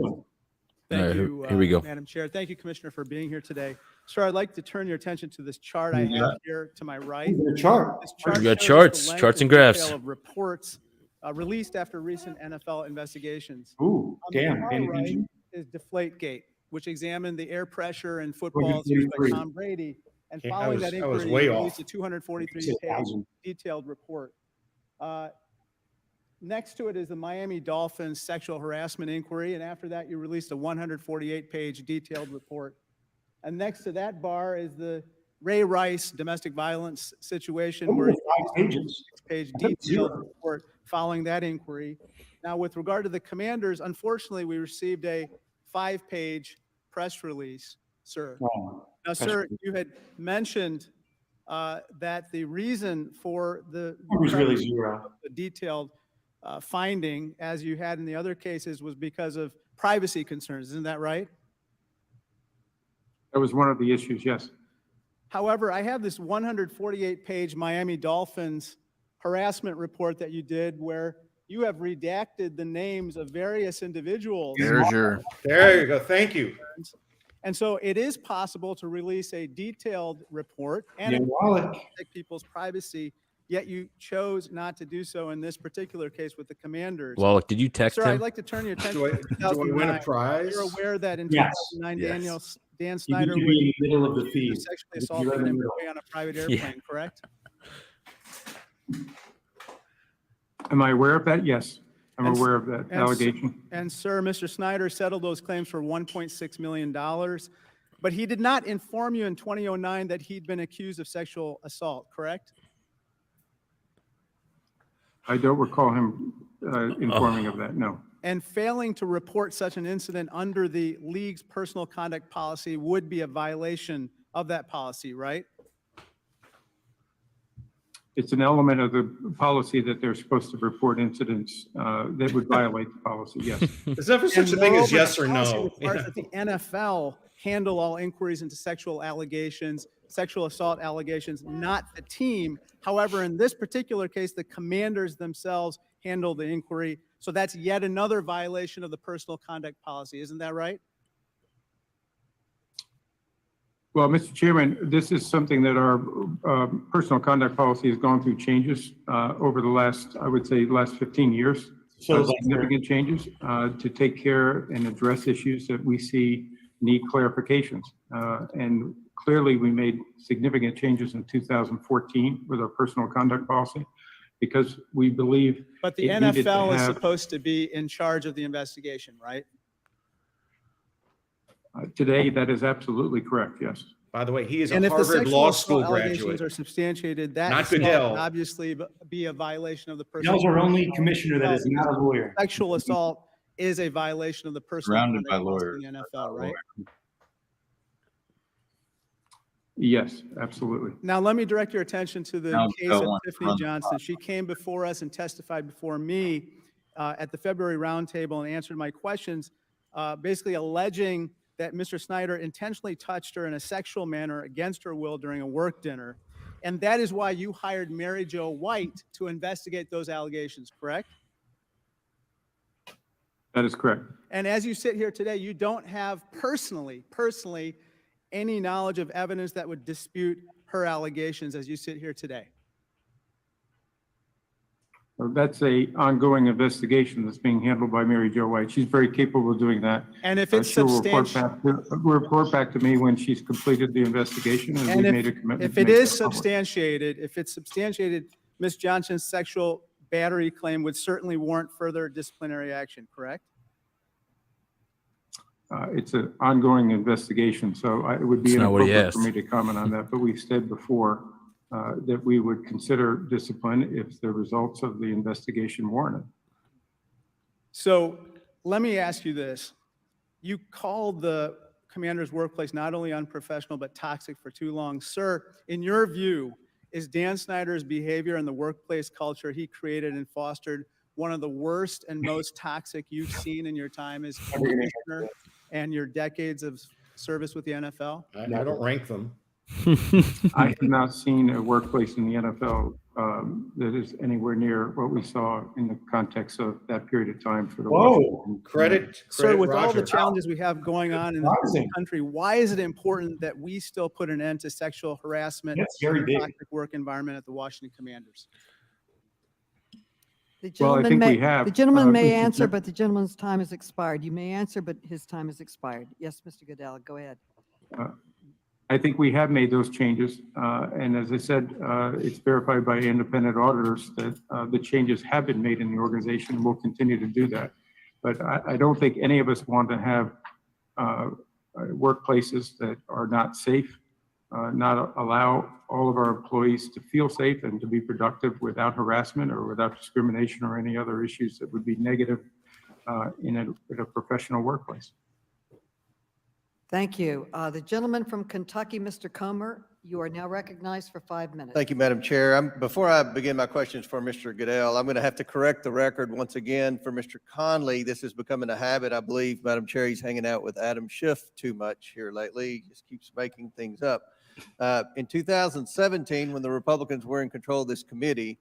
Thank All right, you, here we go. Madam Chair. Thank you, Commissioner, for being here today. Sir, I'd like to turn your attention to this chart I have here to my right. The chart. This chart We got shows charts, the length charts and detail graphs. of reports released after recent NFL investigations. Ooh, On the damn. far Paying right attention. is Deflategate, which examined the air pressure in footballs used by 243. Tom Brady. And Okay, following that I was inquiry, way released a off. 243-page 1,000. detailed report. Next to it is the Miami Dolphins sexual harassment inquiry, and after that, you released a 148-page detailed report. And next to that bar is the Ray Rice domestic violence situation, where you 5 pages. six-page I thought detailed 0. report following that inquiry. Now, with regard to the Commanders, unfortunately, we received a 5-page press release, sir. Wow. Now, sir, you had mentioned that the reason for It was really 0. the detailed finding, as you had in the other cases, was because of privacy concerns. Isn't that right? That was one of the issues, yes. However, I have this 148-page Miami Dolphins harassment report that you did where you have redacted the names of various individuals. There's your. There you go. Thank you. And so it is possible to release a detailed report and Yeah, Wallach. protect people's privacy, yet you chose not to do so in this particular case with the Commanders. Wallach, did you text Sir, him? I'd like to turn your attention Do I, to do I win a 2009. prize? You're aware that in Yes. 2009, Yes. Dan You Snyder need to was be in the middle of the feed. sexually You need to be assaulted right in the him middle. on a private Yeah. airplane, correct? Am I aware of that? Yes, I'm And s- aware of that and s- allegation. And sir, Mr. Snyder settled those claims for $1.6 million, but he did not inform you in 2009 that he'd been accused of sexual assault, correct? I don't recall him informing of that, no. And failing to report such an incident under the league's personal conduct policy would be a violation of that policy, right? It's an element of the policy that they're supposed to report incidents that would violate the policy, yes. There's never such And a thing as moreover, yes the or policy no. requires that the NFL handle all inquiries into sexual allegations, sexual assault allegations, not the team. However, in this particular case, the Commanders themselves handle the inquiry. So that's yet another violation of the personal conduct policy. Isn't that right? Well, Mr. Chairman, this is something that our personal conduct policy has gone through changes over the last, I would say, last 15 years. So Significant changes to take care and address issues that we see need clarifications. And clearly, we made significant changes in 2014 with our personal conduct policy because we believe But the it needed to NFL is have- supposed to be in charge of the investigation, right? Today, that is absolutely correct, yes. By the way, he is a And if the Harvard sexual Law assault School allegations graduate. are substantiated, that Not assault Goodell. would obviously be a violation of the personal. Nell's our only commissioner that is not a lawyer. Sexual assault is a violation of the personal Surrounded by conduct policy lawyers. in the NFL, right? Yes, absolutely. Now, let me direct your attention to the Now, case go of on, Tiffany run the Johnson. She came before us and testified before me at the February roundtable and answered my questions, basically alleging that Mr. Snyder intentionally touched her in a sexual manner against her will during a work dinner. And that is why you hired Mary Jo White to investigate those allegations, correct? That is correct. And as you sit here today, you don't have personally, any knowledge of evidence that would dispute her allegations as you sit here today. That's a ongoing investigation that's being handled by Mary Jo White. She's very capable of doing that. And if it's She will substantial, report back to me when she's completed the investigation and and we made a if commitment. it to make is that public. substantiated, Ms. Johnson's sexual battery claim would certainly warrant further disciplinary action, correct? It's an ongoing investigation, so it would be That's not what he inappropriate for asked. me to comment on that. But we've said before that we would consider discipline if the results of the investigation warranted. So let me ask you this. You called the commander's workplace not only unprofessional, but toxic for too long. Sir, in your view, is Dan Snyder's behavior in the workplace culture he created and fostered one of the worst and most toxic you've seen in your time as commissioner and your decades of service with the NFL? I don't rank them. I have not seen a workplace in the NFL that is anywhere near what we saw in the context of that period of time for the Whoa, Washington. credit Sir, with all Roger. the challenges we have going on in the Surprising. country, why is it important that we still put an end to sexual harassment That's very and big. toxic work environment at the Washington Commanders? The Well, I gentleman think may, we have, the gentleman may Mr. answer, Chair. but the gentleman's time has expired. You may answer, but his time has expired. Yes, Mr. Goodell, go ahead. I think we have made those changes. And as I said, it's verified by independent auditors that the changes have been made in the organization and we'll continue to do that. But I don't think any of us want to have workplaces that are not safe, not allow all of our employees to feel safe and to be productive without harassment or without discrimination or any other issues that would be negative in a professional workplace. Thank you. The gentleman from Kentucky, Mr. Comer, you are now recognized for 5 minutes. Thank you, Madam Chair. Before I begin my questions for Mr. Goodell, I'm going to have to correct the record once again for Mr. Conley. This is becoming a habit, I believe, Madam Chair. He's hanging out with Adam Schiff too much here lately. He just keeps making things up. In 2017, when the Republicans were in control of this committee,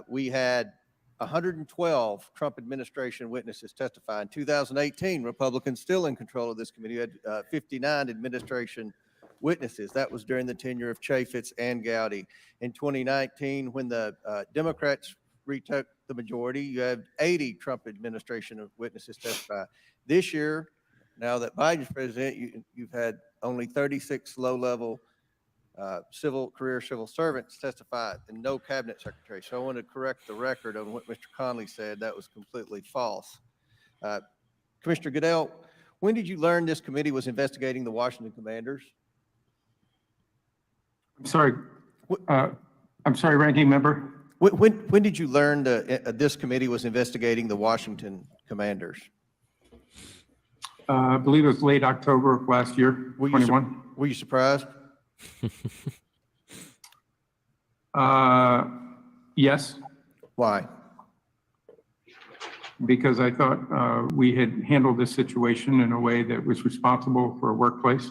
we had 112 Trump administration witnesses testify. In 2018, Republicans still in control of this committee had 59 administration witnesses. That was during the tenure of Chaffetz and Gowdy. In 2019, when the Democrats retook the majority, you had 80 Trump administration witnesses testify. This year, now that Biden's president, you've had only 36 low-level career civil servants testify and no cabinet secretary. So I want to correct the record on what Mr. Conley said. That was completely false. Commissioner Goodell, when did you learn this committee was investigating the Washington Commanders? I'm sorry, Ranking Member. When did you learn this committee was investigating the Washington Commanders? I believe it was late October of last year, 21. Were you surprised? Yes. Why? Because I thought we had handled this situation in a way that was responsible for a workplace.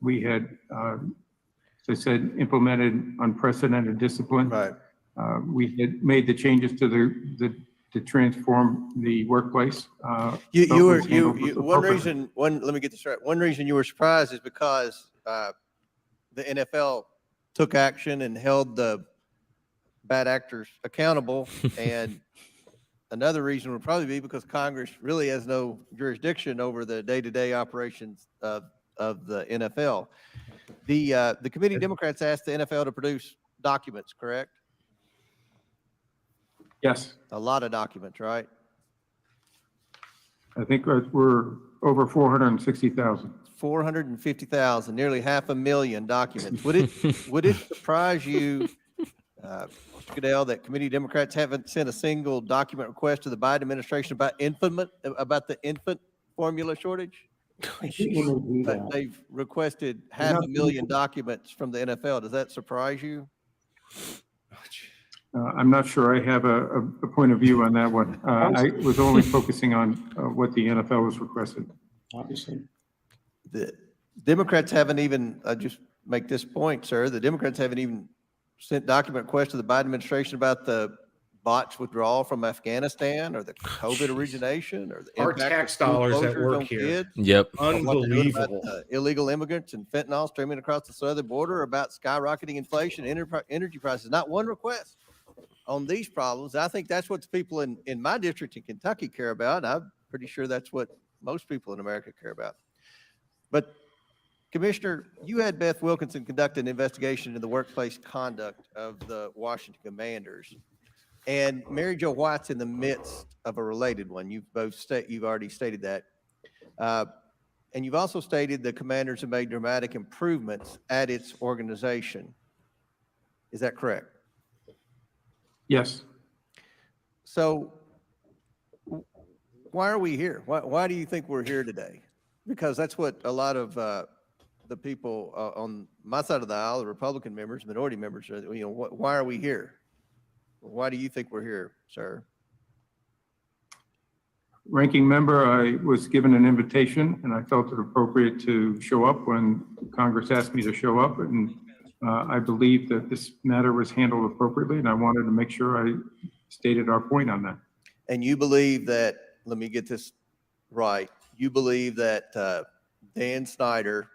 We had, as I said, implemented unprecedented discipline. Right. We had made the changes to transform the workplace. Let me get this right. One reason you were surprised is because the NFL took action and held the bad actors accountable. And another reason would probably be because Congress really has no jurisdiction over the day-to-day operations of the NFL. The committee Democrats asked the NFL to produce documents, correct? Yes. A lot of documents, right? I think we're over 460,000. 450,000, nearly 500,000 documents. Would it surprise you, Mr. Goodell, that committee Democrats haven't sent a single document request to the Biden administration about the infant formula shortage? But they've requested 500,000 documents from the NFL. Does that surprise you? I'm not sure I have a point of view on that one. I was only focusing on what the NFL was requesting. Obviously. The Democrats haven't even, just make this point, sir, the Democrats haven't even sent document requests to the Biden administration about the botched withdrawal from Afghanistan or the COVID origination or the Our impact tax of school dollars at closures work on here. kids, Yep. or what they're doing Unbelievable. about, illegal immigrants and fentanyl streaming across the southern border, about skyrocketing inflation, energy prices. Not one request on these problems. I think that's what the people in my district in Kentucky care about. And I'm pretty sure that's what most people in America care about. But Commissioner, you had Beth Wilkinson conduct an investigation into the workplace conduct of the Washington Commanders. And Mary Jo White's in the midst of a related one. You've already stated that. And you've also stated the Commanders have made dramatic improvements at its organization. Is that correct? Yes. So why are we here? Why do you think we're here today? Because that's what a lot of the people on my side of the aisle, the Republican members, minority members, why are we here? Why do you think we're here, sir? Ranking Member, I was given an invitation and I felt it appropriate to show up when Congress asked me to show up, and I believe that this matter was handled appropriately, and I wanted to make sure I stated our point on that. And you believe that, let me get this right, you believe that Dan Snyder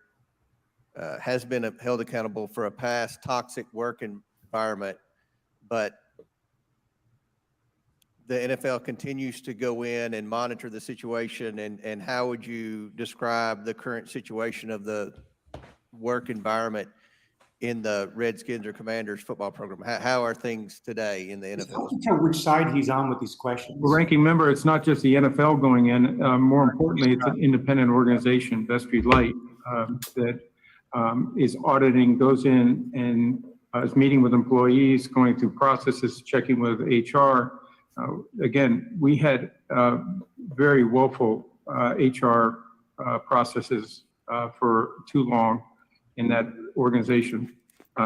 has been held accountable for a past toxic work environment, but the NFL continues to go in and monitor the situation, and how would you describe the current situation of the work environment in the Redskins or Commanders football program? How are things today in the NFL? It's hard to tell which side he's on with these questions. Well, ranking member, it's not just the NFL going in. More importantly, it's an independent organization, Vestry Light, that is auditing, goes in and is meeting with employees, going through processes, checking with HR. Again, we had very woeful HR processes for too long in that organization.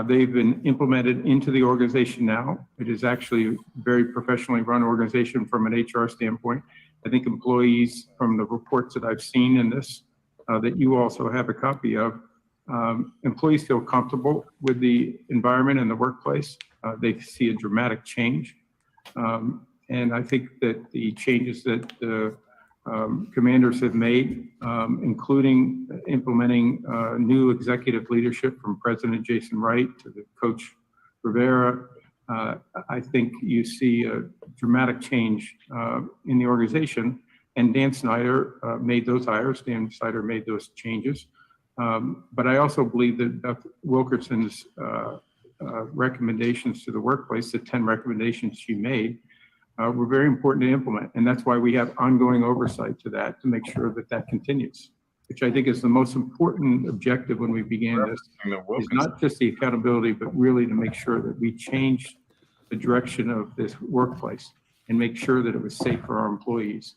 They've been implemented into the organization now. It is actually a very professionally run organization from an HR standpoint. I think employees, from the reports that I've seen in this, that you also have a copy of, employees feel comfortable with the environment and the workplace. They see a dramatic change. And I think that the changes that the Commanders have made, including implementing new executive leadership from President Jason Wright to the coach Rivera, I think you see a dramatic change in the organization. And Dan Snyder made those hires. Dan Snyder made those changes. But I also believe that Beth Wilkerson's recommendations to the workplace, the 10 recommendations she made, were very important to implement. And that's why we have ongoing oversight to that, to make sure that that continues, which I think is the most important objective when we began this, is not just the accountability, but really to make sure that we change the direction of this workplace and make sure that it was safe for our employees.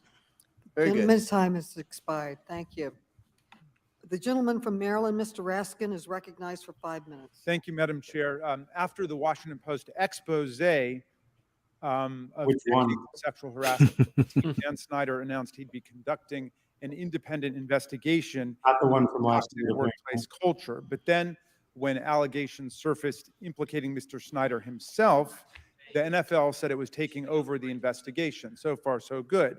Gentleman's time has expired. Thank you. The gentleman from Maryland, Mr. Raskin, is recognized for 5 minutes. Thank you, Madam Chair. After the Washington Post expose of sexual harassment, Dan Snyder announced he'd be conducting an independent investigation Not the one from last year. workplace culture. But then when allegations surfaced implicating Mr. Snyder himself, the NFL said it was taking over the investigation. So far, so good.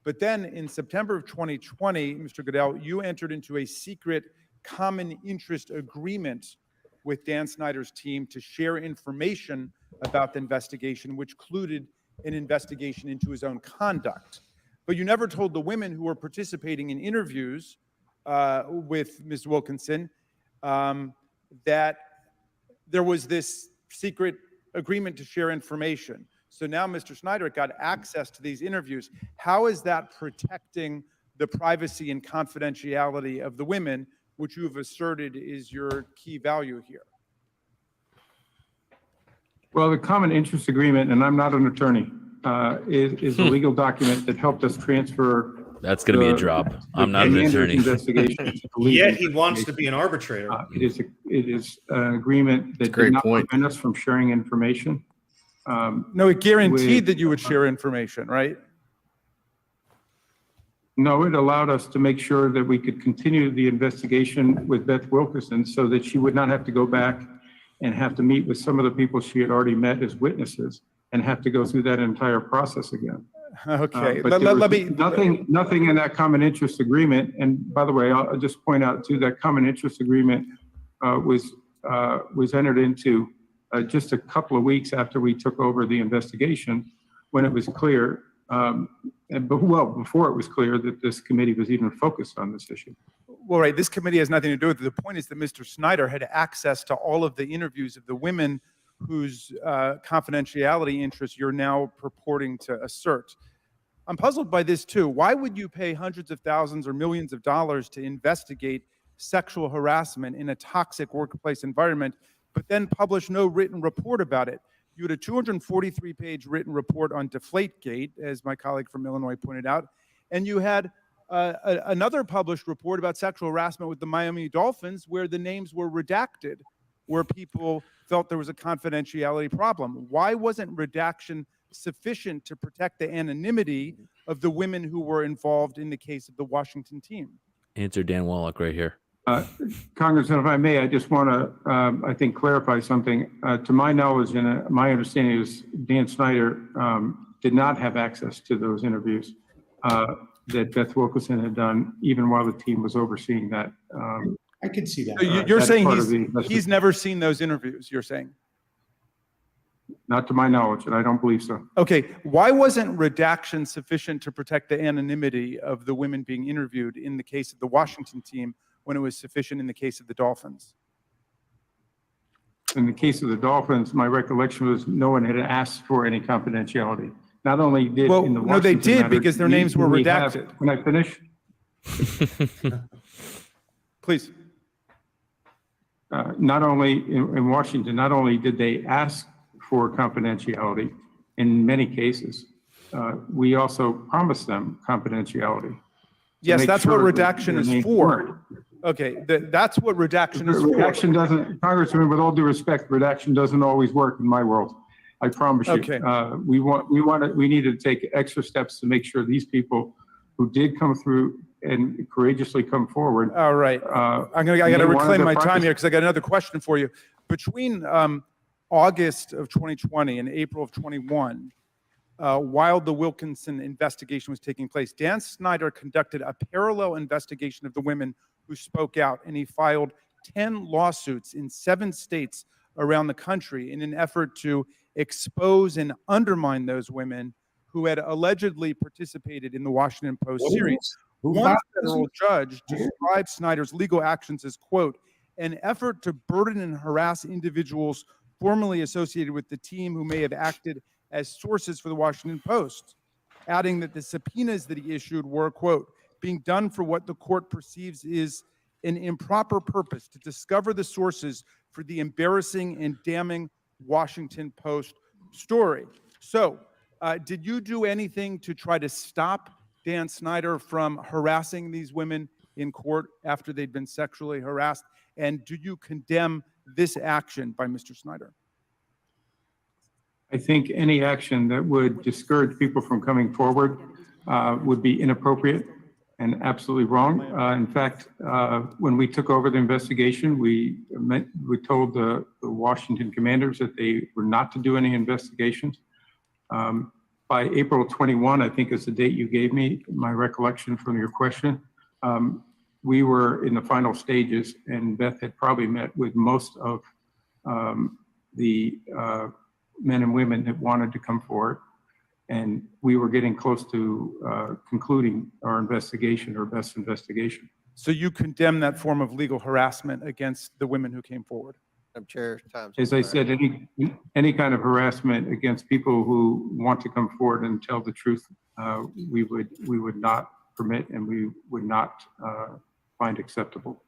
But then in September of 2020, Mr. Goodell, you entered into a secret common interest agreement with Dan Snyder's team to share information about the investigation, which included an investigation into his own conduct. But you never told the women who were participating in interviews with Ms. Wilkinson that there was this secret agreement to share information. So now Mr. Snyder got access to these interviews. How is that protecting the privacy and confidentiality of the women, which you have asserted is your key value here? Well, the common interest agreement, and I'm not an attorney, is a legal document that helped us transfer. That's going to be a drop. I'm not an attorney. Yet he wants to be an arbitrator. It is an agreement that did not prevent us from sharing information. No, it guaranteed that you would share information, right? No, it allowed us to make sure that we could continue the investigation with Beth Wilkerson so that she would not have to go back and have to meet with some of the people she had already met as witnesses and have to go through that entire process again. Okay, But let me nothing in that common interest agreement. And by the way, I'll just point out too, that common interest agreement was entered into just a couple of weeks after we took over the investigation, when it was clear, before it was clear that this committee was even focused on this issue. Well, right, this committee has nothing to do with it. The point is that Mr. Snyder had access to all of the interviews of the women whose confidentiality interests you're now purporting to assert. I'm puzzled by this too. Why would you pay hundreds of thousands or millions of dollars to investigate sexual harassment in a toxic workplace environment, but then publish no written report about it? You had a 243-page written report on Deflategate, as my colleague from Illinois pointed out, and you had another published report about sexual harassment with the Miami Dolphins where the names were redacted, where people felt there was a confidentiality problem. Why wasn't redaction sufficient to protect the anonymity of the women who were involved in the case of the Washington team? Answer Dan Wallach right here. Congressman, if I may, I just want to, I think, clarify something. To my knowledge and my understanding is Dan Snyder did not have access to those interviews that Beth Wilkinson had done, even while the team was overseeing that. I could see that. So you're that saying part of the he's never seen those interviews, you're saying? Not to my knowledge, and I don't believe so. Okay, why wasn't redaction sufficient to protect the anonymity of the women being interviewed in the case of the Washington team when it was sufficient in the case of the Dolphins? In the case of the Dolphins, my recollection was no one had asked for any confidentiality. Not only did in the Washington no, they did matter, because their names were redacted. When I finish? Please. Not only in Washington, not only did they ask for confidentiality in many cases, we also promised them confidentiality. Yes, that's sure what redaction that is for. Okay, that's what redaction is for. Redaction doesn't, Congressman, with all due respect, redaction doesn't always work in my world. I promise you. Okay. We need to take extra steps to make sure these people who did come through and courageously come forward. All right. I got to reclaim my time here because I got another question for you. Between August of 2020 and April of 21, while the Wilkinson investigation was taking place, Dan Snyder conducted a parallel investigation of the women who spoke out, and he filed 10 lawsuits in 7 states around the country in an effort to expose and undermine those women who had allegedly participated in the Washington Post series. One federal judge described Snyder's legal actions as, quote, an effort to burden and harass individuals formerly associated with the team who may have acted as sources for the Washington Post, adding that the subpoenas that he issued were, quote, being done for what the court perceives is an improper purpose to discover the sources for the embarrassing and damning Washington Post story. So, did you do anything to try to stop Dan Snyder from harassing these women in court after they'd been sexually harassed? And do you condemn this action by Mr. Snyder? I think any action that would discourage people from coming forward would be inappropriate and absolutely wrong. In fact, when we took over the investigation, we told the Washington commanders that they were not to do any investigations. By April 21, I think is the date you gave me, my recollection from your question, we were in the final stages, and Beth had probably met with most of the men and women that wanted to come forward. And we were getting close to concluding our investigation, our best investigation. So you condemn that form of legal harassment against the women who came forward? Madam Chair, time's As I said, any kind of harassment against people who want to come forward and tell the truth, we would not permit and we would not find acceptable.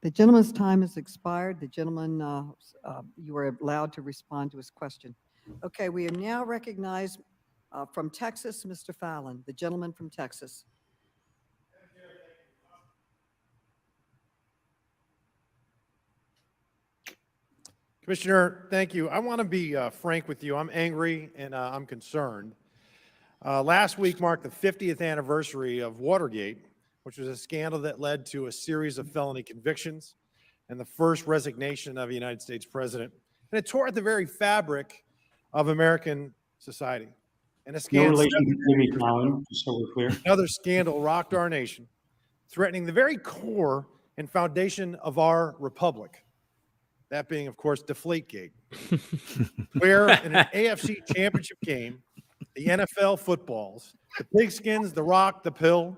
The gentleman's time has expired. The gentleman, you are allowed to respond to his question. Okay, we have now recognized from Texas, Mr. Fallon, the gentleman from Texas. Commissioner, thank you. I want to be frank with you. I'm angry and I'm concerned. Last week marked the 50th anniversary of Watergate, which was a scandal that led to a series of felony convictions and the first resignation of a United States president. And it tore at the very fabric of American society. And a No scandal, relation to Jimmy Fallon, just so we're clear. another scandal rocked our nation, threatening the very core and foundation of our republic. That being, of course, Deflategate, where in an AFC championship game, the NFL footballs, the pigskins, the rock, the pill,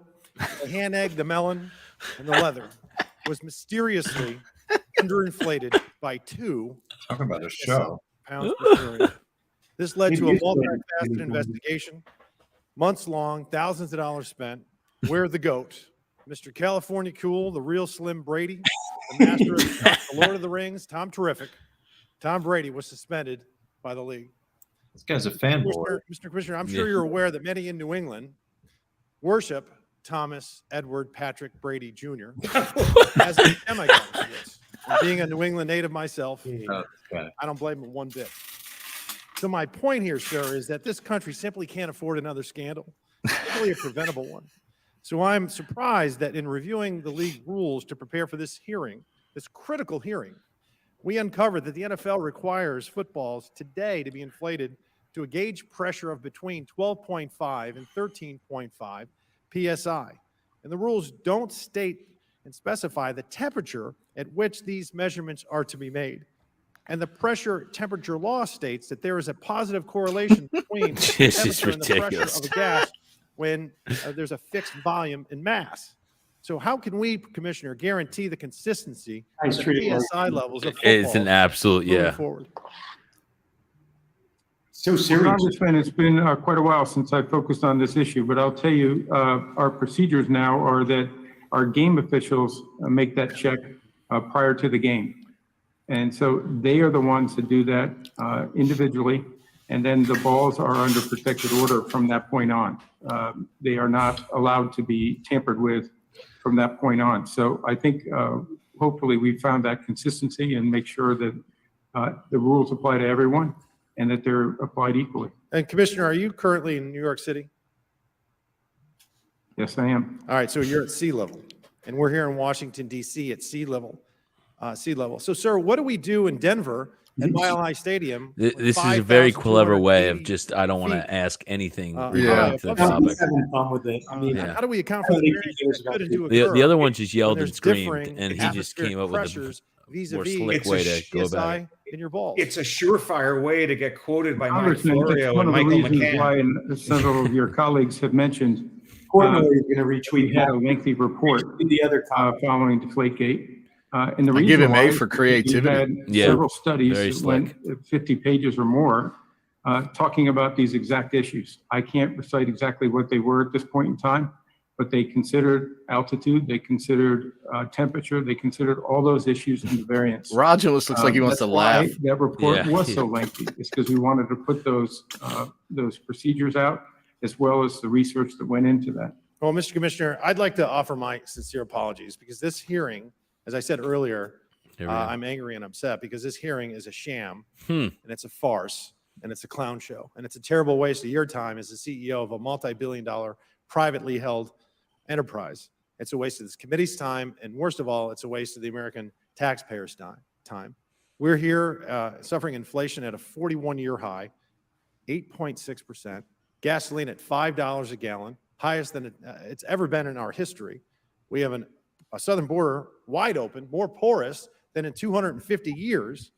the hand egg, the melon, and the leather was mysteriously underinflated by 2 Talking about a show. pounds per million. This led to a multifaceted investigation, months long, thousands of dollars spent. Where the GOAT, Mr. California Cool, the real Slim Brady, the master of the Lord of the Rings, Tom Terrific, Tom Brady was suspended by the league. This guy's a fanboy. Mr. Commissioner, I'm sure you're aware that many in New England worship Thomas Edward Patrick Brady Jr. as a demigod. Being a New England native myself, I don't blame him one bit. So my point here, sir, is that this country simply can't afford another scandal, particularly a preventable one. So I'm surprised that in reviewing the league rules to prepare for this hearing, this critical hearing, we uncovered that the NFL requires footballs today to be inflated to a gauge pressure of between 12.5 and 13.5 PSI. And the rules don't state and specify the temperature at which these measurements are to be made. And the pressure temperature law states that there is a positive correlation between the This is temperature and the pressure ridiculous. of a gas when there's a fixed volume and mass. So how can we, Commissioner, guarantee the consistency of the PSI levels of football? It's an absolute, moving yeah. forward? So serious. Congressman, it's been quite a while since I focused on this issue, but I'll tell you, our procedures now are that our game officials make that check prior to the game. And so they are the ones that do that individually. And then the balls are under protected order from that point on. They are not allowed to be tampered with from that point on. So I think hopefully we found that consistency and make sure that the rules apply to everyone and that they're applied equally. And Commissioner, are you currently in New York City? Yes, I am. All right, so you're at sea level, and we're here in Washington, D.C. at sea level. So, sir, what do we do in Denver at Mile High Stadium? This with is a very clever way of 5,280 just, I don't want to ask anything yeah. regarding the topic. With it. I mean, Yeah. How do we account for the variance that could and do The occur other one just yelled when and there's screamed, differing and he just came up with a pressures more vis-a-vis slick way to go about PSI it. in your balls? It's a surefire way to get quoted by Mike Congressman, it's Florio one and of the Michael reasons McCann. why, and several of your colleagues have mentioned, Courtney is going to retweet we had a lengthy report the other following Deflategate. And the I reason give him A why for is creativity. You had Yeah, several studies very that went 50 pages or more talking about these exact issues. I can't recite exactly what they were at this point in time, but they considered altitude, they considered temperature, they considered all those issues in the variance. Roger looks like he wants That's to why laugh. that report Yeah. was so lengthy. It's because we wanted to put those procedures out as well as the research that went into that. Well, Mr. Commissioner, I'd like to offer my sincere apologies because this hearing, as I said earlier, There we go. I'm angry and upset because this hearing is a sham Hmm. and it's a farce and it's a clown show and it's a terrible waste of your time as the CEO of a multi-billion-dollar privately held enterprise. It's a waste of this committee's time, and worst of all, it's a waste of the American taxpayers' time. We're here suffering inflation at a 41-year high, 8.6%, gasoline at $5 a gallon, highest than it's ever been in our history. We have a southern border wide open, more porous than in 250 years,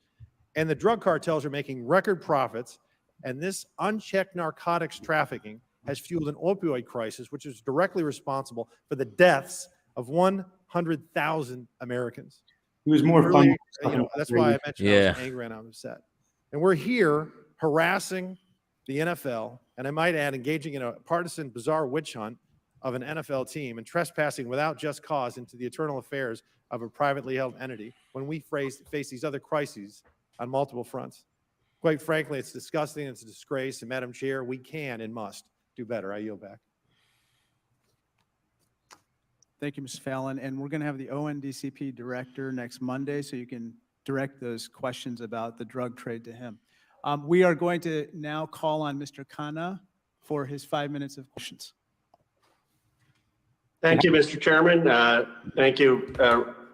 and the drug cartels are making record profits, and this unchecked narcotics trafficking has fueled an opioid crisis, which is directly responsible for the deaths of 100,000 Americans. It was more Really, fun. that's why I mentioned I Yeah. was angry and I'm upset. And we're here harassing the NFL, and I might add, engaging in a partisan, bizarre witch hunt of an NFL team and trespassing without just cause into the internal affairs of a privately held entity when we face these other crises on multiple fronts. Quite frankly, it's disgusting, it's a disgrace, and Madam Chair, we can and must do better. I yield back. Thank you, Mr. Fallon. And we're going to have the ONDCP director next Monday, so you can direct those questions about the drug trade to him. We are going to now call on Mr. Khanna for his 5 minutes of questions. Thank you, Mr. Chairman. Thank you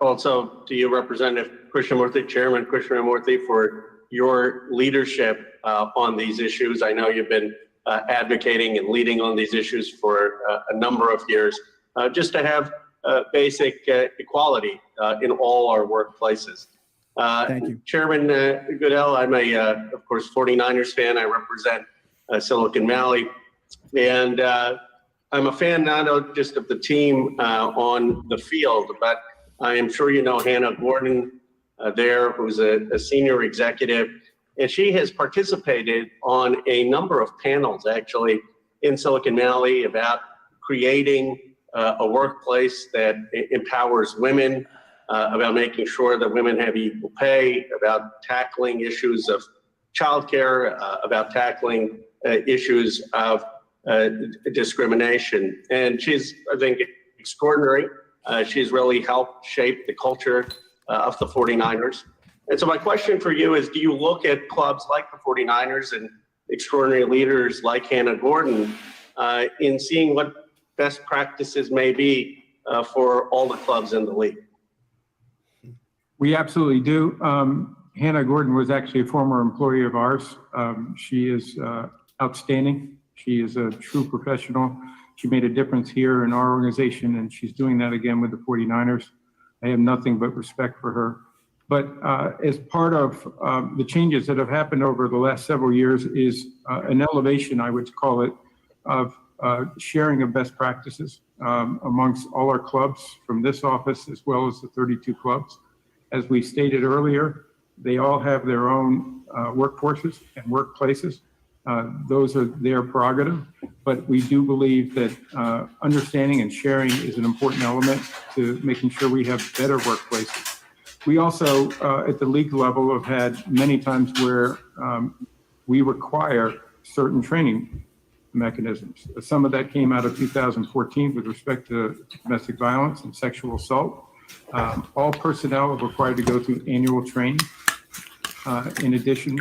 also to you, Representative Krishnamurthy, Chairman Krishnamurthy, for your leadership on these issues. I know you've been advocating and leading on these issues for a number of years, just to have basic equality in all our workplaces. Thank you. Chairman Goodell, I'm of course, 49ers fan. I represent Silicon Valley. And I'm a fan not just of the team on the field, but I am sure you know Hannah Gordon there, who's a senior executive. And she has participated on a number of panels, actually, in Silicon Valley about creating a workplace that empowers women, about making sure that women have equal pay, about tackling issues of childcare, about tackling issues of discrimination. And she's, I think, extraordinary. She's really helped shape the culture of the 49ers. And so my question for you is, do you look at clubs like the 49ers and extraordinary leaders like Hannah Gordon in seeing what best practices may be for all the clubs in the league? We absolutely do. Hannah Gordon was actually a former employee of ours. She is outstanding. She is a true professional. She made a difference here in our organization, and she's doing that again with the 49ers. I have nothing but respect for her. But as part of the changes that have happened over the last several years is an elevation, I would call it, of sharing of best practices amongst all our clubs from this office as well as the 32 clubs. As we stated earlier, they all have their own workforces and workplaces. Those are their prerogative, but we do believe that understanding and sharing is an important element to making sure we have better workplaces. We also, at the league level, have had many times where we require certain training mechanisms. Some of that came out of 2014 with respect to domestic violence and sexual assault. All personnel are required to go through annual training. In addition,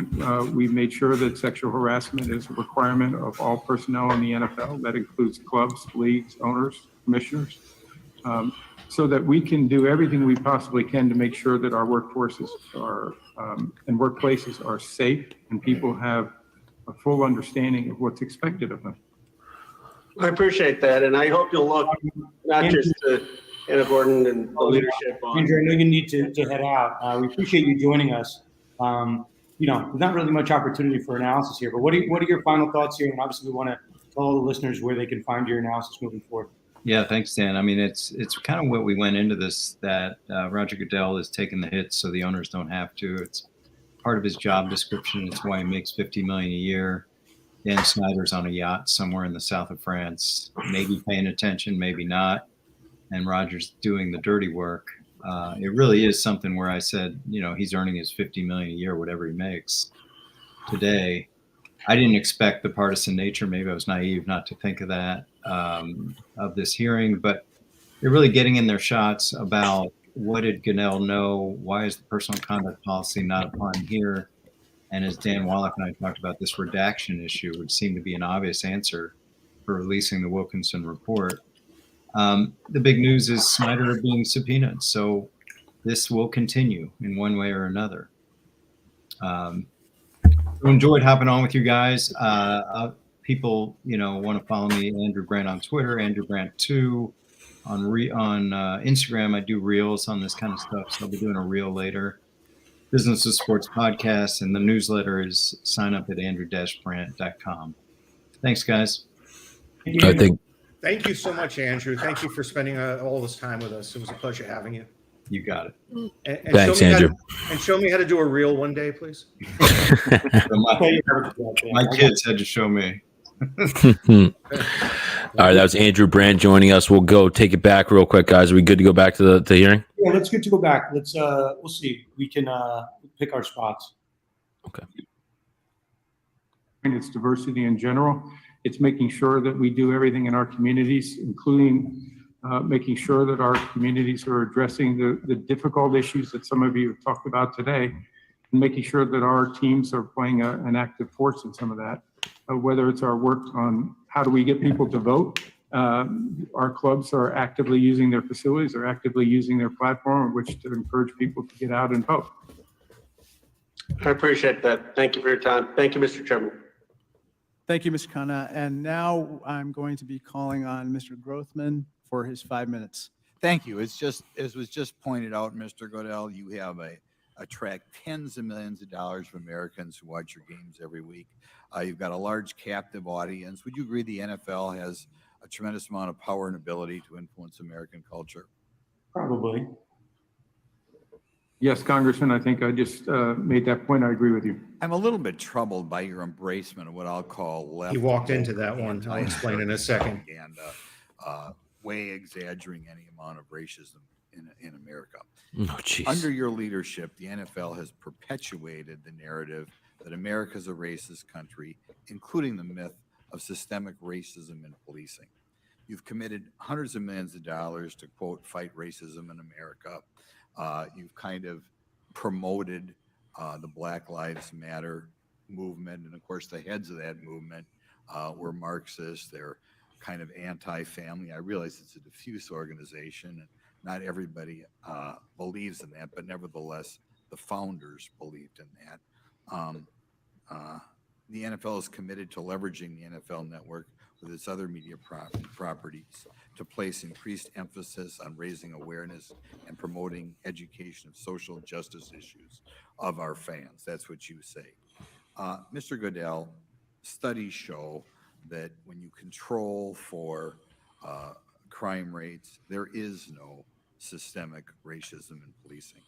we've made sure that sexual harassment is a requirement of all personnel in the NFL. That includes clubs, leagues, owners, commissioners, so that we can do everything we possibly can to make sure that our workforces are and workplaces are safe and people have a full understanding of what's expected of them. I appreciate that, and I hope you'll look not just to Hannah Gordon and the leadership on. Andrew, I know you need to head out. We appreciate you joining us. There's not really much opportunity for analysis here, but what are your final thoughts here? And obviously, we want to tell all the listeners where they can find your analysis moving forward. Yeah, thanks, Dan. I mean, it's kind of what we went into this, that Roger Goodell is taking the hits so the owners don't have to. It's part of his job description. It's why he makes $50 million a year. Dan Snyder's on a yacht somewhere in the south of France, maybe paying attention, maybe not. And Roger's doing the dirty work. It really is something where I said, he's earning his $50 million a year, whatever he makes today. I didn't expect the partisan nature. Maybe I was naive not to think of that, of this hearing, but they're really getting in their shots about what did Goodell know? Why is the personal conduct policy not applying here? And as Dan Wallach and I talked about, this redaction issue would seem to be an obvious answer for releasing the Wilkinson report. The big news is Snyder being subpoenaed. So this will continue in one way or another. Enjoyed hopping on with you guys. People, want to follow me, Andrew Brandt on Twitter, Andrew Brandt 2 on Instagram. I do reels on this kind of stuff, so I'll be doing a reel later. Business of Sports podcast, and the newsletter is sign up at andrew-brandt.com. Thanks, guys. Thank you so much, Andrew. Thank you for spending all this time with us. It was a pleasure having you. You got it. And Thanks, Andrew. Show me how to do a reel one day, please. My kids had to show me. All right, that was Andrew Brandt joining us. We'll go take it back real quick, guys. Are we good to go back to the hearing? Yeah, let's get to go back. We'll see. We can pick our spots. Okay. And it's diversity in general. It's making sure that we do everything in our communities, including making sure that our communities are addressing the difficult issues that some of you have talked about today, and making sure that our teams are playing an active force in some of that, whether it's our work on how do we get people to vote. Our clubs are actively using their facilities, are actively using their platform in which to encourage people to get out and vote. I appreciate that. Thank you for your time. Thank you, Mr. Chairman. Thank you, Mr. Khanna. And now I'm going to be calling on Mr. Grothman for his 5 minutes. Thank you. It's just, as was just pointed out, Mr. Goodell, you have attract tens of millions of dollars from Americans who watch your games every week. You've got a large captive audience. Would you agree the NFL has a tremendous amount of power and ability to influence American culture? Probably. Yes, Congressman, I think I just made that point. I agree with you. I'm a little bit troubled by your embracement of what I'll call left. He walked into that one. I'll explain in a second. And way exaggerating any amount of racism in America. Oh, geez. Under your leadership, the NFL has perpetuated the narrative that America is a racist country, including the myth of systemic racism in policing. You've committed hundreds of millions of dollars to, quote, fight racism in America. You've kind of promoted the Black Lives Matter movement. And of course, the heads of that movement were Marxists. They're kind of anti-family. I realize it's a diffuse organization and not everybody believes in that, but nevertheless, the founders believed in that. The NFL is committed to leveraging the NFL network with its other media properties to place increased emphasis on raising awareness and promoting education of social justice issues of our fans. That's what you say. Mr. Goodell, studies show that when you control for crime rates, there is no systemic racism in policing.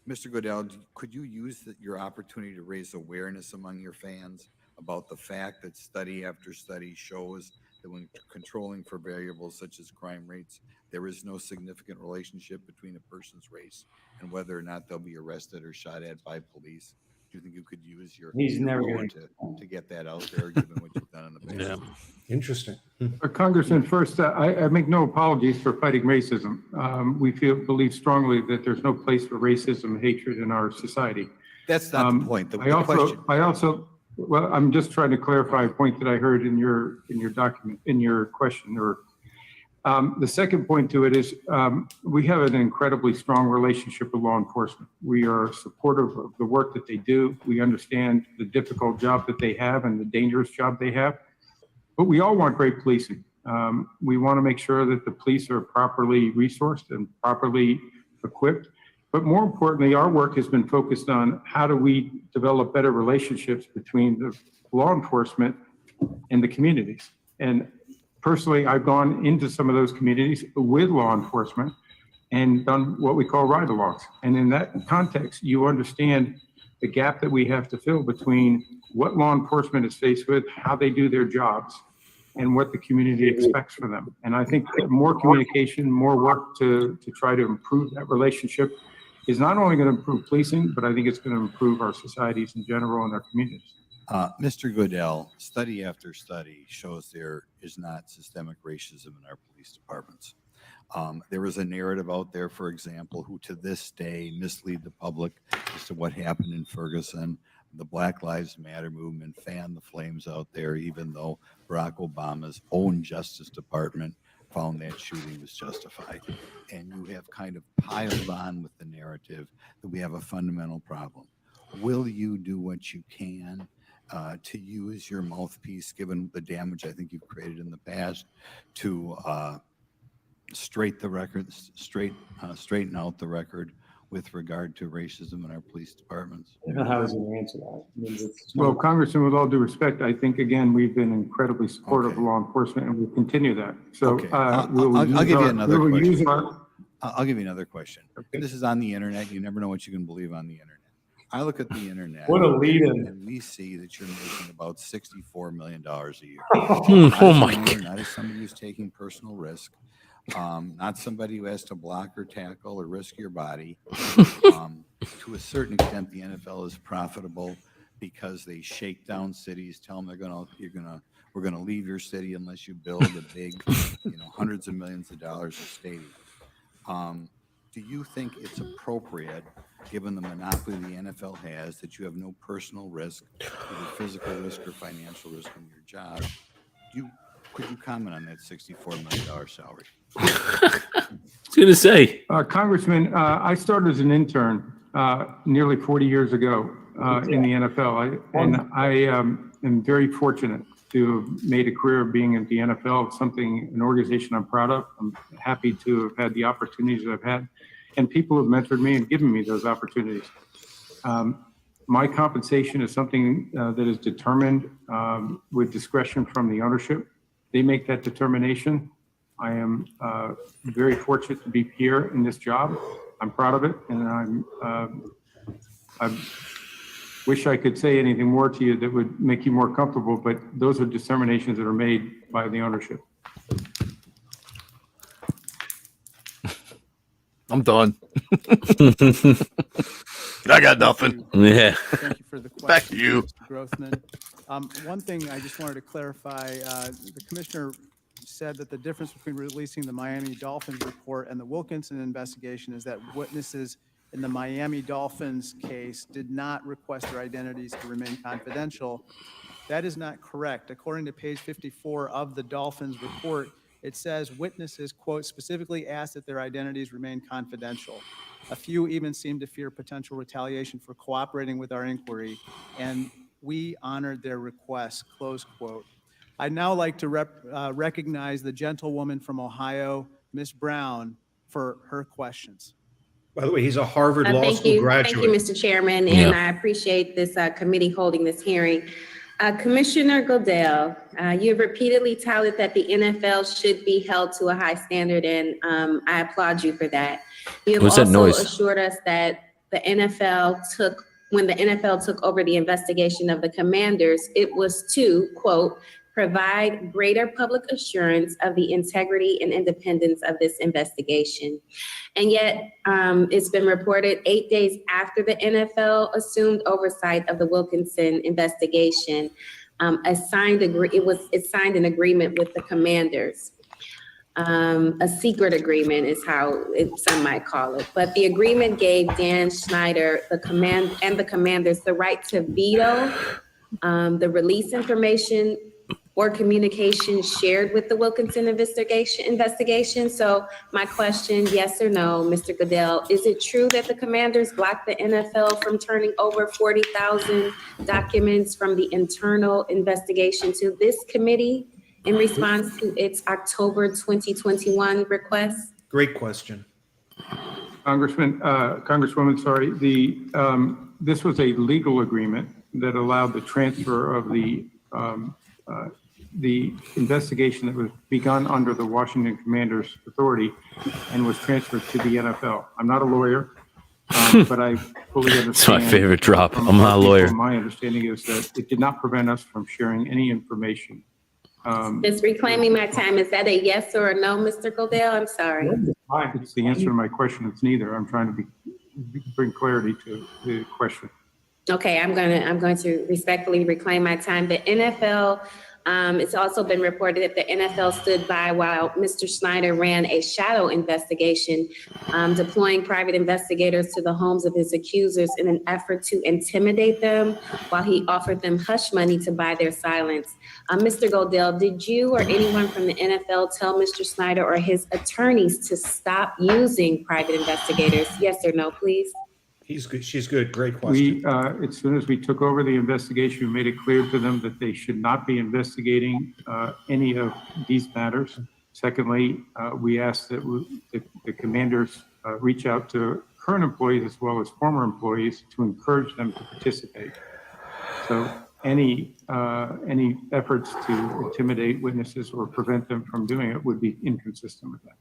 Mr. Goodell, could you use your opportunity to raise awareness among your fans about the fact that study after study shows that when controlling for variables such as crime rates, there is no significant relationship between a person's race and whether or not they'll be arrested or shot at by police? Do you think you could use your role to get that out there, given what you've done in the past? Interesting. Congressman, first, I make no apologies for fighting racism. We believe strongly that there's no place for racism and hatred in our society. That's not the point. The question. Well, I'm just trying to clarify a point that I heard in your document, in your question. Or the second point to it is we have an incredibly strong relationship with law enforcement. We are supportive of the work that they do. We understand the difficult job that they have and the dangerous job they have. But we all want great policing. We want to make sure that the police are properly resourced and properly equipped. But more importantly, our work has been focused on how do we develop better relationships between the law enforcement and the communities. And personally, I've gone into some of those communities with law enforcement and done what we call ride-alongs. And in that context, you understand the gap that we have to fill between what law enforcement is faced with, how they do their jobs, and what the community expects from them. And I think that more communication, more work to try to improve that relationship is not only going to improve policing, but I think it's going to improve our societies in general and our communities. Mr. Goodell, study after study shows there is not systemic racism in our police departments. There is a narrative out there, for example, who to this day mislead the public as to what happened in Ferguson. The Black Lives Matter movement fanned the flames out there, even though Barack Obama's own Justice Department found that shooting was justified. And you have kind of piled on with the narrative that we have a fundamental problem. Will you do what you can to use your mouthpiece, given the damage I think you've created in the past, to straighten out the record with regard to racism in our police departments? I don't know how he's going to answer that. Well, Congressman, with all due respect, I think, again, we've been incredibly supportive of law enforcement and we'll continue that. So I'll give you another question. I'll give you another question. Okay. This is on the internet. You never know what you can believe on the internet. I look at the internet and we see that you're making about $64 million a year. Oh my God. Not as somebody who's taking personal risk. Not somebody who has to block or tackle or risk your body. To a certain extent, the NFL is profitable because they shake down cities, tell them we're gonna leave your city unless you build a big, hundreds of millions of dollars of stadium. Do you think it's appropriate, given the monopoly the NFL has, that you have no personal risk, either physical risk or financial risk in your job? Could you comment on that $64 million salary? I was going to say. Congressman, I started as an intern nearly 40 years ago in the NFL. I am very fortunate to have made a career of being in the NFL, an organization I'm proud of. I'm happy to have had the opportunities that I've had, and people have mentored me and given me those opportunities. My compensation is something that is determined with discretion from the ownership. They make that determination. I am very fortunate to be here in this job. I'm proud of it, and I wish I could say anything more to you that would make you more comfortable, but those are determinations that are made by the ownership. I'm done. I got nothing. Yeah. Thank you for the question. Back to you. Mr. Grothman. One thing I just wanted to clarify, the commissioner said that the difference between releasing the Miami Dolphins report and the Wilkinson investigation is that witnesses in the Miami Dolphins case did not request their identities to remain confidential. That is not correct. According to page 54 of the Dolphins report, it says witnesses, quote, specifically asked that their identities remain confidential. A few even seemed to fear potential retaliation for cooperating with our inquiry, and we honored their request, close quote. I'd now like to recognize the gentlewoman from Ohio, Ms. Brown, for her questions. By the way, he's a Harvard Law Thank School you. graduate. Thank you, Mr. Chairman, and I appreciate this committee holding this hearing. Commissioner Goodell, you have repeatedly touted that the NFL should be held to a high standard, and I applaud you for that. You have What's that also noise? assured us that when the NFL took over the investigation of the Commanders, it was to, quote, provide greater public assurance of the integrity and independence of this investigation. And yet, it's been reported 8 days after the NFL assumed oversight of the Wilkinson investigation, it signed an agreement with the Commanders. A secret agreement is how some might call it. But the agreement gave Dan Snyder the Commanders the right to veto the release information or communication shared with the Wilkinson investigation. So my question, yes or no, Mr. Goodell, is it true that the Commanders blocked the NFL from turning over 40,000 documents from the internal investigation to this committee in response to its October 2021 request? Great question. Congresswoman, sorry, this was a legal agreement that allowed the transfer of the investigation that was begun under the Washington Commanders authority and was transferred to the NFL. I'm not a lawyer, but I fully understand. It's my favorite drop. I'm not a lawyer. My understanding is that it did not prevent us from sharing any information. Just reclaiming my time, is that a yes or a no, Mr. Goodell? I'm sorry. It's the answer to my question. It's neither. I'm trying to bring clarity to the question. Okay, I'm going to respectfully reclaim my time. The NFL, it's also been reported that the NFL stood by while Mr. Snyder ran a shadow investigation, deploying private investigators to the homes of his accusers in an effort to intimidate them while he offered them hush money to buy their silence. Mr. Goodell, did you or anyone from the NFL tell Mr. Snyder or his attorneys to stop using private investigators? Yes or no, please? He's good. She's good. Great question. As soon as we took over the investigation, we made it clear to them that they should not be investigating any of these matters. Secondly, we asked that the Commanders reach out to current employees as well as former employees to encourage them to participate. So any efforts to intimidate witnesses or prevent them from doing it would be inconsistent with that.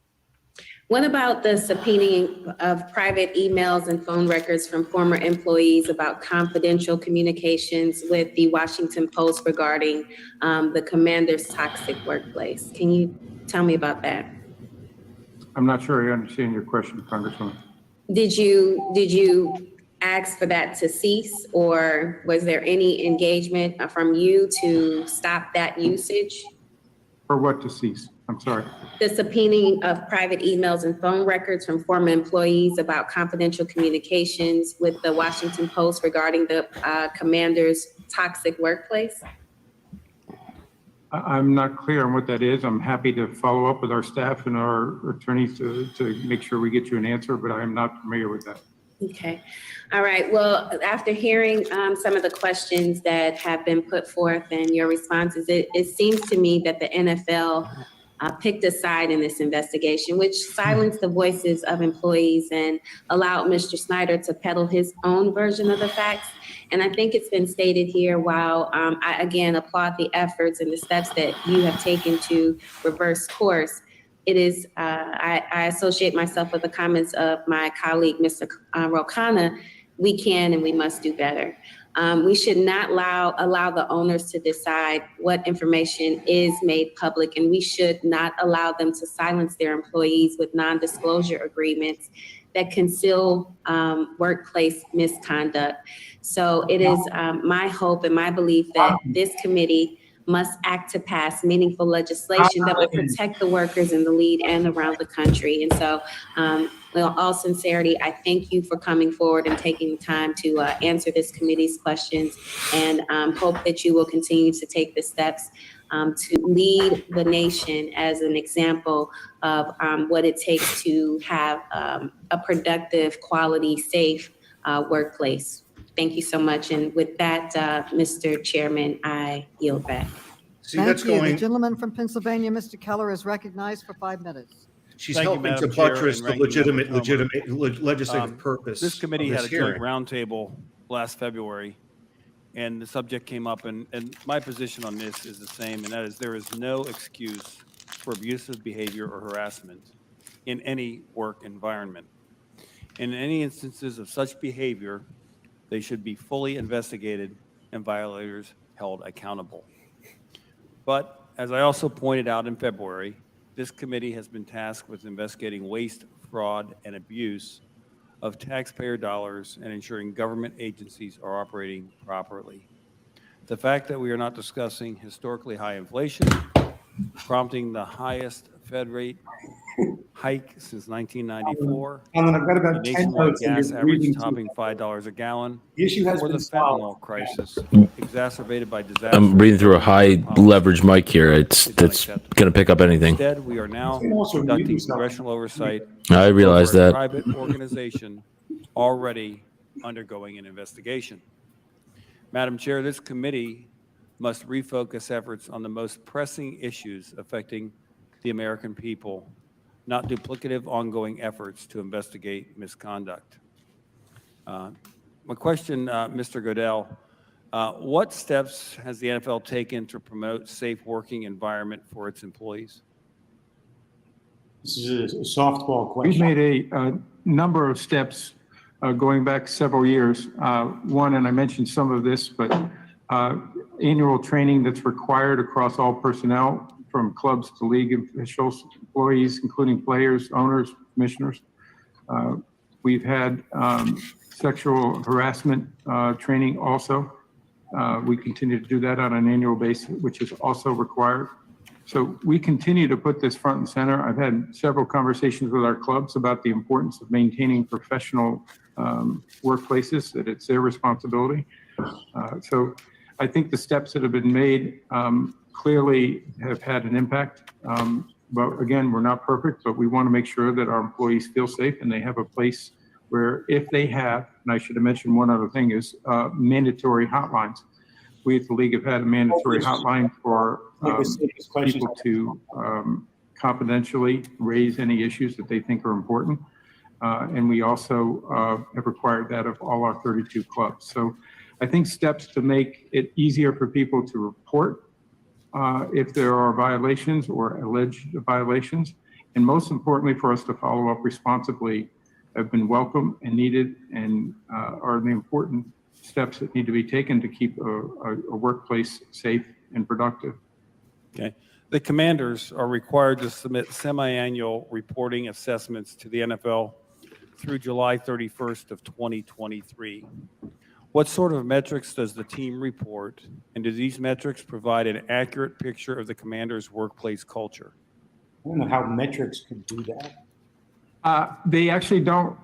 What about the subpoenaing of private emails and phone records from former employees about confidential communications with the Washington Post regarding the Commander's toxic workplace? Can you tell me about that? I'm not sure I understand your question, Congresswoman. Did you ask for that to cease, or was there any engagement from you to stop that usage? For what to cease? I'm sorry. The subpoenaing of private emails and phone records from former employees about confidential communications with the Washington Post regarding the Commander's toxic workplace? I'm not clear on what that is. I'm happy to follow up with our staff and our attorneys to make sure we get you an answer, but I'm not familiar with that. Okay. All right. Well, after hearing some of the questions that have been put forth and your responses, it seems to me that the NFL picked a side in this investigation, which silenced the voices of employees and allowed Mr. Snyder to peddle his own version of the facts. And I think it's been stated here, while I again applaud the efforts and the steps that you have taken to reverse course, it is, I associate myself with the comments of my colleague, Mr. Rokana. We can and we must do better. We should not allow the owners to decide what information is made public, and we should not allow them to silence their employees with non-disclosure agreements that conceal workplace misconduct. So it is my hope and my belief that this committee must act to pass meaningful legislation that will protect the workers in the league and around the country. And so, with all sincerity, I thank you for coming forward and taking the time to answer this committee's questions, and hope that you will continue to take the steps to lead the nation as an example of what it takes to have a productive, quality, safe workplace. Thank you so much. And with that, Mr. Chairman, I yield back. Thank you. The gentleman from Pennsylvania, Mr. Keller, is recognized for 5 minutes. She's helping to buttress the legislative purpose. This committee of had this a joint hearing. roundtable last February, and the subject came up, and my position on this is the same, and that is there is no excuse for abusive behavior or harassment in any work environment. In any instances of such behavior, they should be fully investigated and violators held accountable. But as I also pointed out in February, this committee has been tasked with investigating waste, fraud, and abuse of taxpayer dollars and ensuring government agencies are operating properly. The fact that we are not discussing historically high inflation, prompting the highest Fed rate hike since 1994, Alan, I've got about the 10 nationwide votes and gas you're average breathing topping $5 a gallon, The issue has or the been solved. fentanyl crisis exacerbated by disaster. I'm breathing through a high leverage mic here. That's going to pick up anything. Instead, we are now conducting congressional oversight. I realize over a that. private organization already undergoing an investigation. Madam Chair, this committee must refocus efforts on the most pressing issues affecting the American people, not duplicative ongoing efforts to investigate misconduct. My question, Mr. Goodell, what steps has the NFL taken to promote safe working environment for its employees? This is a softball question. We've made a number of steps going back several years. One, and I mentioned some of this, but annual training that's required across all personnel, from clubs to league officials, employees, including players, owners, commissioners. We've had sexual harassment training also. We continue to do that on an annual basis, which is also required. So we continue to put this front and center. I've had several conversations with our clubs about the importance of maintaining professional workplaces, that it's their responsibility. So I think the steps that have been made clearly have had an impact. But again, we're not perfect, but we want to make sure that our employees feel safe and they have a place where, if they have, and I should have mentioned one other thing, is mandatory hotlines. We at the league have had a mandatory hotline for people to confidentially raise any issues that they think are important. And we also have required that of all our 32 clubs. So I think steps to make it easier for people to report if there are violations or alleged violations, and most importantly for us to follow up responsibly, have been welcome and needed, and are the important steps that need to be taken to keep a workplace safe and productive. Okay. The commanders are required to submit semi-annual reporting assessments to the NFL through July 31st of 2023. What sort of metrics does the team report, and do these metrics provide an accurate picture of the commander's workplace culture? I don't know how metrics could do that. They actually don't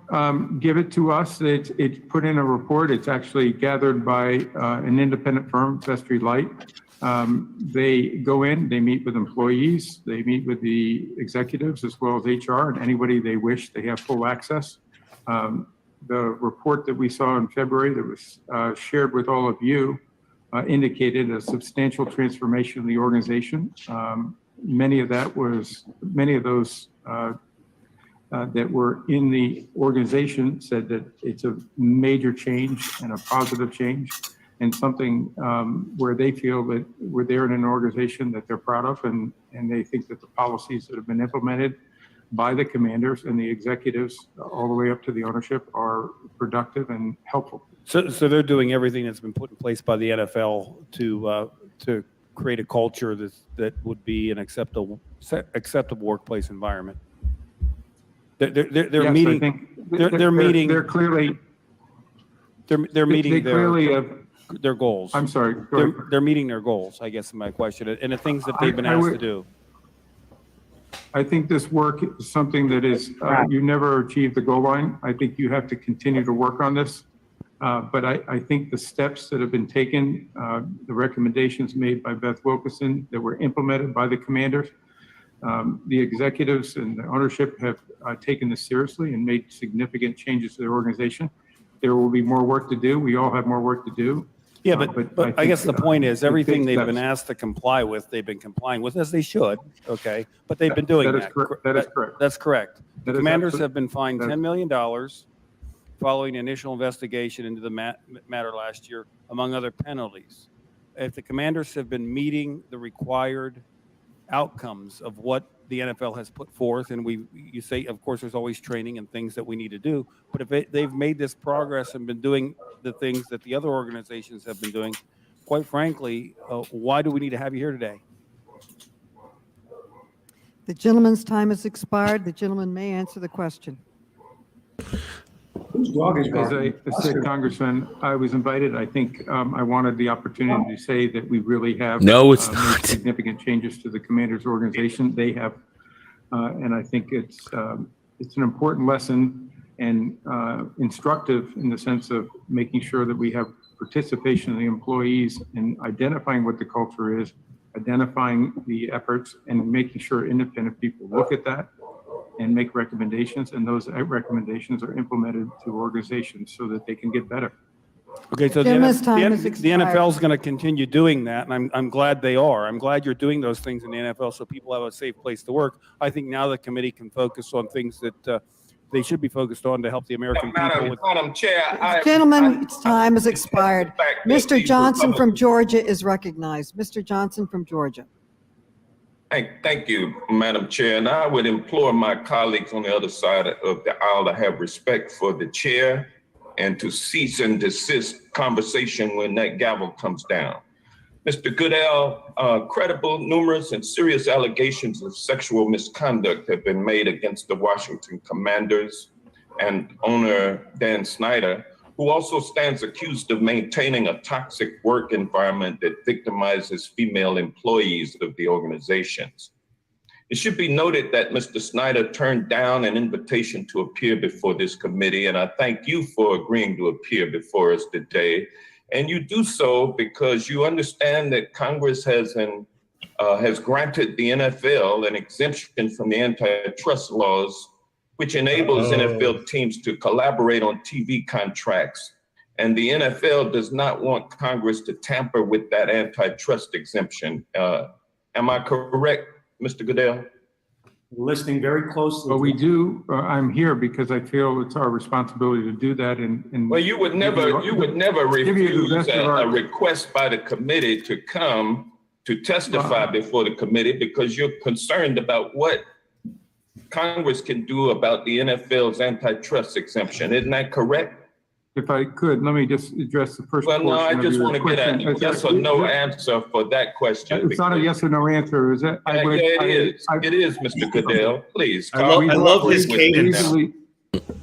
give it to us. It's put in a report. It's actually gathered by an independent firm, Vestry Light. They go in, they meet with employees, they meet with the executives as well as HR, and anybody they wish. They have full access. The report that we saw in February that was shared with all of you indicated a substantial transformation of the organization. Many of those that were in the organization said that it's a major change and a positive change, and something where they feel that they're in an organization that they're proud of, and they think that the policies that have been implemented by the commanders and the executives all the way up to the ownership are productive and helpful. So they're doing everything that's been put in place by the NFL to create a culture that would be an acceptable workplace environment. They're Yes, meeting. I think They're meeting. They're clearly. They're meeting. They clearly have their goals. I'm sorry. Go ahead. They're meeting their goals, I guess is my question, and the things that they've been asked to do. I think this work is something that is, you never achieve the goal line. I think you have to continue to work on this. But I think the steps that have been taken, the recommendations made by Beth Wilkinson that were implemented by the commanders, the executives and the ownership have taken this seriously and made significant changes to their organization. There will be more work to do. We all have more work to do. Yeah, but I guess the point is everything they've been asked to comply with, they've been complying with, as they should, okay? But they've been doing that. That is correct. That's correct. The That is commanders absolute- have been fined $10 million following an initial investigation into the matter last year, among other penalties. If the commanders have been meeting the required outcomes of what the NFL has put forth, and you say, of course, there's always training and things that we need to do, but if they've made this progress and been doing the things that the other organizations have been doing, quite frankly, why do we need to have you here today? The gentleman's time has expired. The gentleman may answer the question. Whose dog is As barking? I said, Congressman, I was invited. I think I wanted the opportunity to say that we really have No, it's made not. significant changes to the commanders organization. They have, and I think it's an important lesson and instructive in the sense of making sure that we have participation of the employees in identifying what the culture is, identifying the efforts, and making sure independent people look at that and make recommendations, and those recommendations are implemented to organizations so that they can get better. Okay, so the Gentleman's time has NFL expired. is going to continue doing that, and I'm glad they are. I'm glad you're doing those things in the NFL so people have a safe place to work. I think now the committee can focus on things that they should be focused on to help the American people. Madam Chair, Gentleman's time has expired. fact that Mr. these Johnson from Republicans- Georgia is recognized. Mr. Johnson from Georgia. Thank you, Madam Chair. And I would implore my colleagues on the other side of the aisle to have respect for the chair and to cease and desist conversation when that gavel comes down. Mr. Goodell, credible, numerous, and serious allegations of sexual misconduct have been made against the Washington Commanders and owner Dan Snyder, who also stands accused of maintaining a toxic work environment that victimizes female employees of the organizations. It should be noted that Mr. Snyder turned down an invitation to appear before this committee, and I thank you for agreeing to appear before us today. And you do so because you understand that Congress has granted the NFL an exemption from the antitrust laws, which enables NFL teams to collaborate on TV contracts. And the NFL does not want Congress to tamper with that antitrust exemption. Am I correct, Mr. Goodell? Listening very closely. But we do, I'm here because I feel it's our responsibility to do that. And Well, you would never give you the refuse best of a our- request by the committee to come to testify before the committee because you're concerned about what Congress can do about the NFL's antitrust exemption. Isn't that correct? If I could, let me just address the first Well, portion no, I of just your want to get question. a yes or no answer for that question. It's not a yes or no answer, is it? Yeah, it is, Mr. Goodell. Please. I love his cadence.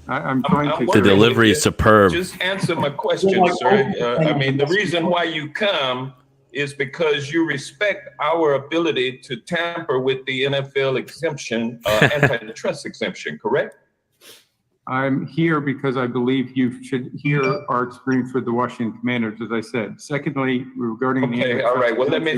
I'm trying to. The delivery is superb. Just answer my question, sir. I mean, the reason why you come is because you respect our ability to tamper with the NFL exemption, antitrust exemption, correct? I'm here because I believe you should hear our experience with the Washington Commanders, as I said. Secondly, regarding the Okay, all right. Well, let me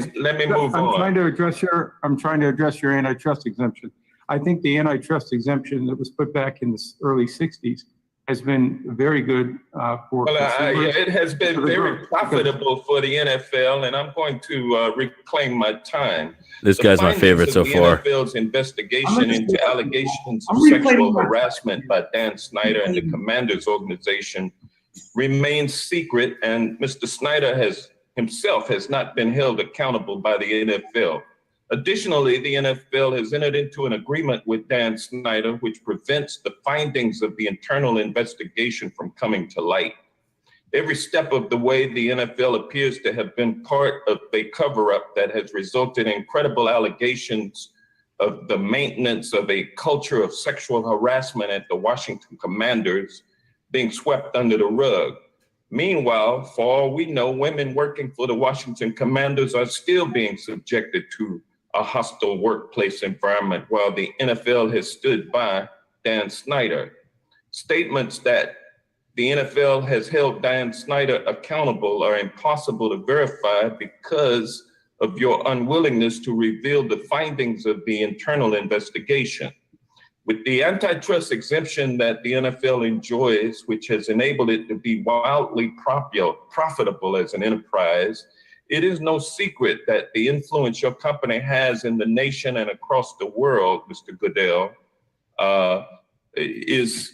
move I'm on. trying to address your antitrust exemption. I think the antitrust exemption that was put back in the early 60s has been very good for Well, consumers. it has been For the very growth. profitable for the NFL, and I'm going to reclaim my time. This The guy's my findings favorite of so the far. NFL's investigation into allegations of I'm reclaiming sexual my- harassment by Dan Snyder and the Commanders organization remains secret, and Mr. Snyder himself has not been held accountable by the NFL. Additionally, the NFL has entered into an agreement with Dan Snyder, which prevents the findings of the internal investigation from coming to light. Every step of the way, the NFL appears to have been part of a cover-up that has resulted in credible allegations of the maintenance of a culture of sexual harassment at the Washington Commanders being swept under the rug. Meanwhile, for all we know, women working for the Washington Commanders are still being subjected to a hostile workplace environment while the NFL has stood by Dan Snyder. Statements that the NFL has held Dan Snyder accountable are impossible to verify because of your unwillingness to reveal the findings of the internal investigation. With the antitrust exemption that the NFL enjoys, which has enabled it to be wildly profitable as an enterprise, it is no secret that the influence your company has in the nation and across the world, Mr. Goodell, is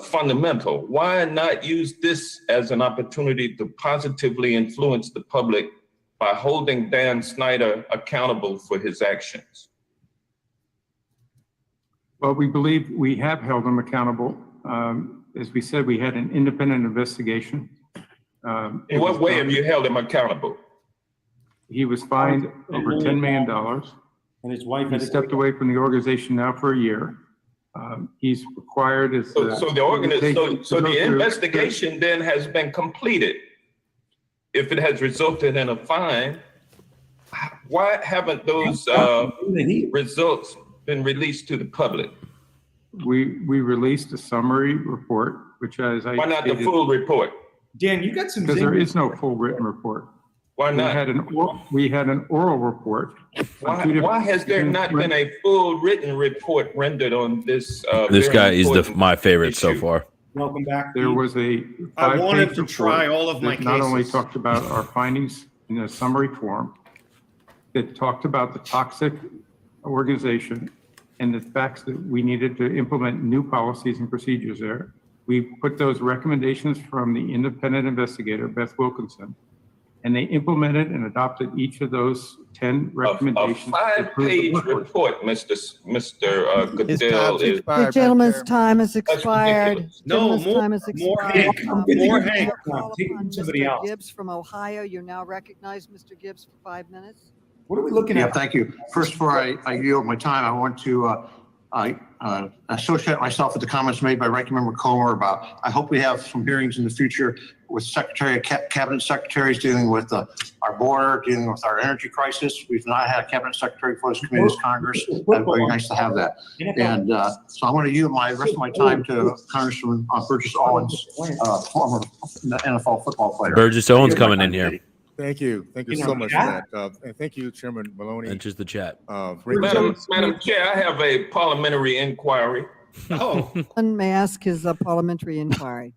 fundamental. Why not use this as an opportunity to positively influence the public by holding Dan Snyder accountable for his actions? Well, we believe we have held him accountable. As we said, we had an independent investigation. In what way have you held him accountable? He was fined over $10 million. And his wife He stepped away from the organization now for a year. He's required as so the investigation then has been completed. If it has resulted in a fine, why haven't those results been released to the public? We released a summary report, which as I Why not the stated, full report? Dan, you got some because there zingers. is no full written report. Why not? We had an oral report. Why has there not been a full written report rendered on this? This very guy is important my favorite so issue? far. Welcome back. There was a I wanted five-page to try report all of my that not only cases. talked about our findings in a summary form, that talked about the toxic organization and the facts that we needed to implement new policies and procedures there. We put those recommendations from the independent investigator, Beth Wilkinson, and they implemented and adopted each of those 10 recommendations. A five-page report, Mr. Goodell, is The gentleman's time has expired. ridiculous. No, Gentleman's more- time has more expired. Hank. More Hank. Call Take upon somebody Mr. else. Gibbs from Ohio. You're now recognized, Mr. Gibbs, for 5 minutes. What are we looking Yeah, at? thank you. First, before I yield my time, I want to associate myself with the comments made by Ranking Member Comer about, I hope we have some hearings in the future with cabinet secretaries dealing with our border, dealing with our energy crisis. We've not had a cabinet secretary for this committee as Congress. It'd be very nice to have that. And so I want to yield my rest of my time to Congressman Burgess Owens, former NFL football player. Burgess Owens coming in here. Thank you. Thank you so much for that. And thank you, Chairman Maloney. Enters the chat. Madam Chair, I have a parliamentary inquiry. Oh, One may ask his parliamentary inquiry.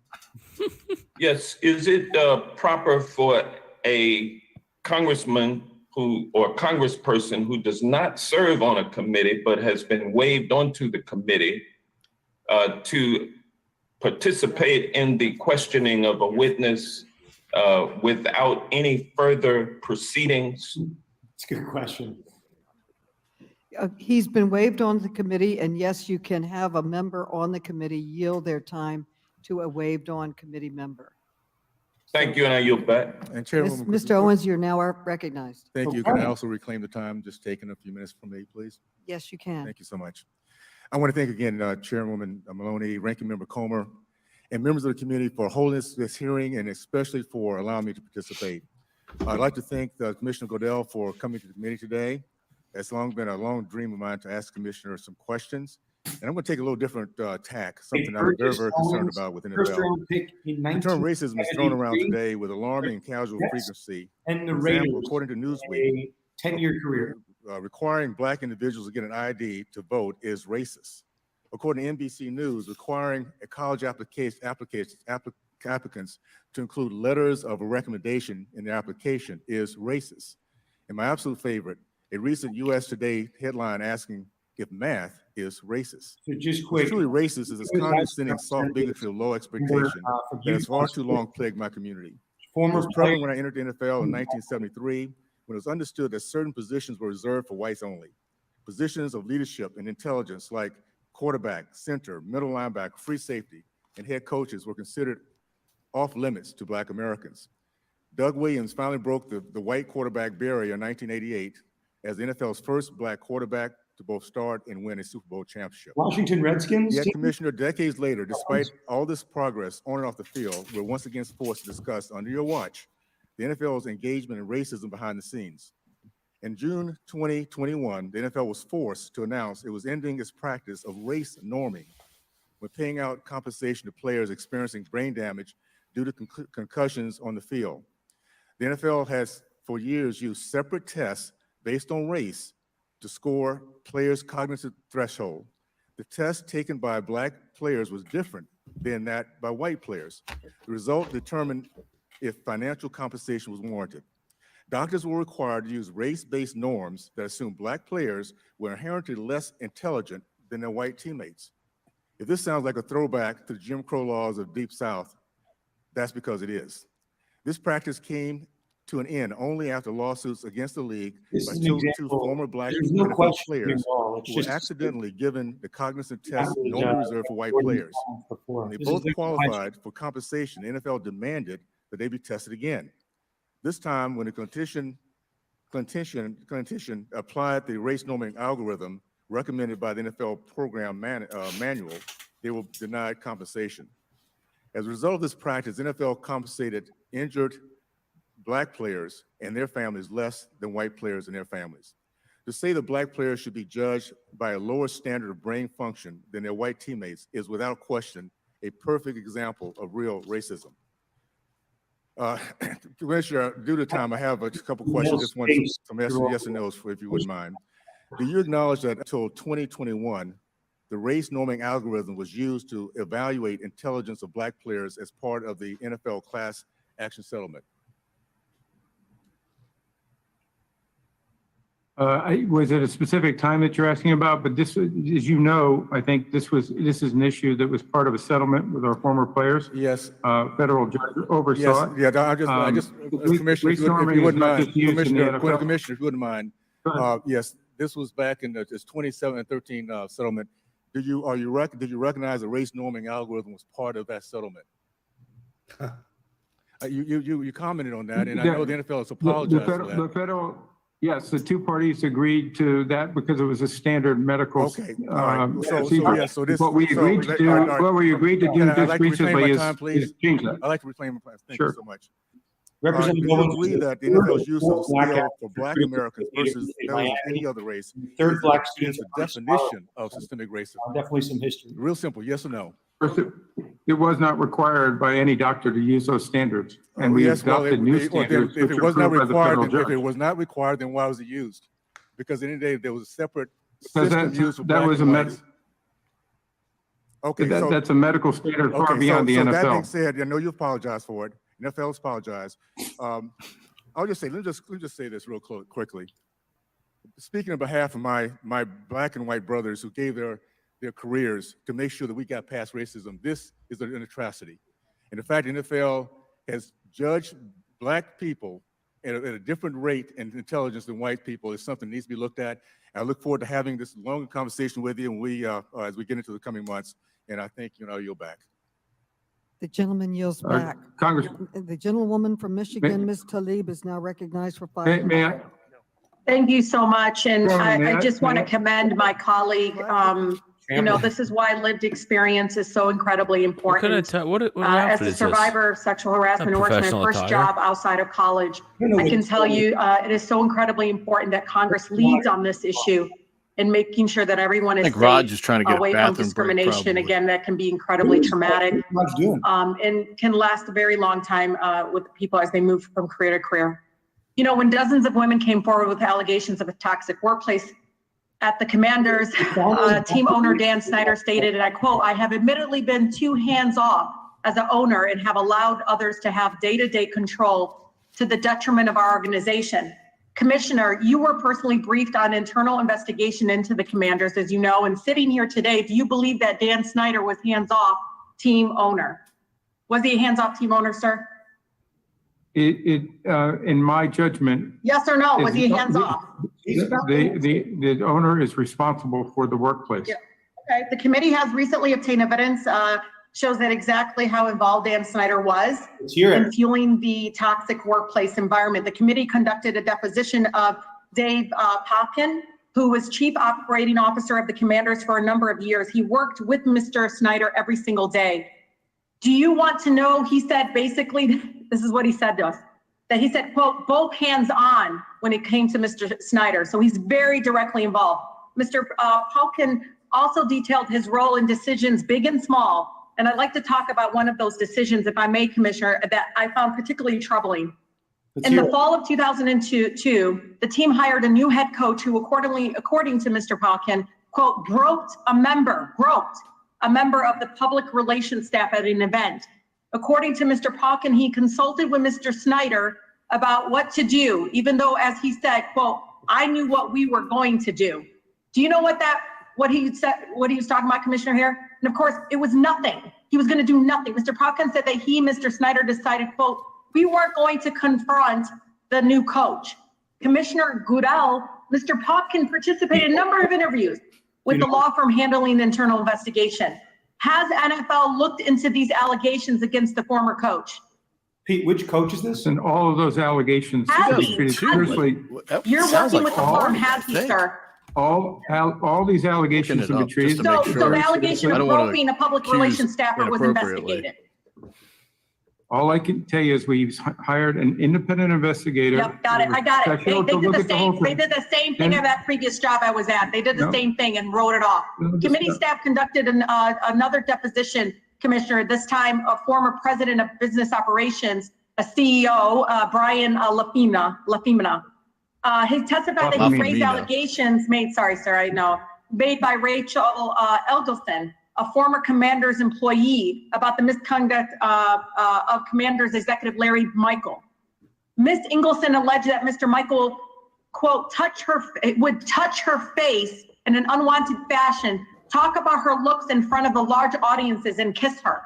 Yes, is it proper for a congressman or congressperson who does not serve on a committee but has been waived onto the committee to participate in the questioning of a witness without any further proceedings? It's a good question. He's been waived on the committee, and yes, you can have a member on the committee yield their time to a waived on committee member. Thank you, and I yield back. And Chairwoman, Mr. Owens, you're now recognized. thank you. Can I also reclaim the time, just taking a few minutes from me, please? Yes, you can. Thank you so much. I want to thank again Chairwoman Maloney, Ranking Member Comer, and members of the community for holding this hearing and especially for allowing me to participate. I'd like to thank Commissioner Goodell for coming to the committee today. It's been a long dream of mine to ask Commissioner some questions. And I'm going to take a little different tack, something I'm very, very concerned about with NFL. The term racism is thrown around today with alarming and casual frequency. And the For Raiders, example, according to Newsweek, 10-year career. Requiring Black individuals to get an ID to vote is racist. According to NBC News, requiring a college applicants to include letters of a recommendation in the application is racist. And my absolute favorite, a recent U.S. Today headline asking if math is racist. So just quick. What's truly racist is this condescending, soft bigotry of low expectation that has far too long plagued my community. It was prevalent when I entered the NFL in 1973, when it was understood that certain positions were reserved for whites only. Positions of leadership and intelligence like quarterback, center, middle linebacker, free safety, and head coaches were considered off limits to Black Americans. Doug Williams finally broke the white quarterback barrier in 1988 as the NFL's first Black quarterback to both start and win a Super Bowl championship. Washington Redskins? Yet, Commissioner, decades later, despite all this progress on and off the field, we're once again forced to discuss under your watch the NFL's engagement in racism behind the scenes. In June 2021, the NFL was forced to announce it was ending its practice of race norming when paying out compensation to players experiencing brain damage due to concussions on the field. The NFL has for years used separate tests based on race to score players' cognitive threshold. The test taken by Black players was different than that by white players. The result determined if financial compensation was warranted. Doctors were required to use race-based norms that assumed Black players were inherently less intelligent than their white teammates. If this sounds like a throwback to the Jim Crow laws of Deep South, that's because it is. This practice came to an end only after lawsuits against the league by two former Black NFL players who were accidentally given the cognitive test normally reserved for white players. When they both qualified for compensation, the NFL demanded that they be tested again. This time, when the clinician applied the race norming algorithm recommended by the NFL program manual, they were denied compensation. As a result of this practice, the NFL compensated injured Black players and their families less than white players and their families. To say that Black players should be judged by a lower standard of brain function than their white teammates is without question a perfect example of real racism. Commissioner, due to time, I have a couple questions. Just want some yes and no's, if you wouldn't mind. Do you acknowledge that until 2021, the race norming algorithm was used to evaluate intelligence of Black players as part of the NFL class action settlement? Was it a specific time that you're asking about? But this, as you know, I think this is an issue that was part of a settlement with our former players. Yes. Federal judge oversaw it. Yeah, Commissioner, if you wouldn't mind, Commissioner, if you wouldn't mind. Yes, this was back in this 2013 settlement. Did you recognize the race norming algorithm was part of that settlement? You commented on that, and I know the NFL has apologized for that. Yes, the two parties agreed to that because it was a standard medical. Okay. So this. What we agreed to do, just recently is change that. I'd like to reclaim my time. Thank you so much. Representative do you agree that the NFL's use of skill for Black Americans versus any other race third Black is the definition of systemic racism? Definitely some history. Real simple, yes or no? It was not required by any doctor to use those standards, and we adopted new standards. If it was not required, then why was it used? Because at the end of the day, there was a separate system used for Black and white. Okay, that's a medical standard far beyond the NFL. That being said, I know you apologize for it. NFL apologize. I'll just say, let me just say this real quickly. Speaking on behalf of my Black and white brothers who gave their careers to make sure that we got past racism, this is an atrocity. And the fact the NFL has judged Black people at a different rate and intelligence than white people is something that needs to be looked at. I look forward to having this longer conversation with you and as we get into the coming months. And I think, you'll back. The gentleman yields back. The gentlewoman from Michigan, Ms. Tlaib, is now recognized for 5 minutes. May I? Thank you so much. And I just want to commend my colleague. This is why lived experience is so incredibly important. As a survivor of sexual harassment, it was my first job outside of college. I can tell you it is so incredibly important that Congress leads on this issue and making sure that everyone is safe away from discrimination. Again, that can be incredibly traumatic and can last a very long time with people as they move from career to career. When dozens of women came forward with allegations of a toxic workplace at the Commanders, team owner Dan Snyder stated, and I quote, "I have admittedly been too hands-off as an owner and have allowed others to have day-to-day control to the detriment of our organization." Commissioner, you were personally briefed on internal investigation into the Commanders, as you know, and sitting here today, do you believe that Dan Snyder was hands-off team owner? Was he a hands-off team owner, sir? In my judgment. Yes or no? Was he hands-off? The owner is responsible for the workplace. Yeah. Okay. The committee has recently obtained evidence shows that exactly how involved Dan Snyder was in fueling the toxic workplace environment. The committee conducted a deposition of Dave Popkin, who was chief operating officer of the Commanders for a number of years. He worked with Mr. Snyder every single day. Do you want to know, he said, basically, this is what he said to us, that he said, quote, both hands on when it came to Mr. Snyder. So he's very directly involved. Mr. Pauken also detailed his role in decisions big and small. And I'd like to talk about one of those decisions, if I may, Commissioner, that I found particularly troubling. In the fall of 2002, the team hired a new head coach who, according to Mr. Pauken, quote, groped a member of the public relations staff at an event. According to Mr. Pauken, he consulted with Mr. Snyder about what to do, even though, as he said, quote, I knew what we were going to do. Do you know what he said, what he was talking about, Commissioner, here? And of course, it was nothing. He was going to do nothing. Mr. Pauken said that he, Mr. Snyder, decided, quote, we weren't going to confront the new coach. Commissioner Goodell, Mr. Pauken participated in a number of interviews with the law firm handling the internal investigation. Has NFL looked into these allegations against the former coach? Pete, which coach is this? And all of those allegations. Seriously, you're working with the firm, has he, sir? All these allegations have been treated. So the allegation of groping a public relations staffer was investigated. All I can tell you is we've hired an independent investigator. Yep, got it. I got it. They did the same thing at that previous job I was at. They did the same thing and wrote it off. Committee staff conducted another deposition, Commissioner, this time a former president of business operations, a CEO, Brian Lafimina. He testified that he raised allegations made by Rachel Elgelson, a former Commanders employee, about the misconduct of Commanders executive Larry Michael. Ms. Ingleson alleged that Mr. Michael, quote, would touch her face in an unwanted fashion, talk about her looks in front of the large audiences, and kiss her.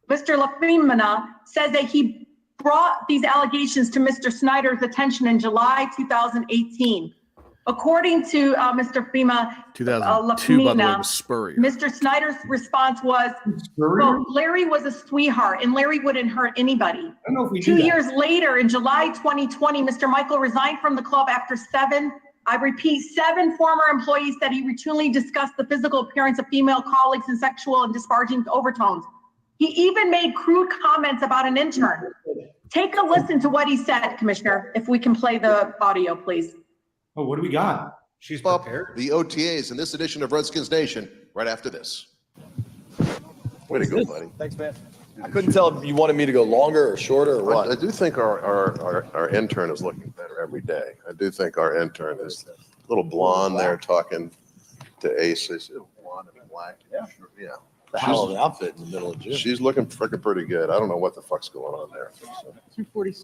Mr. Lafimina says that he brought these allegations to Mr. Snyder's attention in July 2018. According to Mr. FEMA, 2002, by the way, was Spurrier. Mr. Snyder's response was, quote, Larry was a sweetheart and Larry wouldn't hurt anybody. 2 years later, in July 2020, Mr. Michael resigned from the club after seven former employees said he routinely discussed the physical appearance of female colleagues in sexual and disparaging overtones. He even made crude comments about an intern. Take a listen to what he said, Commissioner, if we can play the audio, please. Oh, what do we got? She's prepared. The OTAs in this edition of Redskins Nation right after this. Way to go, buddy. Thanks, man. I couldn't tell if you wanted me to go longer or shorter or what. I do think our intern is looking better every day. I do think our intern is a little blonde there talking to Ace. Blonde and black. Yeah. The hell of an outfit in the middle of June. She's looking freaking pretty good. I don't know what the fuck's going on there. 240.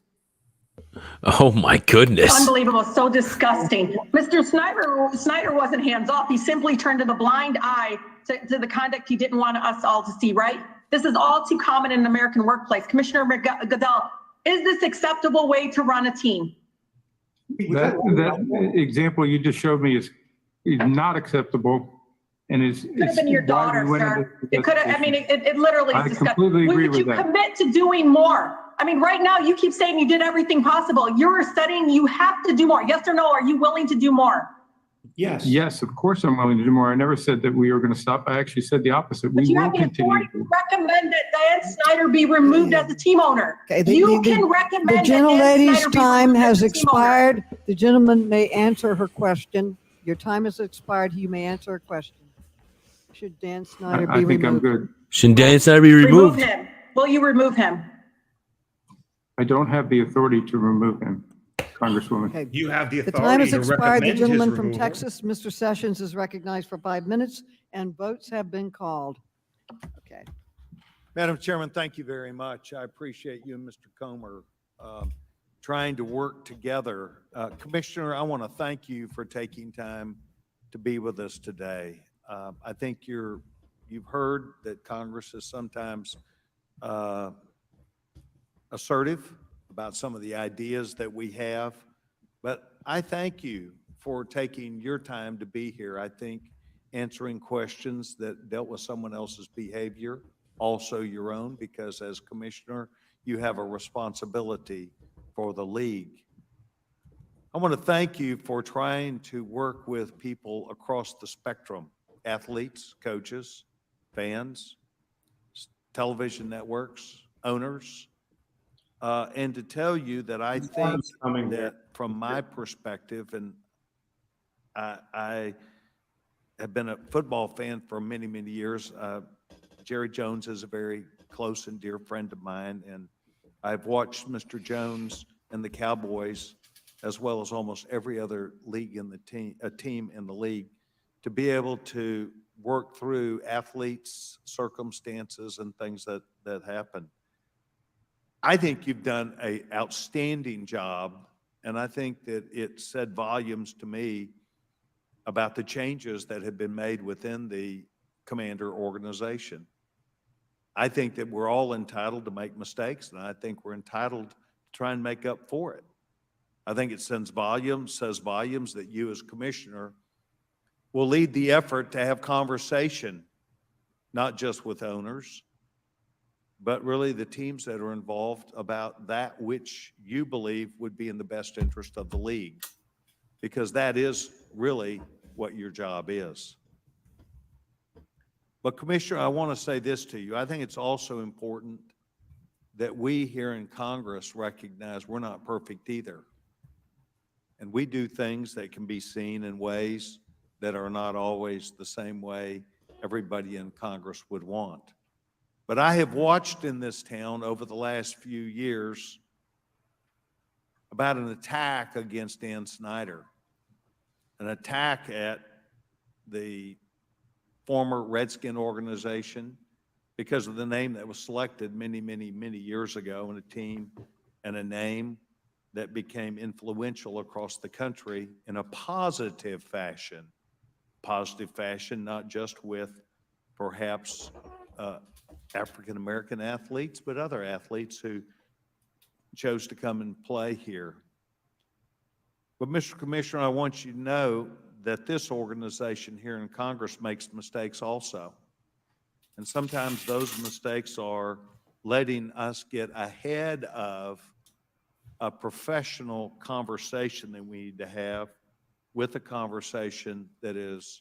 Oh my goodness. Unbelievable, so disgusting. Mr. Snyder wasn't hands off. He simply turned a blind eye to the conduct he didn't want us all to see, right? This is all too common in an American workplace. Commissioner Goodell, is this acceptable way to run a team? That example you just showed me is not acceptable. And could have been your daughter, sir. It could have, it literally is disgusting. I completely agree with that. Would you commit to doing more? I mean, right now you keep saying you did everything possible. You're studying, you have to do more. Yes or no, are you willing to do more? Yes. Yes, of course I'm willing to do more. I never said that we were going to stop. I actually said the opposite. But you have the authority to recommend that Dan Snyder be removed as a team owner. You can recommend the gentlelady's time has expired. The gentleman may answer her question. Your time has expired. You may answer a question. Should Dan Snyder be removed? I think I'm good. Should Dan Snyder be removed? Remove him. Will you remove him? I don't have the authority to remove him, Congresswoman. Okay. You have the The authority time has to expired. The recommend gentleman his from removal. Texas, Mr. Sessions, is recognized for 5 minutes, and votes have been called. Okay. Madam Chairman, thank you very much. I appreciate you and Mr. Comer trying to work together. Commissioner, I want to thank you for taking time to be with us today. I think you've heard that Congress is sometimes assertive about some of the ideas that we have, but I thank you for taking your time to be here. I think answering questions that dealt with someone else's behavior, also your own, because as commissioner, you have a responsibility for the league. I want to thank you for trying to work with people across the spectrum, athletes, coaches, fans, television networks, owners, and to tell you that I think that from my perspective, and I have been a football fan for many, many years. Jerry Jones is a very close and dear friend of mine, and I've watched Mr. Jones and the Cowboys, as well as almost every other league in the team in the league, to be able to work through athletes, circumstances, and things that happen. I think you've done an outstanding job, and I think that it said volumes to me about the changes that have been made within the Commander organization. I think that we're all entitled to make mistakes, and I think we're entitled to try and make up for it. I think it says volumes that you as commissioner will lead the effort to have conversation, not just with owners, but really the teams that are involved about that which you believe would be in the best interest of the league, because that is really what your job is. But Commissioner, I want to say this to you. I think it's also important that we here in Congress recognize we're not perfect either. And we do things that can be seen in ways that are not always the same way everybody in Congress would want. But I have watched in this town over the last few years about an attack against Dan Snyder, an attack at the former Redskin organization because of the name that was selected many, many, many years ago, and a team and a name that became influential across the country in a positive fashion, not just with perhaps African-American athletes, but other athletes who chose to come and play here. But Mr. Commissioner, I want you to know that this organization here in Congress makes mistakes also. And sometimes those mistakes are letting us get ahead of a professional conversation that we need to have with a conversation that is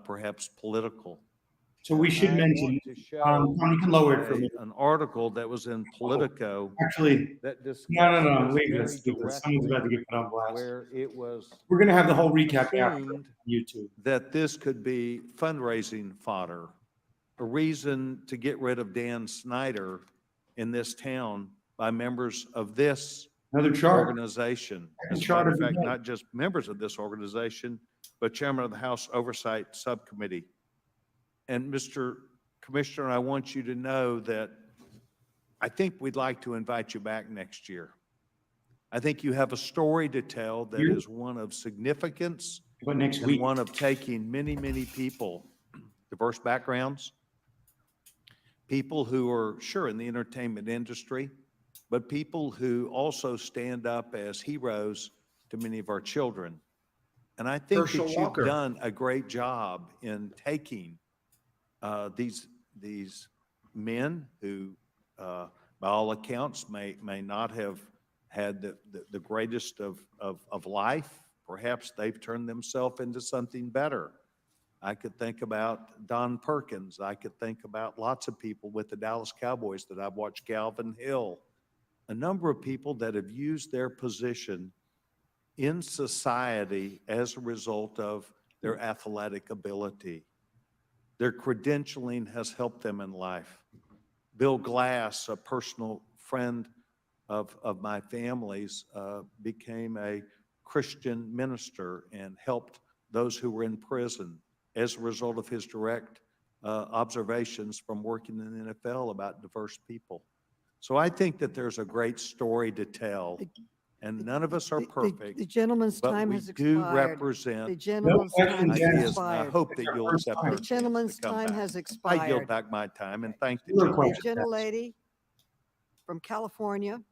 perhaps political. So we should mention, you can lower it for me. An article that was in Politico. Actually, that no, wait, someone's about to get put on blast. Where it was. We're going to have the whole recap after YouTube. That this could be fundraising fodder, a reason to get rid of Dan Snyder in this town by members of this organization. As a matter of fact, not just members of this organization, but chairman of the House Oversight Subcommittee. And Mr. Commissioner, I want you to know that I think we'd like to invite you back next year. I think you have a story to tell that is one of significance, and one of taking many, many people, diverse backgrounds, people who are sure in the entertainment industry, but people who also stand up as heroes to many of our children. And I think that you've done a great job in taking these men who, by all accounts, may not have had the greatest of life. Perhaps they've turned themselves into something better. I could think about Don Perkins. I could think about lots of people with the Dallas Cowboys that I've watched, Calvin Hill, a number of people that have used their position in society as a result of their athletic ability. Their credentialing has helped them in life. Bill Glass, a personal friend of my family's, became a Christian minister and helped those who were in prison as a result of his direct observations from working in the NFL about diverse people. So I think that there's a great story to tell, and none of us are perfect. The gentleman's time has expired. But we do represent the gentleman's time has ideas, and I expired. hope that you'll accept our The gentleman's chance to come time back. has I expired. yield back my time and thank the The gentleman. gentlelady from California,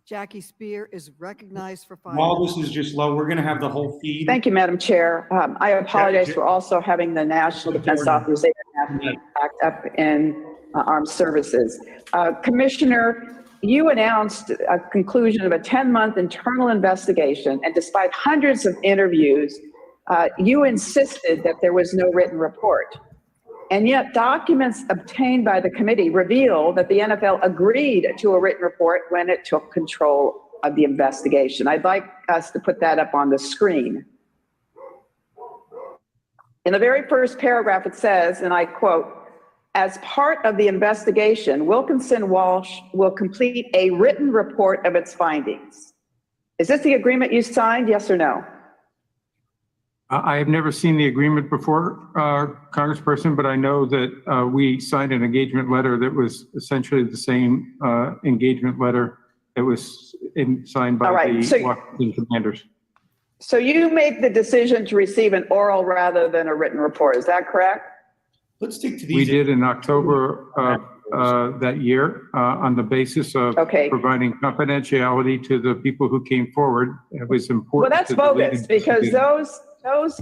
Jackie Spear, is recognized for 5 While minutes. this is just low, we're going to have the whole feed. Thank you, Madam Chair. I apologize for also having the National Defense Authorization Act backed up in Armed Services. Commissioner, you announced a conclusion of a 10-month internal investigation, and despite hundreds of interviews, you insisted that there was no written report. And yet documents obtained by the committee reveal that the NFL agreed to a written report when it took control of the investigation. I'd like us to put that up on the screen. In the very first paragraph, it says, and I quote, "As part of the investigation, Wilkinson Walsh will complete a written report of its findings." Is this the agreement you signed, yes or no? I have never seen the agreement before, Congressperson, but I know that we signed an engagement letter that was essentially the same engagement letter that was signed by the Washington Commanders. So you made the decision to receive an oral rather than a written report, is that correct? Let's stick to these. We did in October that year on the basis of providing confidentiality to the people who came forward. It was important. Well, that's bogus, because those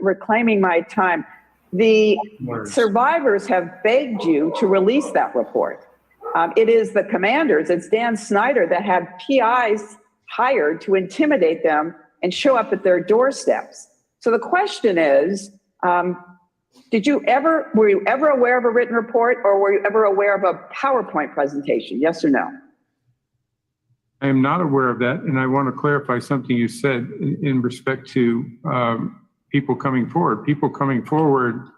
reclaiming my time, the survivors have begged you to release that report. It is the commanders, it's Dan Snyder, that had PIs hired to intimidate them and show up at their doorsteps. So the question is, were you ever aware of a written report, or were you ever aware of a PowerPoint presentation? Yes or no? I am not aware of that, and I want to clarify something you said in respect to people coming forward. People coming forward,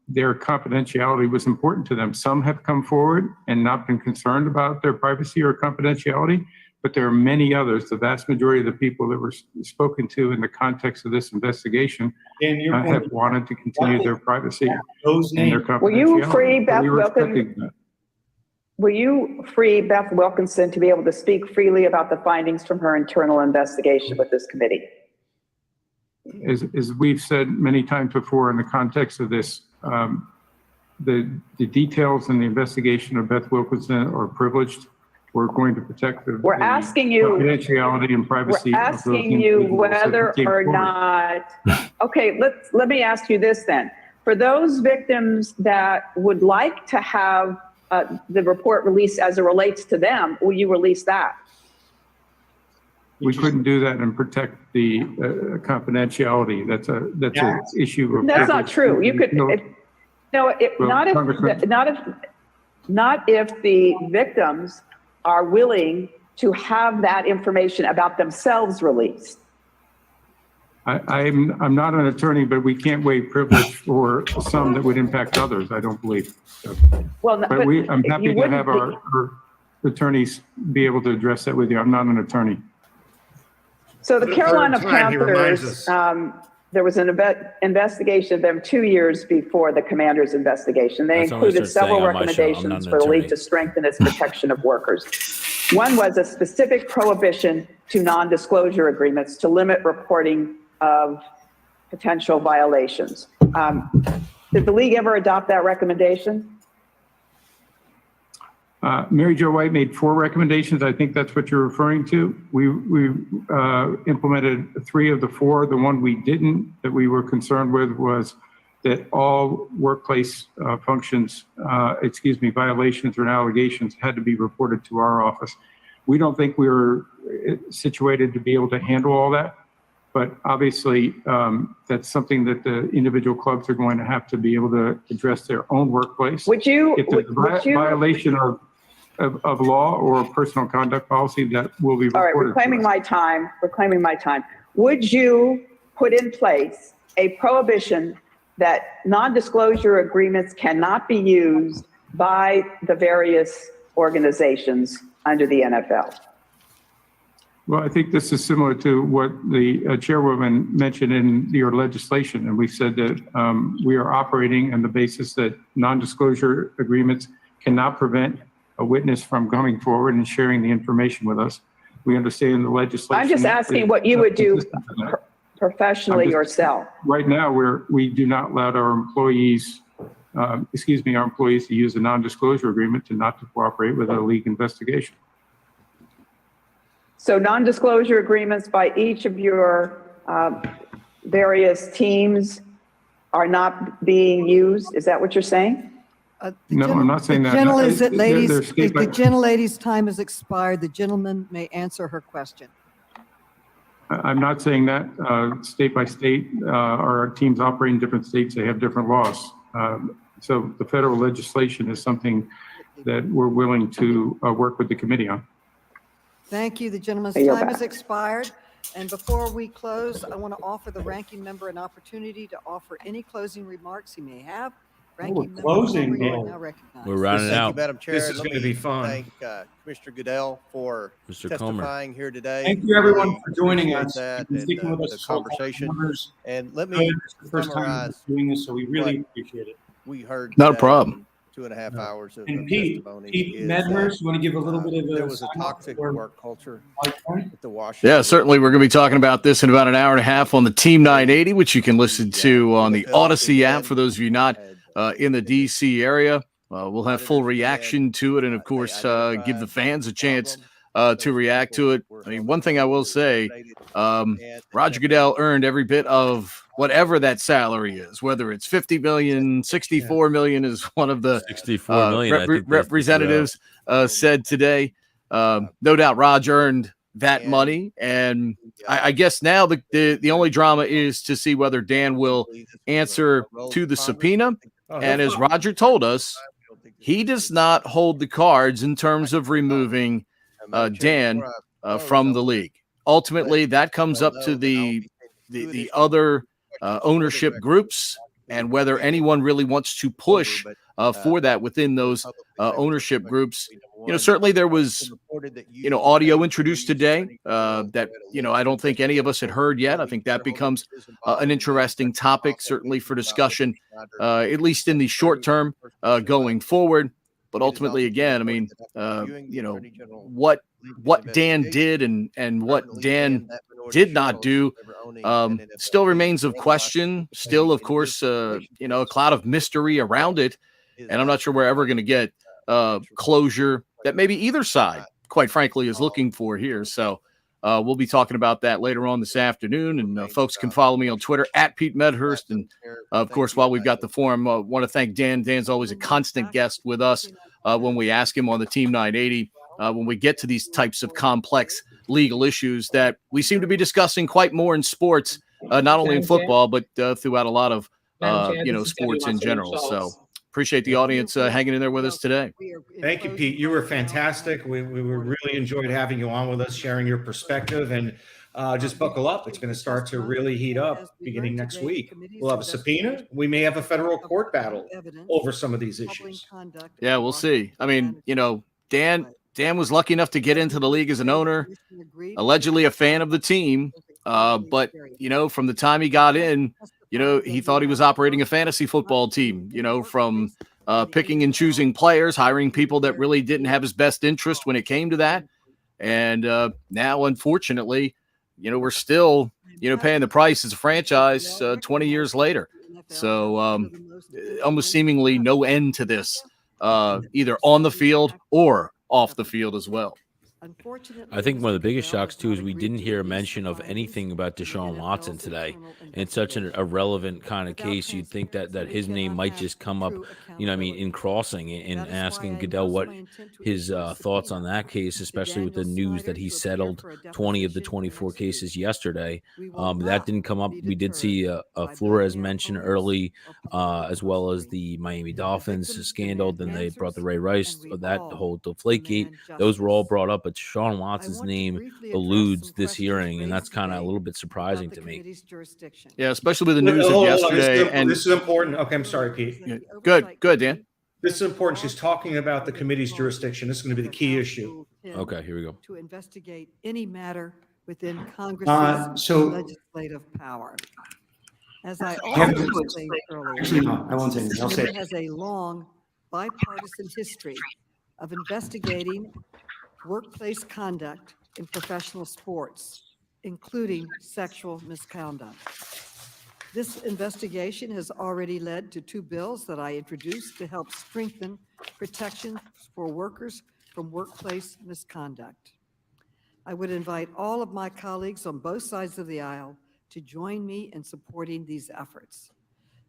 their confidentiality was important to them. Some have come forward and not been concerned about their privacy or confidentiality, but there are many others. The vast majority of the people that were spoken to in the context of this investigation have wanted to continue their privacy and their confidentiality. Will you free Beth Wilkinson? Will you free Beth Wilkinson to be able to speak freely about the findings from her internal investigation with this committee? As we've said many times before in the context of this, the details in the investigation of Beth Wilkinson are privileged. We're going to protect the confidentiality and privacy. We're asking you whether or not, okay, let me ask you this then. For those victims that would like to have the report released as it relates to them, will you release that? We couldn't do that and protect the confidentiality. That's an issue of. That's not true. You could. Not if the victims are willing to have that information about themselves released. I'm not an attorney, but we can't waive privilege for some that would impact others, I don't believe. Well, but I'm happy to have our attorneys be able to address that with you. I'm not an attorney. So the Carolina Panthers, there was an investigation of them 2 years before the Commanders' investigation. They included several recommendations for the league to strengthen its protection of workers. One was a specific prohibition to non-disclosure agreements to limit reporting of potential violations. Did the league ever adopt that recommendation? Mary Jo White made 4 recommendations. I think that's what you're referring to. We implemented 3 of the 4. The one we didn't, that we were concerned with, was that all workplace violations or allegations had to be reported to our office. We don't think we were situated to be able to handle all that, but obviously that's something that the individual clubs are going to have to be able to address their own workplace. Would you? If there's a violation of law or personal conduct policy, that will be reported. All right, reclaiming my time. Would you put in place a prohibition that non-disclosure agreements cannot be used by the various organizations under the NFL? Well, I think this is similar to what the chairwoman mentioned in your legislation. And we said that we are operating on the basis that non-disclosure agreements cannot prevent a witness from coming forward and sharing the information with us. We understand the legislation. I'm just asking what you would do professionally yourself. Right now, we do not allow our employees, our employees to use a non-disclosure agreement to not to cooperate with a league investigation. So non-disclosure agreements by each of your various teams are not being used? Is that what you're saying? No, I'm not saying that. The They're gentlelady's time has expired. The gentleman may answer her question. I'm not saying that. State by state, our teams operate in different states. They have different laws. So the federal legislation is something that we're willing to work with the committee on. Thank you. The gentleman's time has expired. And before we close, I want to offer the ranking member an opportunity to offer any closing remarks he may have. Ranking member closing, Comer, you are man. now recognized. We're rounding Thank out. you, Madam Chair. This is going to be fun. Thank Commissioner Goodell for Mr. testifying here today. Thank you, everyone, Really for joining appreciate us that and sticking with us the this whole conversation. numbers. And let me It's the first time summarize we're doing this, so we really what appreciate it. we heard. Not a today problem. in 2.5 hours of And Pete testimony. Pete is Medhurst, that, you want to give a little bit of there a was a sign off toxic for work culture point? at the Washington. Yeah, certainly. We're going to be talking about this in about an hour and a half on the Team 980, which you can listen to on the Odyssey app for those of you not in the DC area. We'll have full reaction to it and, of course, give the fans a chance to react to it. I mean, one thing I will say, Roger Goodell earned every bit of whatever that salary is, whether it's 50 million, 64 million is one of the 64 million, I think representatives said today. No doubt Raj earned that money. And I guess now the only drama is to see whether Dan will answer to the subpoena. And as Roger told us, he does not hold the cards in terms of removing Dan from the league. Ultimately, that comes up to the other ownership groups and whether anyone really wants to push for that within those ownership groups. Certainly there was, audio introduced today that, I don't think any of us had heard yet. I think that becomes an interesting topic, certainly for discussion, at least in the short term going forward. But ultimately, again, I mean, what Dan did and what Dan did not do still remains of question. Still, of course, a cloud of mystery around it. And I'm not sure we're ever going to get closure that maybe either side, quite frankly, is looking for here. So we'll be talking about that later on this afternoon. And folks can follow me on Twitter at Pete Medhurst. And of course, while we've got the forum, I want to thank Dan. Dan's always a constant guest with us when we ask him on the Team 980, when we get to these types of complex legal issues that we seem to be discussing quite more in sports, not only in football, but throughout a lot of, sports in general. So appreciate the audience hanging in there with us today. Thank you, Pete. You were fantastic. We really enjoyed having you on with us, sharing your perspective, and just buckle up. It's going to start to really heat up beginning next week. We'll have a subpoena. We may have a federal court battle over some of these issues. Yeah, we'll see. I mean, Dan was lucky enough to get into the league as an owner, allegedly a fan of the team. But, from the time he got in, he thought he was operating a fantasy football team, from picking and choosing players, hiring people that really didn't have his best interest when it came to that. And now, unfortunately, we're still, paying the price as a franchise 20 years later. So almost seemingly no end to this, either on the field or off the field as well. I think one of the biggest shocks, too, is we didn't hear a mention of anything about Deshaun Watson today. And it's such an irrelevant kind of case. You'd think that his name might just come up, in crossing and asking Goodell what his thoughts on that case, especially with the news that he settled 20 of the 24 cases yesterday. That didn't come up. We did see Flores mention early, as well as the Miami Dolphins scandal. Then they brought the Ray Rice, that whole Deflategate. Those were all brought up. But Deshaun Watson's name eludes this hearing, and that's kind of a little bit surprising to me. Yeah, especially with the news of yesterday. This is important. Okay, I'm sorry, Pete. Yeah, good, Dan. This is important. She's talking about the committee's jurisdiction. This is going to be the key issue. Okay, here we go. To investigate any matter within Congress's legislative power. As I also said earlier, Actually, no, I won't say anything. I'll say it. has a long bipartisan history of investigating workplace conduct in professional sports, including sexual misconduct. This investigation has already led to 2 bills that I introduced to help strengthen protection for workers from workplace misconduct. I would invite all of my colleagues on both sides of the aisle to join me in supporting these efforts.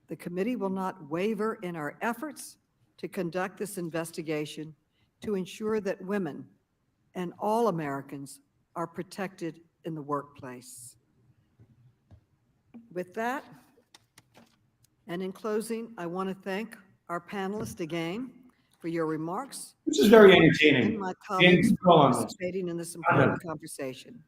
The committee will not waver in our efforts to conduct this investigation to ensure that women and all Americans are protected in the workplace. With that, and in closing, I want to thank our panelists again for your remarks. This is very entertaining. And my colleagues And for on this. participating in this important conversation.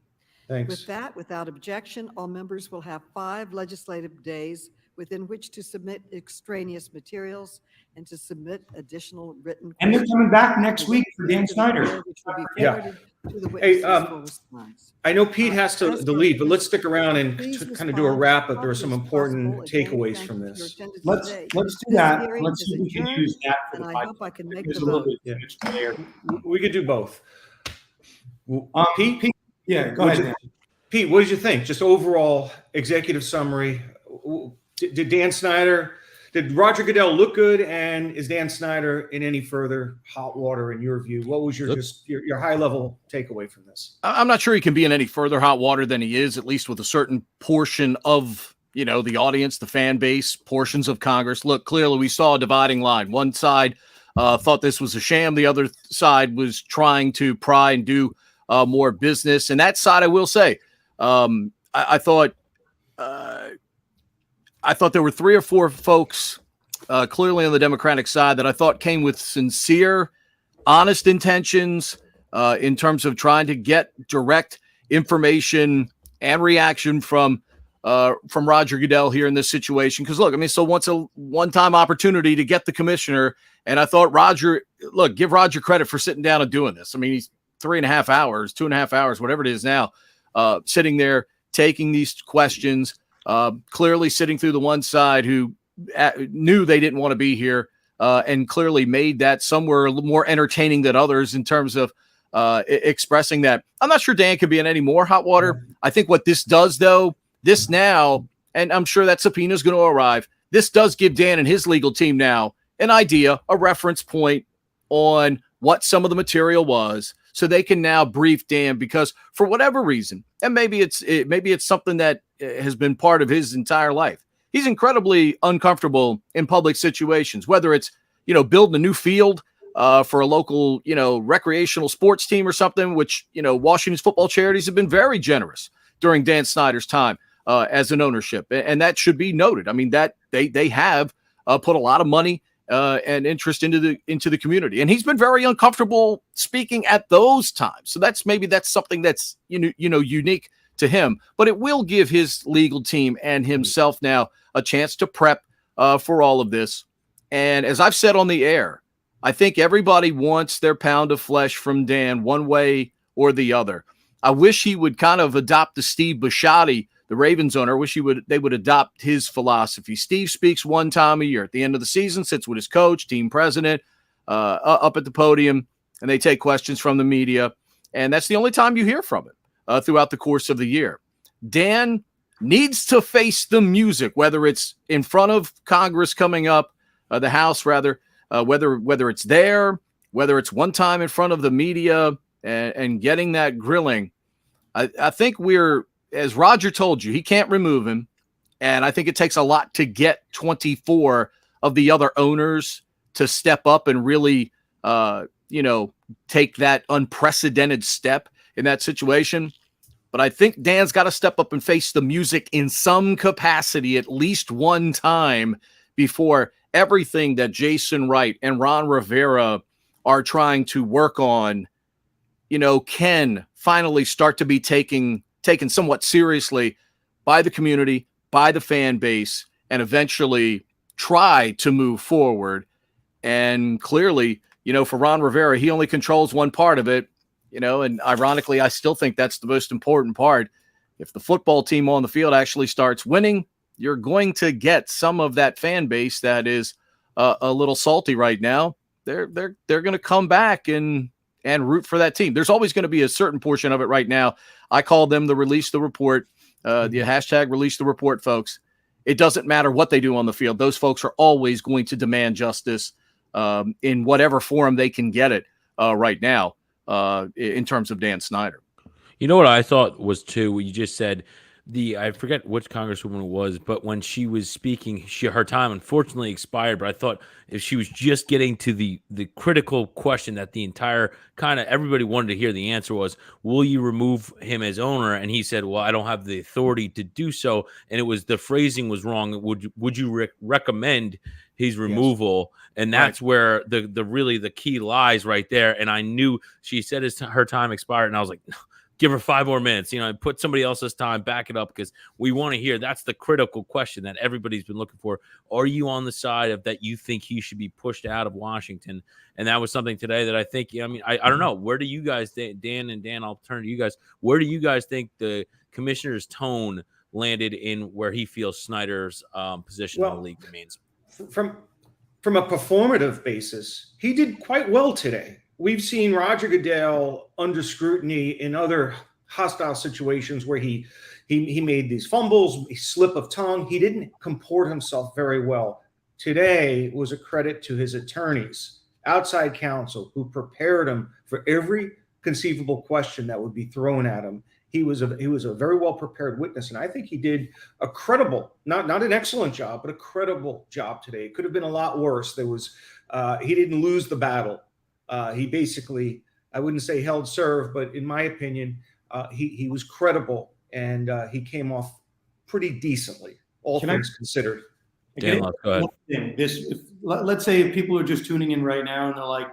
Thanks. With that, without objection, all members will have 5 legislative days within which to submit extraneous materials and to submit additional written And they're questions. coming back next week for Dan Snyder. Which will be Yeah. forwarded to the Hey, witnesses for response. I know Pete has to as for leave, but let's stick participants, around and please kind of do a respond wrap as up. There are some promptly as important possible. Again, takeaways thank from you for your this. attendance Let's today. do This that. hearing Let's is see if we can adjourned, use that for and the I podcast. hope I can make There's the a little vote. bit too much there. We could do both. Pete? Yeah, go What'd ahead, you- Pete, what did you think? Just overall executive summary. Did Dan Snyder, did Roger Goodell look good? And is Dan Snyder in any further hot water in your view? What was your high level takeaway from this? I'm not sure he can be in any further hot water than he is, at least with a certain portion of, the audience, the fan base, portions of Congress. Look, clearly we saw a dividing line. One side thought this was a sham. The other side was trying to pry and do more business. And that side, I will say, I thought there were 3 or 4 folks clearly on the Democratic side that I thought came with sincere, honest intentions in terms of trying to get direct information and reaction from Roger Goodell here in this situation. Because look, so once a one-time opportunity to get the commissioner, and I thought give Roger credit for sitting down and doing this. He's 3.5 hours, 2.5 hours, whatever it is now, sitting there taking these questions, clearly sitting through the one side who knew they didn't want to be here, and clearly made that somewhere a little more entertaining than others in terms of expressing that. I'm not sure Dan could be in any more hot water. I think what this does, though, this now, and I'm sure that subpoena is going to arrive, this does give Dan and his legal team now an idea, a reference point on what some of the material was, so they can now brief Dan, because for whatever reason, and maybe it's something that has been part of his entire life, he's incredibly uncomfortable in public situations, whether it's, building a new field for a local, recreational sports team or something, which, Washington's football charities have been very generous during Dan Snyder's time as an ownership. And that should be noted. that they have put a lot of money and interest into the community. And he's been very uncomfortable speaking at those times. So that's something that's, unique to him, but it will give his legal team and himself now a chance to prep for all of this. And as I've said on the air, I think everybody wants their pound of flesh from Dan one way or the other. I wish he would kind of adopt the Steve Bisciotti, the Ravens owner. I wish they would adopt his philosophy. Steve speaks one time a year at the end of the season, sits with his coach, team president, up at the podium, and they take questions from the media. And that's the only time you hear from him throughout the course of the year. Dan needs to face the music, whether it's in front of Congress coming up, the House rather, whether it's there, whether it's one time in front of the media and getting that grilling. I think as Roger told you, he can't remove him. And I think it takes a lot to get 24 of the other owners to step up and really, take that unprecedented step in that situation. But I think Dan's got to step up and face the music in some capacity at least one time before everything that Jason Wright and Ron Rivera are trying to work on, can finally start to be taken somewhat seriously by the community, by the fan base, and eventually try to move forward. And clearly, for Ron Rivera, he only controls one part of it, and ironically, I still think that's the most important part. If the football team on the field actually starts winning, you're going to get some of that fan base that is a little salty right now. They're going to come back and root for that team. There's always going to be a certain portion of it right now. I call them the release the report, the hashtag release the report folks. It doesn't matter what they do on the field. Those folks are always going to demand justice in whatever form they can get it right now in terms of Dan Snyder. You know what I thought was too, what you just said, I forget which congresswoman it was, but when she was speaking, her time unfortunately expired. But I thought if she was just getting to the critical question that the entire kind of everybody wanted to hear the answer was, will you remove him as owner? And he said, well, I don't have the authority to do so. And it was the phrasing was wrong. Would you recommend his removal? Yes. And that's where the really the key lies right there. And I knew she said her time expired, and I was like, no. Give her 5 more minutes, put somebody else's time, back it up, because we want to hear. That's the critical question that everybody's been looking for. Are you on the side of that you think he should be pushed out of Washington? And that was something today that I think, I don't know. Where do you guys, Dan, I'll turn to you guys. Where do you guys think the commissioner's tone landed in where he feels Snyder's position in the league means? From a performative basis, he did quite well today. We've seen Roger Goodell under scrutiny in other hostile situations where he made these fumbles, a slip of tongue. He didn't comport himself very well. Today was a credit to his attorneys, outside counsel, who prepared him for every conceivable question that would be thrown at him. He was a very well prepared witness, and I think he did a credible, not an excellent job, but a credible job today. It could have been a lot worse. He didn't lose the battle. He basically, I wouldn't say held serve, but in my opinion, he was credible, and he came off pretty decently, all things considered. Dan, go ahead. Let's say if people are just tuning in right now and they're like,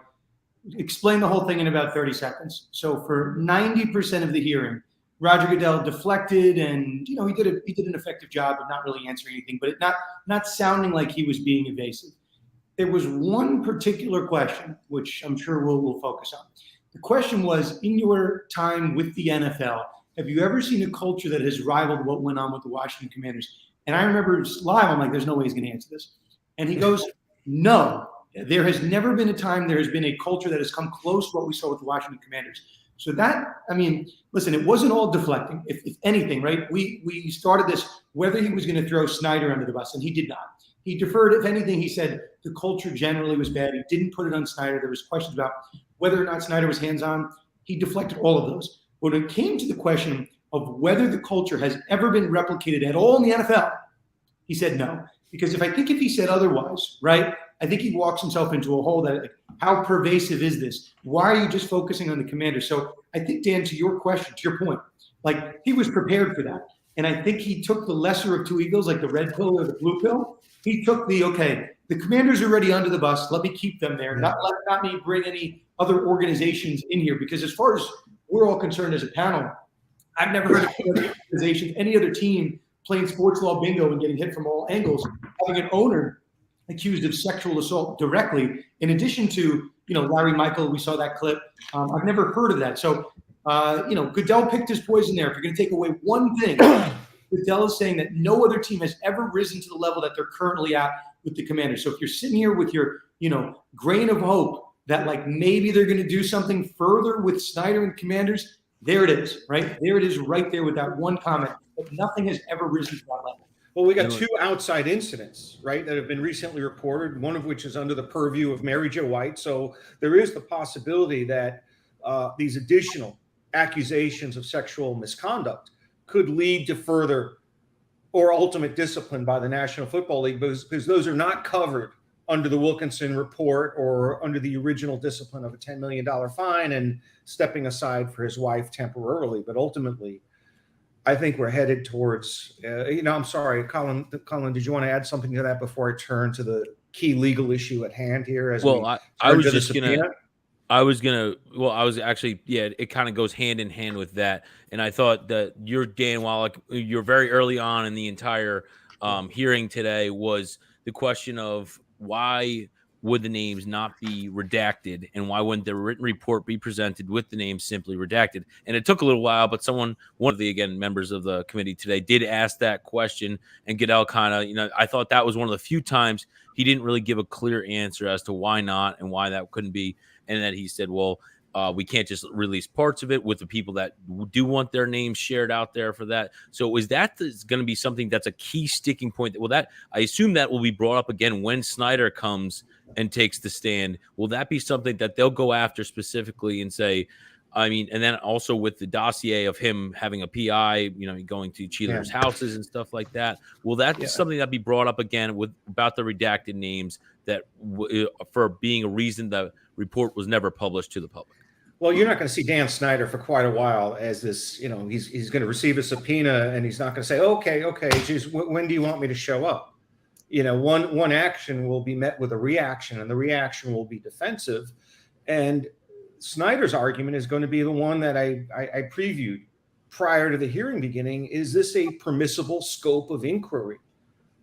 explain the whole thing in about 30 seconds. So for 90% of the hearing, Roger Goodell deflected, and he did an effective job of not really answering anything, but not sounding like he was being evasive. There was one particular question, which I'm sure we'll focus on. The question was, in your time with the NFL, have you ever seen a culture that has rivaled what went on with the Washington Commanders? And I remember live, I'm like, there's no way he's going to answer this. And he goes, no, there has never been a time there has been a culture that has come close to what we saw with the Washington Commanders. So listen, it wasn't all deflecting. If anything, right? We started this, whether he was going to throw Snyder under the bus, and he did not. He deferred. If anything, he said the culture generally was bad. He didn't put it on Snyder. There was questions about whether or not Snyder was hands-on. He deflected all of those. When it came to the question of whether the culture has ever been replicated at all in the NFL, he said no. Because if he said otherwise, right, I think he walks himself into a hole that, like, how pervasive is this? Why are you just focusing on the Commanders? So I think, Dan, to your question, to your point, like, he was prepared for that. And I think he took the lesser of two evils, like the red pill or the blue pill. He took the Commanders are already under the bus. Let me keep them there. Not me bring any other organizations in here. Because as far as we're all concerned as a panel, I've never heard of any organization, any other team playing sports law bingo and getting hit from all angles, having an owner accused of sexual assault directly. In addition to, Larry Michael, we saw that clip. I've never heard of that. So, Goodell picked his poison there. If you're going to take away one thing, Goodell is saying that no other team has ever risen to the level that they're currently at with the Commanders. So if you're sitting here with your, grain of hope that, like, maybe they're going to do something further with Snyder and Commanders, there it is, right? There it is right there with that one comment. But nothing has ever risen to that level. Well, we got 2 outside incidents, right, that have been recently reported, one of which is under the purview of Mary Jo White. So there is the possibility that these additional accusations of sexual misconduct could lead to further or ultimate discipline by the National Football League, because those are not covered under the Wilkinson report or under the original discipline of a $10 million fine and stepping aside for his wife temporarily. But ultimately, I think we're headed towards, I'm sorry, Colin, did you want to add something to that before I turn to the key legal issue at hand here? It kind of goes hand in hand with that. And I thought that Dan Wallach, you're very early on in the entire hearing today, was the question of why would the names not be redacted, and why wouldn't the written report be presented with the names simply redacted? And it took a little while, but one of the, members of the committee today did ask that question, and Goodell kind of, I thought that was one of the few times he didn't really give a clear answer as to why not and why that couldn't be. And then he said, well, we can't just release parts of it with the people that do want their names shared out there for that. So is that going to be something that's a key sticking point? I assume that will be brought up again when Snyder comes and takes the stand. Will that be something that they'll go after specifically and say, I mean, and then also with the dossier of him having a PI, going to cheerleaders' houses and stuff like that. Will that be something that be brought up again about the redacted names that for being a reason the report was never published to the public? Well, you're not going to see Dan Snyder for quite a while as this, he's going to receive a subpoena and he's not going to say, okay, geez, when do you want me to show up? One action will be met with a reaction, and the reaction will be defensive. And Snyder's argument is going to be the one that I previewed prior to the hearing beginning. Is this a permissible scope of inquiry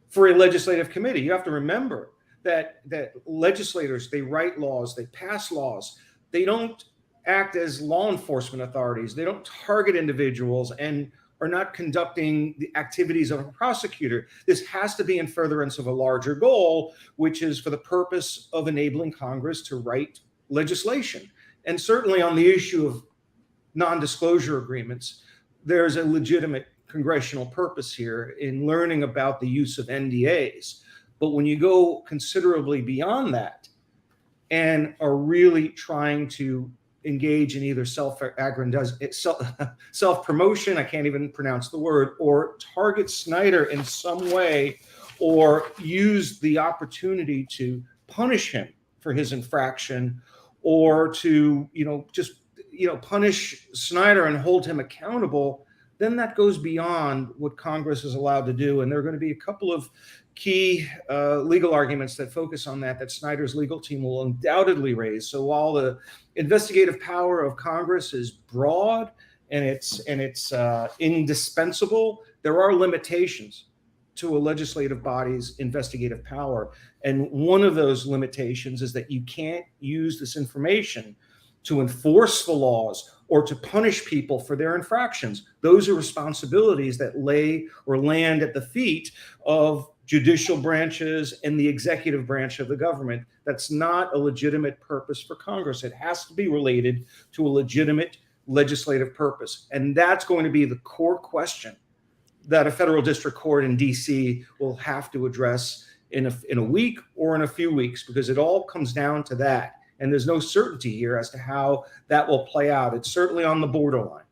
for a legislative committee? You have to remember that legislators, they write laws, they pass laws. They don't act as law enforcement authorities. They don't target individuals and are not conducting the activities of a prosecutor. This has to be in furtherance of a larger goal, which is for the purpose of enabling Congress to write legislation. And certainly on the issue of non-disclosure agreements, there's a legitimate congressional purpose here in learning about the use of NDAs. But when you go considerably beyond that and are really trying to engage in either self-promotion, I can't even pronounce the word, or target Snyder in some way, or use the opportunity to punish him for his infraction, or to, punish Snyder and hold him accountable, then that goes beyond what Congress is allowed to do. And there are going to be a couple of key legal arguments that focus on that Snyder's legal team will undoubtedly raise. So while the investigative power of Congress is broad and it's indispensable, there are limitations to a legislative body's investigative power. And one of those limitations is that you can't use this information to enforce the laws or to punish people for their infractions. Those are responsibilities that land at the feet of judicial branches and the executive branch of the government. That's not a legitimate purpose for Congress. It has to be related to a legitimate legislative purpose. And that's going to be the core question that a federal district court in DC will have to address in a week or in a few weeks, because it all comes down to that. And there's no certainty here as to how that will play out. It's certainly on the borderline.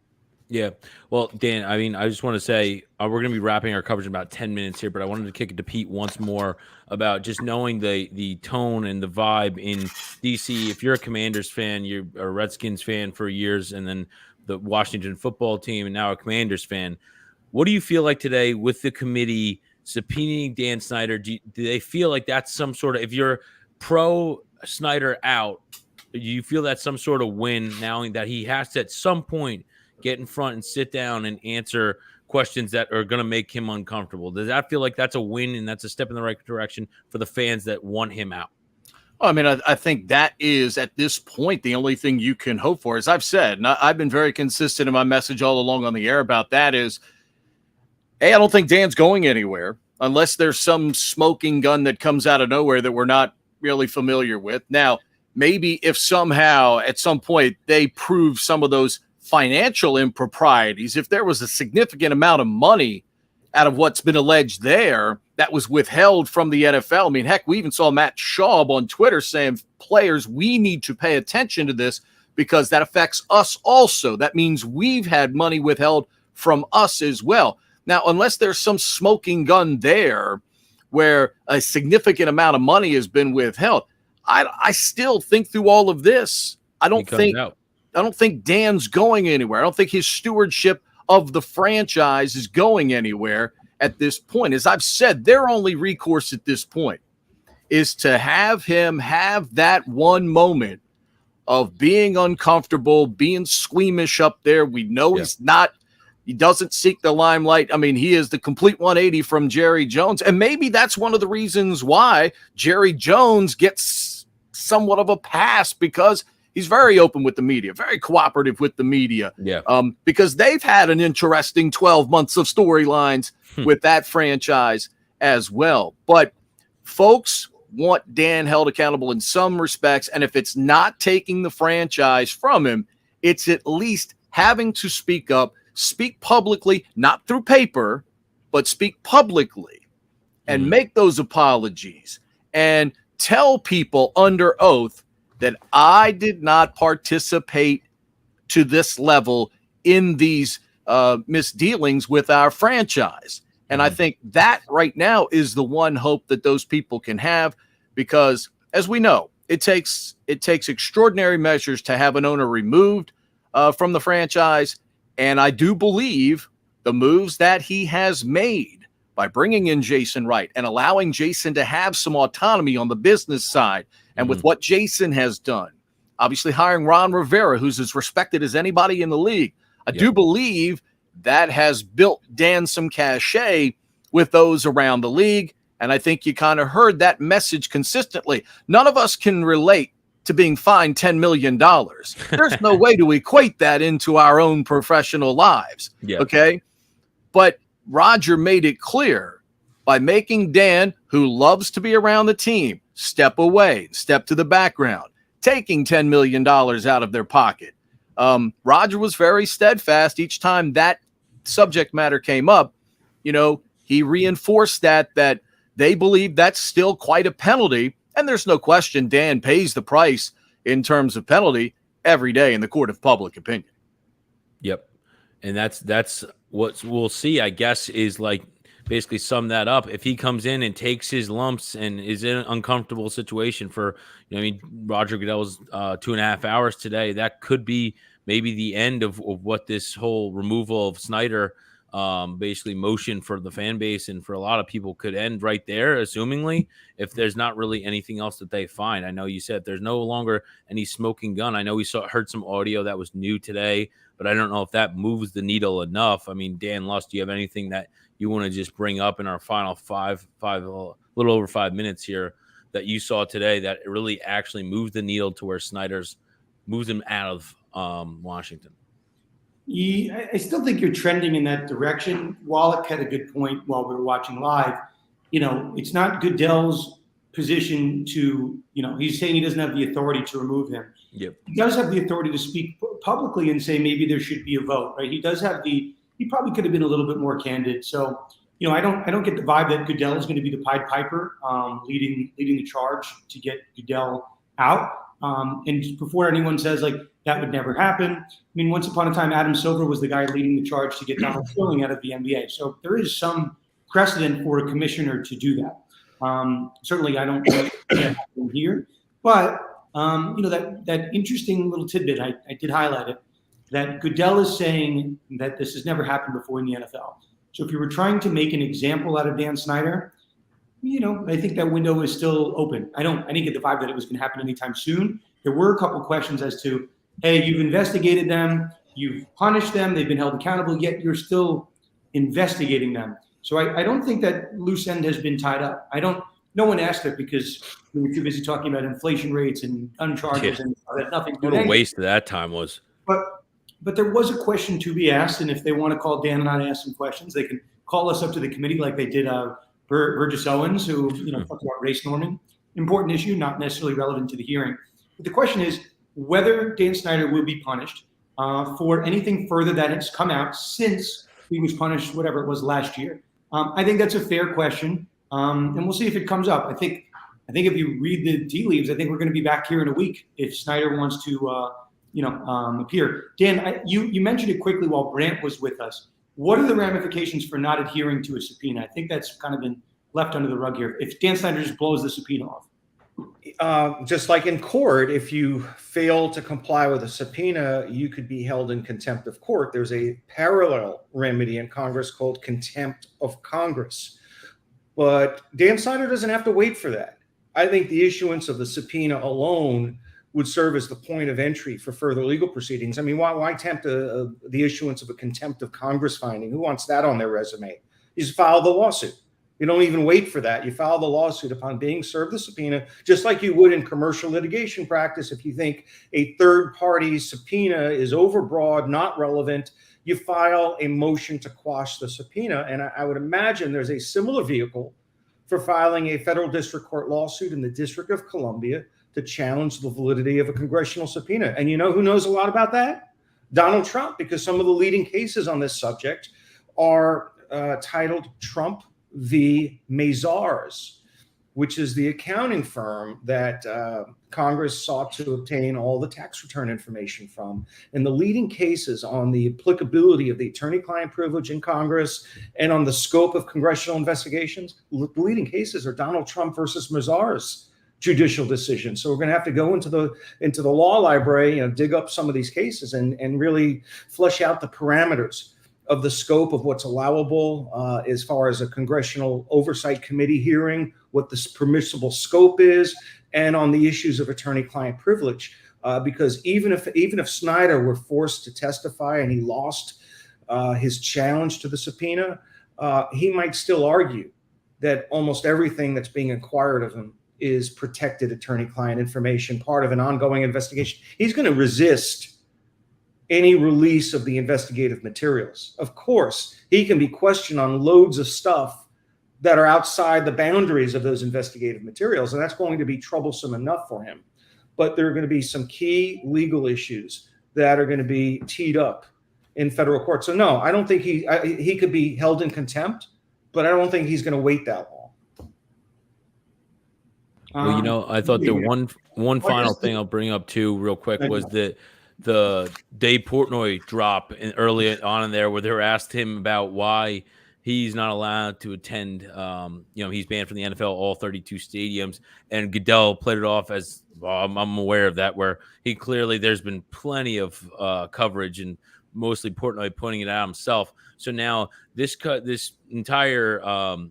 Yeah. Well, Dan, I mean, I just want to say we're going to be wrapping our coverage in about 10 minutes here, but I wanted to kick it to Pete once more about just knowing the tone and the vibe in DC. If you're a Commanders fan, you're a Redskins fan for years, and then the Washington football team, and now a Commanders fan. What do you feel like today with the committee subpoenaing Dan Snyder? Do they feel like that's some sort of, if you're pro Snyder out, do you feel that's some sort of win now that he has to at some point get in front and sit down and answer questions that are going to make him uncomfortable? Does that feel like that's a win and that's a step in the right direction for the fans that want him out? Well, I mean, I think that is at this point the only thing you can hope for. As I've said, and I've been very consistent in my message all along on the air about that is, I don't think Dan's going anywhere unless there's some smoking gun that comes out of nowhere that we're not really familiar with. Now, maybe if somehow at some point they prove some of those financial improprieties, if there was a significant amount of money out of what's been alleged there that was withheld from the NFL. I mean, heck, we even saw Matt Schaub on Twitter saying, players, we need to pay attention to this because that affects us also. That means we've had money withheld from us as well. Now, unless there's some smoking gun there where a significant amount of money has been withheld, I still think through all of this, I don't think Dan's going anywhere. I don't think his stewardship of the franchise is going anywhere at this point. As I've said, their only recourse at this point is to have him have that one moment of being uncomfortable, being squeamish up there. We know he doesn't seek the limelight. I mean, he is the complete 180 from Jerry Jones. And maybe that's one of the reasons why Jerry Jones gets somewhat of a pass, because he's very open with the media, very cooperative with the media. Yeah. Because they've had an interesting 12 months of storylines with that franchise as well. But folks want Dan held accountable in some respects. And if it's not taking the franchise from him, it's at least having to speak up, speak publicly, not through paper, but speak publicly and make those apologies and tell people under oath that I did not participate to this level in these misdealings with our franchise. And I think that right now is the one hope that those people can have, because as we know, it takes extraordinary measures to have an owner removed from the franchise. And I do believe the moves that he has made by bringing in Jason Wright and allowing Jason to have some autonomy on the business side, and with what Jason has done, obviously hiring Ron Rivera, who's as respected as anybody in the league, I do believe that has built Dan some cachet with those around the league. And I think you kind of heard that message consistently. None of us can relate to being fined $10 million. There's no way to equate that into our own professional lives. Okay. But Roger made it clear by making Dan, who loves to be around the team, step away, step to the background, taking $10 million out of their pocket. Roger was very steadfast each time that subject matter came up. You know, he reinforced that they believe that's still quite a penalty. And there's no question Dan pays the price in terms of penalty every day in the court of public opinion. Yep. And that's what we'll see, I guess, is like basically sum that up. If he comes in and takes his lumps and is in an uncomfortable situation for, Roger Goodell was 2.5 hours today, that could be maybe the end of what this whole removal of Snyder basically motion for the fan base and for a lot of people could end right there, assumingly, if there's not really anything else that they find. I know you said there's no longer any smoking gun. I know we heard some audio that was new today, but I don't know if that moves the needle enough. I mean, Dan Lust, do you have anything that you want to just bring up in our final a little over 5 minutes here that you saw today that really actually moved the needle to where Snyder's moves him out of Washington? I still think you're trending in that direction. Wallach had a good point while we were watching live. It's not Goodell's position to, he's saying he doesn't have the authority to remove him. Yep. He does have the authority to speak publicly and say maybe there should be a vote, right? He probably could have been a little bit more candid. So, I don't get the vibe that Goodell is going to be the Pied Piper leading the charge to get Goodell out. And before anyone says that would never happen. I mean, once upon a time, Adam Silver was the guy leading the charge to get Donald Sterling out of the NBA. So there is some precedent for a commissioner to do that. Certainly, I don't think that happened here. But, that interesting little tidbit, I did highlight it, that Goodell is saying that this has never happened before in the NFL. So if you were trying to make an example out of Dan Snyder, I think that window is still open. I didn't get the vibe that it was going to happen anytime soon. There were a couple questions as to, hey, you've investigated them, you've punished them, they've been held accountable, yet you're still investigating them. So I don't think that loose end has been tied up. No one asked it because we were too busy talking about inflation rates and gun charges and that nothing. What a waste of that time was. But there was a question to be asked, and if they want to call Dan and I to ask some questions, they can call us up to the committee like they did Burgess Owens, who talked about race norming. Important issue, not necessarily relevant to the hearing. But the question is whether Dan Snyder will be punished for anything further that has come out since he was punished, whatever it was last year. I think that's a fair question, and we'll see if it comes up. I think if you read the tea leaves, I think we're going to be back here in a week if Snyder wants to, appear. Dan, you mentioned it quickly while Brant was with us. What are the ramifications for not adhering to a subpoena? I think that's kind of been left under the rug here. If Dan Snyder just blows the subpoena off. Just like in court, if you fail to comply with a subpoena, you could be held in contempt of court. There's a parallel remedy in Congress called contempt of Congress. But Dan Snyder doesn't have to wait for that. I think the issuance of the subpoena alone would serve as the point of entry for further legal proceedings. I mean, why tempt the issuance of a contempt of Congress finding? Who wants that on their resume? You just file the lawsuit. You don't even wait for that. You file the lawsuit upon being served the subpoena, just like you would in commercial litigation practice. If you think a third party subpoena is overbroad, not relevant, you file a motion to quash the subpoena. And I would imagine there's a similar vehicle for filing a federal district court lawsuit in the District of Columbia to challenge the validity of a congressional subpoena. And you know who knows a lot about that? Donald Trump, because some of the leading cases on this subject are titled Trump v. Mazars. which is the accounting firm that Congress sought to obtain all the tax return information from. And the leading cases on the applicability of the attorney-client privilege in Congress and on the scope of congressional investigations, the leading cases are Donald Trump versus Mazars judicial decision. So we're going to have to go into the law library, dig up some of these cases and really flesh out the parameters of the scope of what's allowable as far as a congressional oversight committee hearing, what this permissible scope is, and on the issues of attorney-client privilege. Because even if Snyder were forced to testify and he lost his challenge to the subpoena, he might still argue that almost everything that's being inquired of him is protected attorney-client information, part of an ongoing investigation. He's going to resist any release of the investigative materials. Of course, he can be questioned on loads of stuff that are outside the boundaries of those investigative materials, and that's going to be troublesome enough for him. But there are going to be some key legal issues that are going to be teed up in federal court. So no, I don't think he could be held in contempt, but I don't think he's going to wait that long. Well, I thought the one final thing I'll bring up too real quick was the Dave Portnoy drop early on in there where they were asked him about why he's not allowed to attend. He's banned from the NFL, all 32 stadiums, and Goodell played it off as, well, I'm aware of that, where he clearly, there's been plenty of coverage and mostly Portnoy pointing it out himself. So now this entire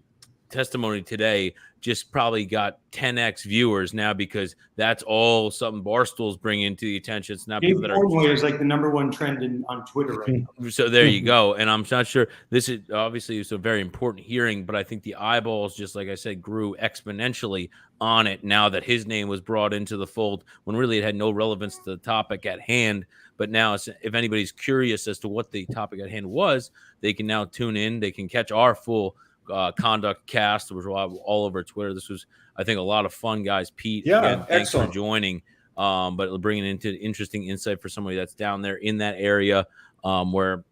testimony today just probably got 10x viewers now, because that's all something Barstool's bringing to the attention. It's not people that are is like the #1 trend on Twitter right now. So there you go. And I'm not sure, this is obviously it's a very important hearing, but I think the eyeballs, just like I said, grew exponentially on it now that his name was brought into the fold, when really it had no relevance to the topic at hand. But now, if anybody's curious as to what the topic at hand was, they can now tune in. They can catch our full Conduct Cast, which was all over Twitter. This was, I think, a lot of fun, guys. Pete, again, thanks for joining. But bringing into interesting insight for somebody that's down there in that area, where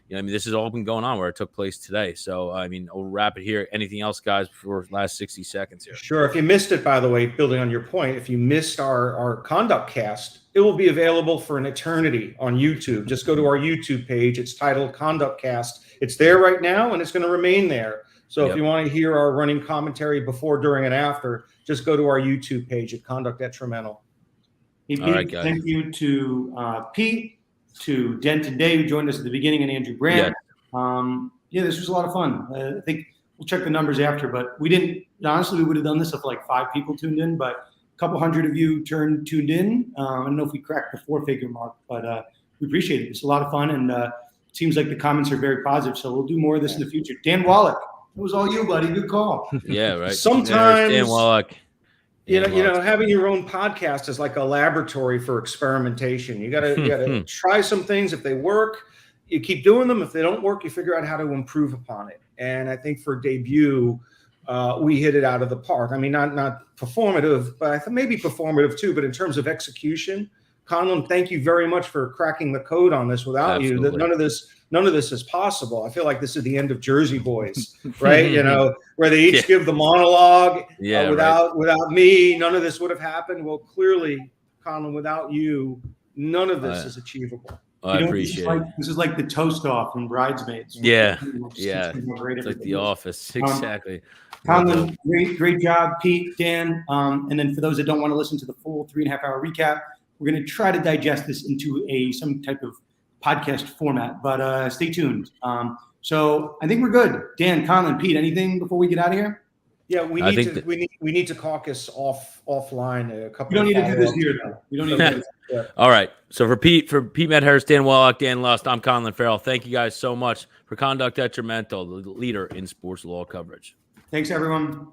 this has all been going on, where it took place today. So I'll wrap it here. Anything else, guys, for last 60 seconds here? Sure. If you missed it, by the way, building on your point, if you missed our Conduct Cast, it will be available for an eternity on YouTube. Just go to our YouTube page. It's titled Conduct Cast. It's there right now, and it's going to remain there. So if you want to hear our running commentary before, during, and after, just go to our YouTube page at Conduct Detrimental. Hey, Pete, all right, guys. Thank you to Pete, to Den today, who joined us at the beginning, and Andrew Brandt. This was a lot of fun. I think we'll check the numbers after, but we didn't, honestly, we would have done this if like 5 people tuned in, but a couple hundred of you tuned in. I don't know if we cracked the 4-figure mark, but we appreciate it. It's a lot of fun, and it seems like the comments are very positive, so we'll do more of this in the future. Dan Wallach. It was all you, buddy. Good call. Yeah, right. Sometimes, Dan Wallach. Having your own podcast is like a laboratory for experimentation. You gotta try some things. If they work, you keep doing them. If they don't work, you figure out how to improve upon it. And I think for debut, we hit it out of the park. Not performative, but I think maybe performative too. But in terms of execution, Conlon, thank you very much for cracking the code on this. Without you, that none of this is possible. I feel like this is the end of Jersey Boys, right? Where they each give the monologue. Without me, none of this would have happened. Well, clearly, Conlon, without you, none of this is achievable. I appreciate it. This is like the toast off from Bridesmaids. Yeah. It's like The Office. Exactly. Conlon, great job, Pete, Dan. And then for those that don't want to listen to the full 3.5-hour recap, we're going to try to digest this into some type of podcast format, but stay tuned. So I think we're good. Dan, Conlon, Pete, anything before we get out of here? Yeah, we need to caucus offline. We don't need to do this here, though. We don't need to do this. All right. So for Pete Medhurst, Dan Wallach, Dan Lust, I'm Conlon Farrell. Thank you guys so much for Conduct Detrimental, the leader in sports law coverage. Thanks, everyone.